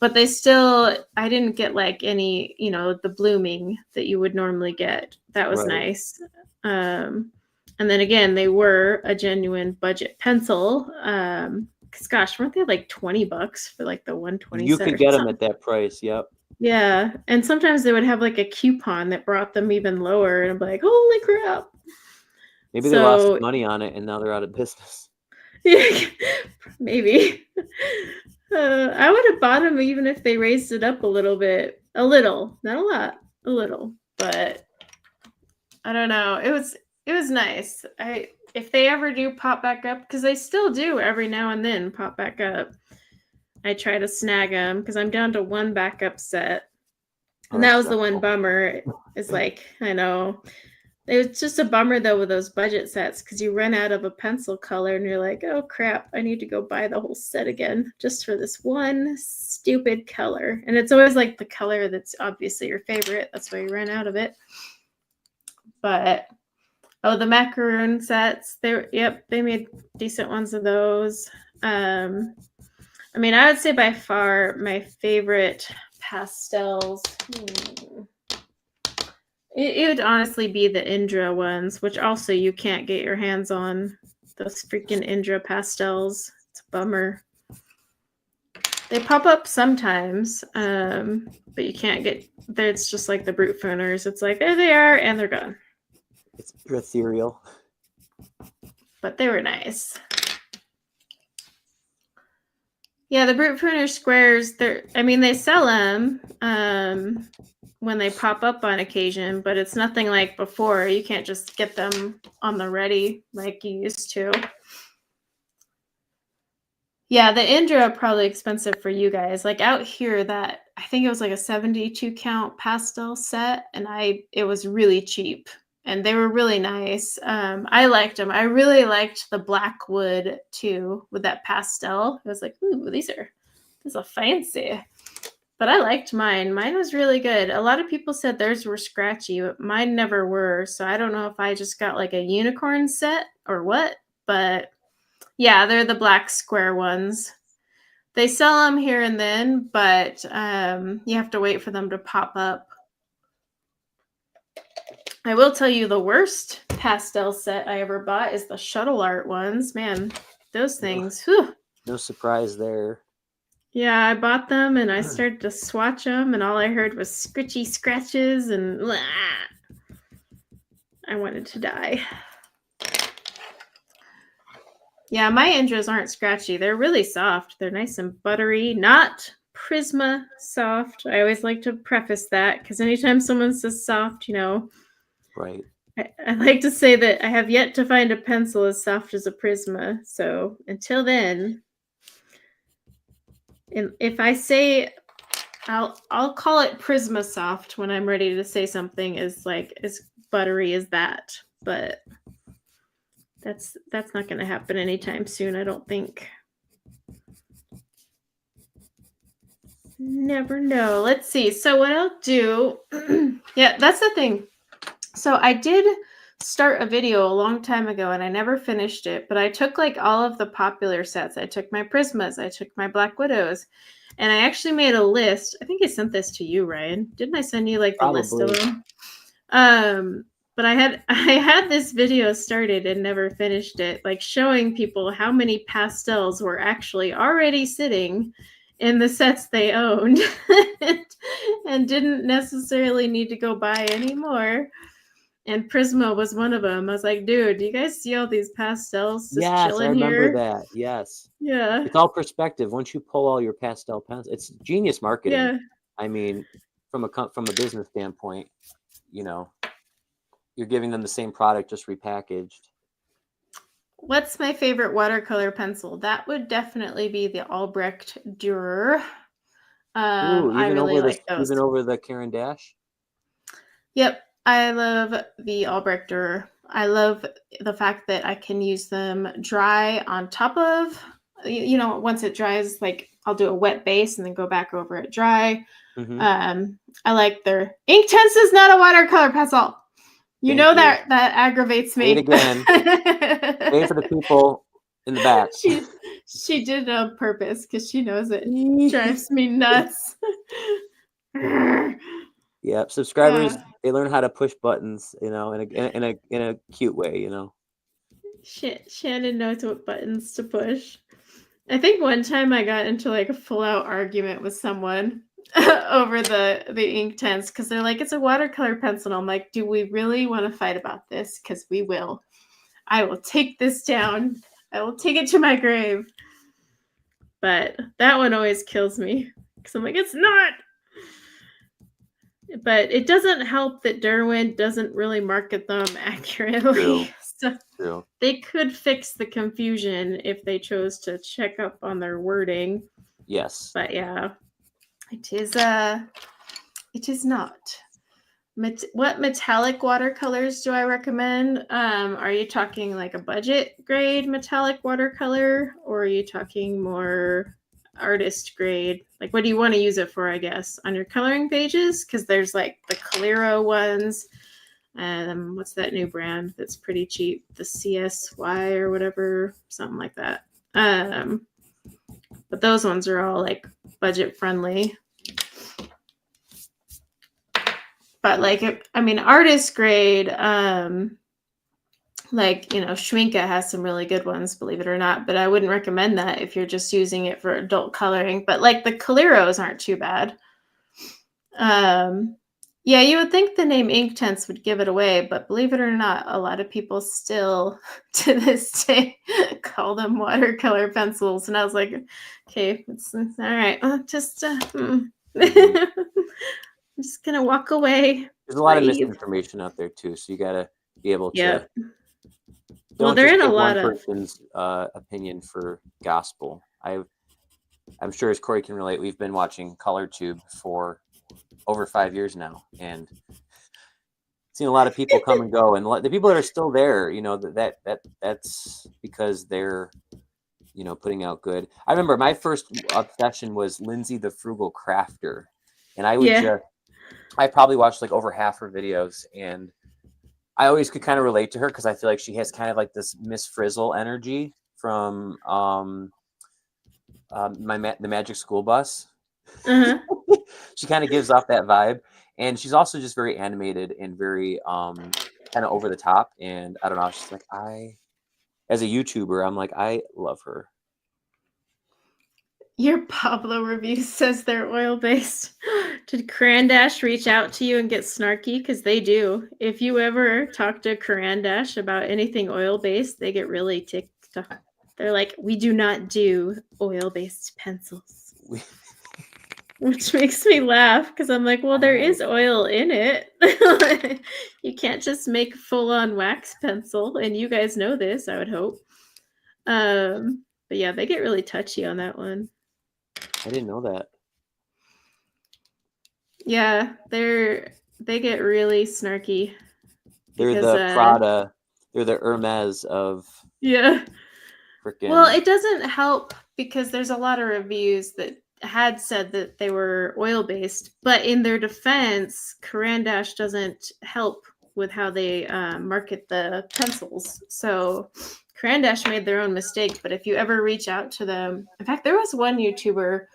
I didn't get like any, the blooming that you would normally get. That was Right. nice. And then again, they were a genuine budget pencil. Because gosh, weren't they like $20 for like the 120? You could get them at that price. Yep. Yeah, and sometimes they would have like a coupon that brought them even lower, and I'm like, holy crap! Maybe they lost money on it and now they're out of business. Maybe. I would have bought them even if they raised it up a little bit, not a lot, a little. But I don't know. It was nice. If they ever do pop back up, because they still do every now and then pop back up, I try to snag them because I'm down to one backup set. And that was the one bummer. It's like, I know. It's just a bummer though with those budget sets because you run out of a pencil color and you're like, oh crap, I need to go buy the whole set again just for this one stupid color. And it's always like the color that's obviously your favorite. That's why you run out of it. But the macaroon sets, they made decent ones of those. I mean, I would say by far my favorite pastels. It would honestly be the Indra ones, which also you can't get your hands on. Those freaking Indra pastels. It's a bummer. They pop up sometimes, but you can't get. It's just like the Brute Fooners. It's like, there they are, and they're gone. It's ethereal. but they were nice. Yeah, the Brute Pruner squares, they sell them when they pop up on occasion, but it's nothing like before. You can't just get them on the ready like you used to. Yeah, the Indra are probably expensive for you guys. Like out here, that I think it was like a 72 count pastel set, and it was really cheap, and they were really nice. I liked them. I really liked the black wood too with that pastel. I was like, ooh, these are fancy. But I liked mine. Mine was really good. A lot of people said theirs were scratchy, but mine never were. So I don't know if I just got like a unicorn set or what, but yeah, they're the black square ones. They sell them here and then, but you have to wait for them to pop up. I will tell you the worst pastel set I ever bought is the shuttle art ones. Man, those things. Whew. No surprise there. Yeah, I bought them and I started to swatch them, and all I heard was scritchy scratches, and blah. I wanted to die. Yeah, my Indras aren't scratchy. They're really soft. They're nice and buttery, not Prisma soft. I always like to preface that because anytime someone says soft, Right. I like to say that I have yet to find a pencil as soft as a Prisma. So until then, and if I say, I'll call it Prisma soft when I'm ready to say something is like as buttery as that, but that's not going to happen anytime soon, I don't think. Never know. Let's see. So what I'll do, yeah, that's the thing. So I did start a video a long time ago and I never finished it, but I took like all of the popular sets. I took my Prismas, I took my Black Widows, and I actually made a list. I think I sent this to you, Ryan. Didn't I send you like the list of them? But I had this video started and never finished it, like showing people how many pastels were actually already sitting in the sets they owned and didn't necessarily need to go buy any more. And Prisma was one of them. I was like, dude, do you guys see all these pastels just chilling here? Yes, I remember that. Yes. Yeah. It's all perspective. Once you pull all your pastel pens, it's genius marketing. Yeah. I mean, from a business standpoint, you're giving them the same product, just repackaged. What's my favorite watercolor pencil? That would definitely be the Albrecht Dürer. I really like those. Even over the Caran d'Ache? Yep. I love the Albrecht Dürer. I love the fact that I can use them dry on top of, once it dries, like I'll do a wet base and then go back over it dry. Mm-hmm. I like their Inktense is not a watercolor pencil. That aggravates me. Say it again. Say for the people in the back. She did it on purpose because she knows it drives me nuts. Yeah, subscribers, they learn how to push buttons, in a cute way, Shannon knows what buttons to push. I think one time I got into like a full-out argument with someone over the Inktense because they're like, it's a watercolor pencil. And I'm like, do we really want to fight about this? Because we will. I will take this down. I will take it to my grave. But that one always kills me because I'm like, it's not. But it doesn't help that Derwent doesn't really market them accurately. True. They could fix the confusion if they chose to check up on their wording. Yes. But yeah, it is not. What metallic watercolors do I recommend? Are you talking like a budget grade metallic watercolor, or are you talking more artist grade? Like, what do you want to use it for, I guess, on your coloring pages? Because there's like the Calero ones. What's that new brand that's pretty cheap? The CSY or whatever, something like that. But those ones are all like budget friendly. But like, artist grade, Schminke has some really good ones, believe it or not. But I wouldn't recommend that if you're just using it for adult coloring. But like the Caleros aren't too bad. Yeah, you would think the name Inktense would give it away, but believe it or not, a lot of people still, to this day, call them watercolor pencils. And I was like, okay, it's all right. I'm just gonna walk away. There's a lot of Bye. misinformation out there too, so you gotta be able to Well, don't they're just in a take one lot of. person's opinion for gospel. I'm sure, as Corey can relate, we've been watching ColorTube for over 5 years now, and seen a lot of people come and go, and the people that are still there, that's because they're putting out good. I remember my first obsession was Lindsay the Frugal Crafter, and I probably watched like over half her videos, and I always could kind of relate to her because I feel like she has kind of like this Miss Frizzle energy from the Magic School Bus. Uh-huh. She kind of gives off that vibe, and she's also just very animated and very kind of over the top. And I don't know, she's like, as a YouTuber, I'm like, I love her. Your Pablo review says they're oil-based. Did Carandash reach out to you and get snarky? Because they do. If you ever talk to Carandash about anything oil-based, they get really ticked off. They're like, we do not do oil-based pencils. Which makes me laugh because I'm like, well, there is oil in it. You can't just make full-on wax pencil, and you guys know this, I would hope. But yeah, they get really touchy on that one. I didn't know that. Yeah, they get really snarky. They're the Prada, they're the Hermes of frickin'. Well, it doesn't help because there's a lot of reviews that had said that they were oil-based, but in their defense, Carandash doesn't help with how they market the pencils. So Carandash made their own mistake, but if you ever reach out to them, in fact, there was one YouTuber,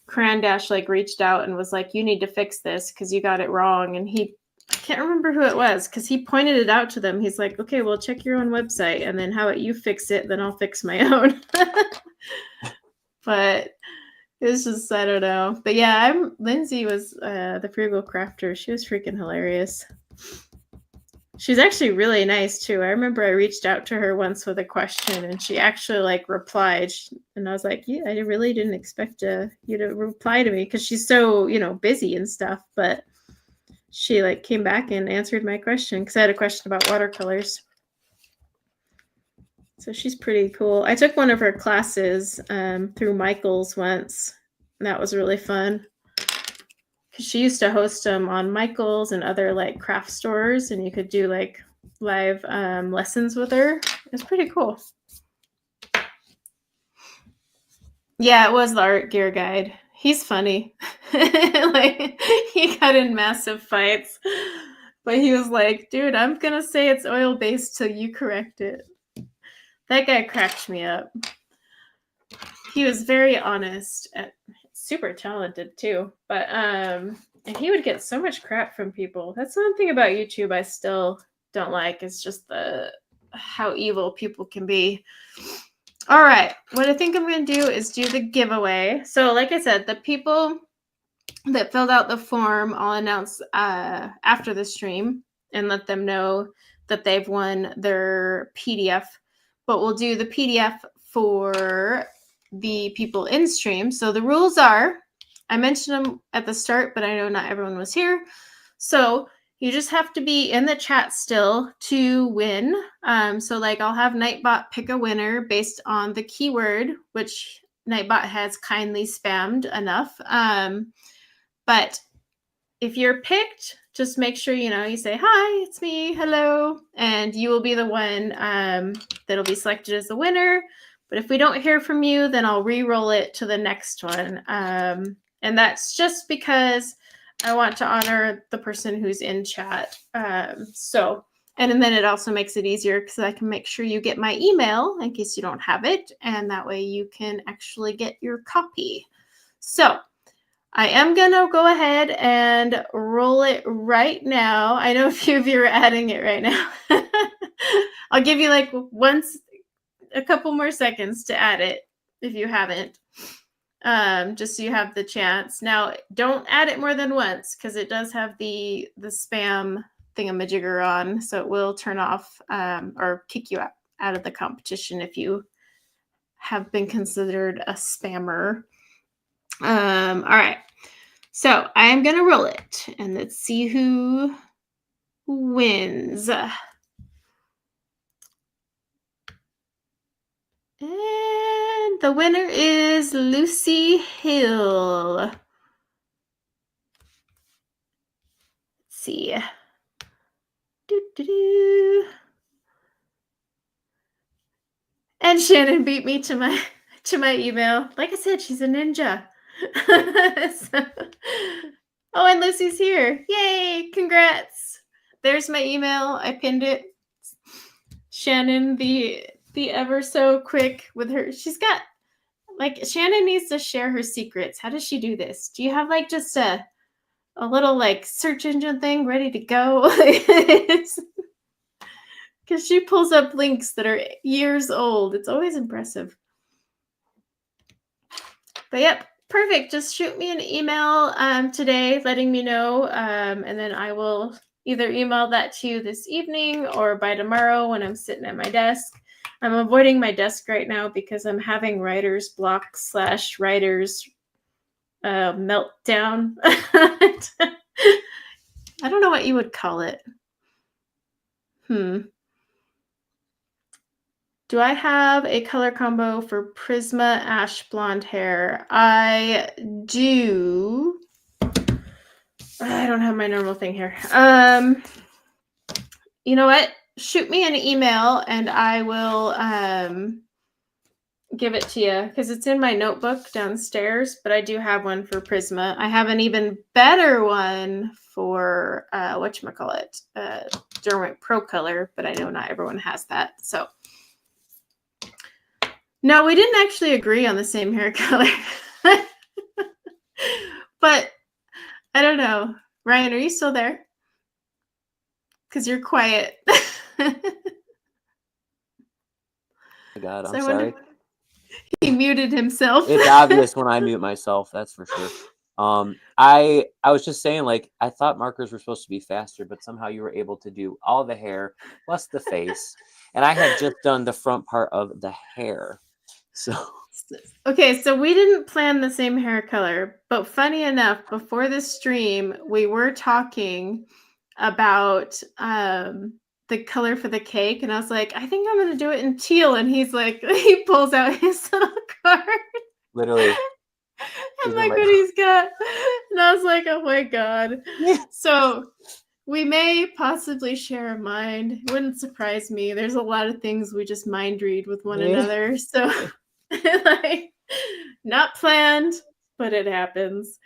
Carandash, like reached out and was like, you need to fix this because you got it wrong. And I can't remember who it was because he pointed it out to them. He's like, okay, well, check your own website, and then how about you fix it? Then I'll fix my own. But it's just, I don't know. But yeah, Lindsay was the Frugal Crafter. She was freaking hilarious. She's actually really nice too. I remember I reached out to her once with a question, and she actually like replied. And I was like, yeah, I really didn't expect you to reply to me because she's so, busy and stuff. But she like came back and answered my question because I had a question about watercolors. So she's pretty cool. I took one of her classes through Michael's once, and that was really fun because she used to host them on Michael's and other like craft stores, and you could do like live lessons with her. It was pretty cool. Yeah, it was the Art Gear Guide. He's funny. Like, he got in massive fights, but he was like, dude, I'm gonna say it's oil-based till you correct it. That guy cracked me up. He was very honest and super talented too, but and he would get so much crap from people. That's one thing about YouTube I still don't like, is just how evil people can be. All right, what I think I'm going to do is do the giveaway. So like I said, the people that filled out the form, I'll announce after the stream and let them know that they've won their PDF. But we'll do the PDF for the people in stream. So the rules are, I mentioned them at the start, but I know not everyone was here. So you just have to be in the chat still to win. So like I'll have Nightbot pick a winner based on the keyword, which Nightbot has kindly spammed enough. But if you're picked, just make sure, you say, hi, it's me, hello, and you will be the one that'll be selected as the winner. But if we don't hear from you, then I'll re-roll it to the next one. And that's just because I want to honor the person who's in chat. And then it also makes it easier because I can make sure you get my email in case you don't have it. And that way you can actually get your copy. So I am going to go ahead and roll it right now. I know a few of you are adding it right now. I'll give you like a couple more seconds to add it if you haven't. just so you have the chance. Now, don't add it more than once because it does have the spam thingamajigger on, so it will turn off or kick you out of the competition if you have been considered a spammer. All right, so I'm gonna roll it and let's see who wins. And the winner is Lucy Hill. Let's see. And Shannon beat me to my email. Like I said, she's a ninja. So, oh, and Lucy's here. Yay, congrats. There's my email. I pinned it. Shannon, the ever so quick with her. She's got, like, Shannon needs to share her secrets. How does she do this? Do you have like just a little like search engine thing ready to go? Because she pulls up links that are years old. It's always impressive. But yep, perfect. Just shoot me an email today letting me know, and then I will either email that to you this evening or by tomorrow when I'm sitting at my desk. I'm avoiding my desk right now because I'm having writer's block / writer's meltdown. I don't know what you would call it. Do I have a color combo for Prisma Ash Blonde hair? I do. I don't have my normal thing here. You know what? Shoot me an email and I will give it to you because it's in my notebook downstairs, but I do have one for Prisma. I have an even better one for whatchamacallit, Derwent Pro Color, but I know not everyone has that. So no, we didn't actually agree on the same hair color. But I don't know. Ryan, are you still there? Because you're quiet. God, I'm sorry. He muted himself. It's obvious when I mute myself, that's for sure. I was just saying, like, I thought markers were supposed to be faster, but somehow you were able to do all the hair plus the face. And I had just done the front part of the hair. So okay, so we didn't plan the same hair color, but funny enough, before the stream, we were talking about the color for the cake, and I was like, I think I'm gonna do it in teal, and he's like, he pulls out his little card. Literally. And like what he's got. And I was like, oh my God. So we may possibly share a mind. It wouldn't surprise me. There's a lot of things we just mind read with one another. So like not planned, but it happens.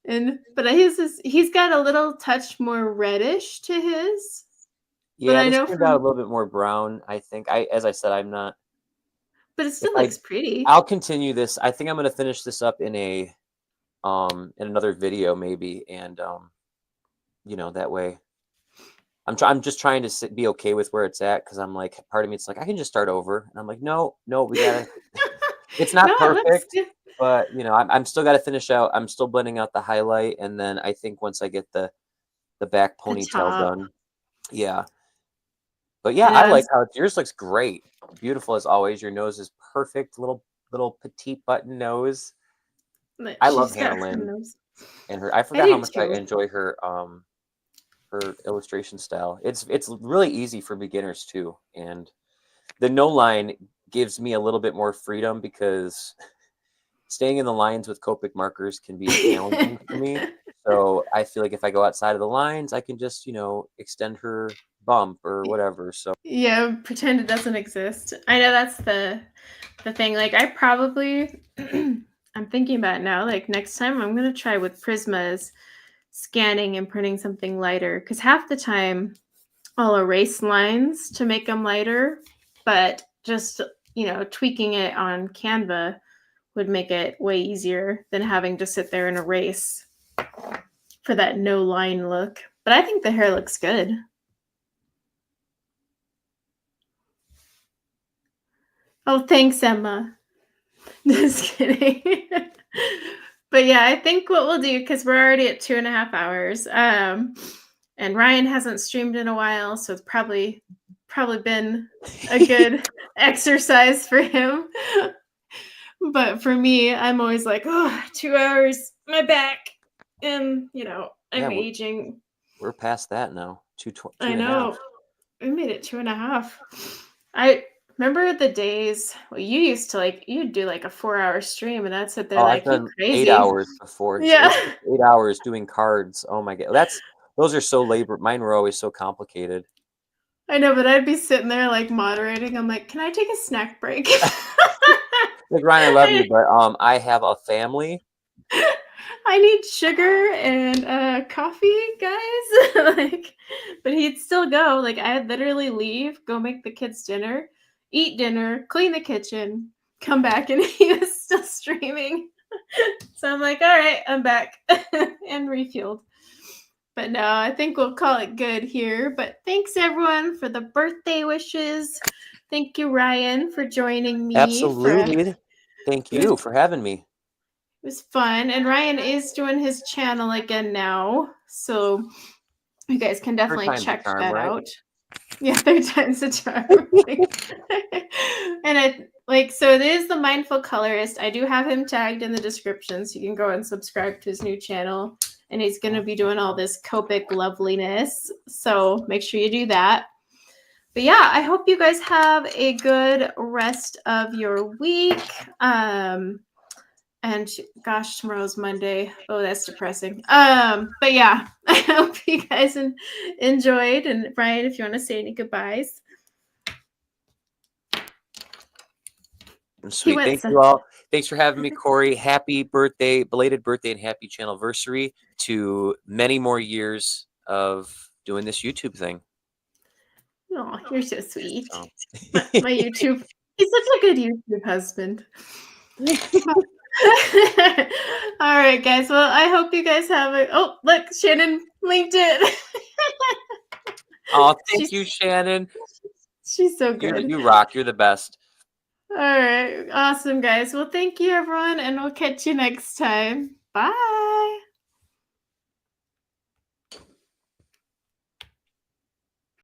But he's got a little touch more reddish to his. Yeah, but this turned out a little bit more brown, I think. As I said, I'm not. But it still looks pretty. I'll continue this. I think I'm going to finish this up in in another video maybe, and you know, that way. I'm just trying to be okay with where it's at because I'm like, part of me it's like I can just start over, and I'm like, no, we gotta. It's not perfect, but you know, I'm still got to finish out. I'm still blending out the highlight, and then I think once I get the back ponytail done, yeah. But yeah, I like how yours looks great, beautiful as always. Your nose is perfect, little petite button nose. I love Hannah Lynn and her. I forgot how much I enjoy her illustration style. It's really easy for beginners too, and the no line gives me a little bit more freedom because staying in the lines with Copic markers can be challenging for me. So I feel like if I go outside of the lines, I can just, you know, extend her bump or whatever. So yeah, pretend it doesn't exist. I know that's the thing. Like I probably I'm thinking about it now. Like next time I'm gonna try with Prismas scanning and printing something lighter because half the time I'll erase lines to make them lighter, but just, you know, tweaking it on Canva would make it way easier than having to sit there and erase for that no line look. But I think the hair looks good. Oh, thanks, Emma. Just kidding. But yeah, I think what we'll do, because we're already at 2.5 hours, and Ryan hasn't streamed in a while, so it's probably been a good exercise for him. But for me, I'm always like, oh, 2 hours, my back, and I'm aging. We're past that now. Two I and a know. half. We made it 2.5. I remember the days. Well, you used to you'd do like a 4-hour stream, and I'd sit there I've like, you done 8 crazy. hours before. Yeah. It's 8 hours doing cards. Oh my God. Those are so labor. Mine were always so complicated. I know, but I'd be sitting there like moderating. I'm like, can I take a snack break? Like, Ryan, I love you, but I have a family. I need sugar and coffee, guys. But he'd still go. Like, I'd literally leave, go make the kids dinner, eat dinner, clean the kitchen, come back, and he was still streaming. So I'm like, all right, I'm back and refueled. But no, I think we'll call it good here. But thanks everyone for the birthday wishes. Thank you, Ryan, for joining me. Absolutely. Thank you for having me. It was fun. And Ryan is doing his channel again now. So you guys can definitely check that out. Yeah, 3 times the charm. And so it is the Mindful Colorist. I do have him tagged in the description, so you can go and subscribe to his new channel. And he's going to be doing all this Copic loveliness. So make sure you do that. But yeah, I hope you guys have a good rest of your week. And gosh, tomorrow's Monday. Oh, that's depressing. But yeah, I hope you guys enjoyed. And Brian, if you want to say any goodbyes. Sweet. Thank you all. Thanks for having me, Corey. Happy birthday, belated birthday, and happy Channelversary to many more years of doing this YouTube thing. Oh, you're so sweet. Oh. My YouTube. He's such a good YouTube husband. All right, guys. Well, I hope you guys have a. Oh, look, Shannon linked it. Oh, thank you, Shannon. She's so good. You rock. You're the best. All right. Awesome, guys. Well, thank you, everyone, and we'll catch you next time. Bye.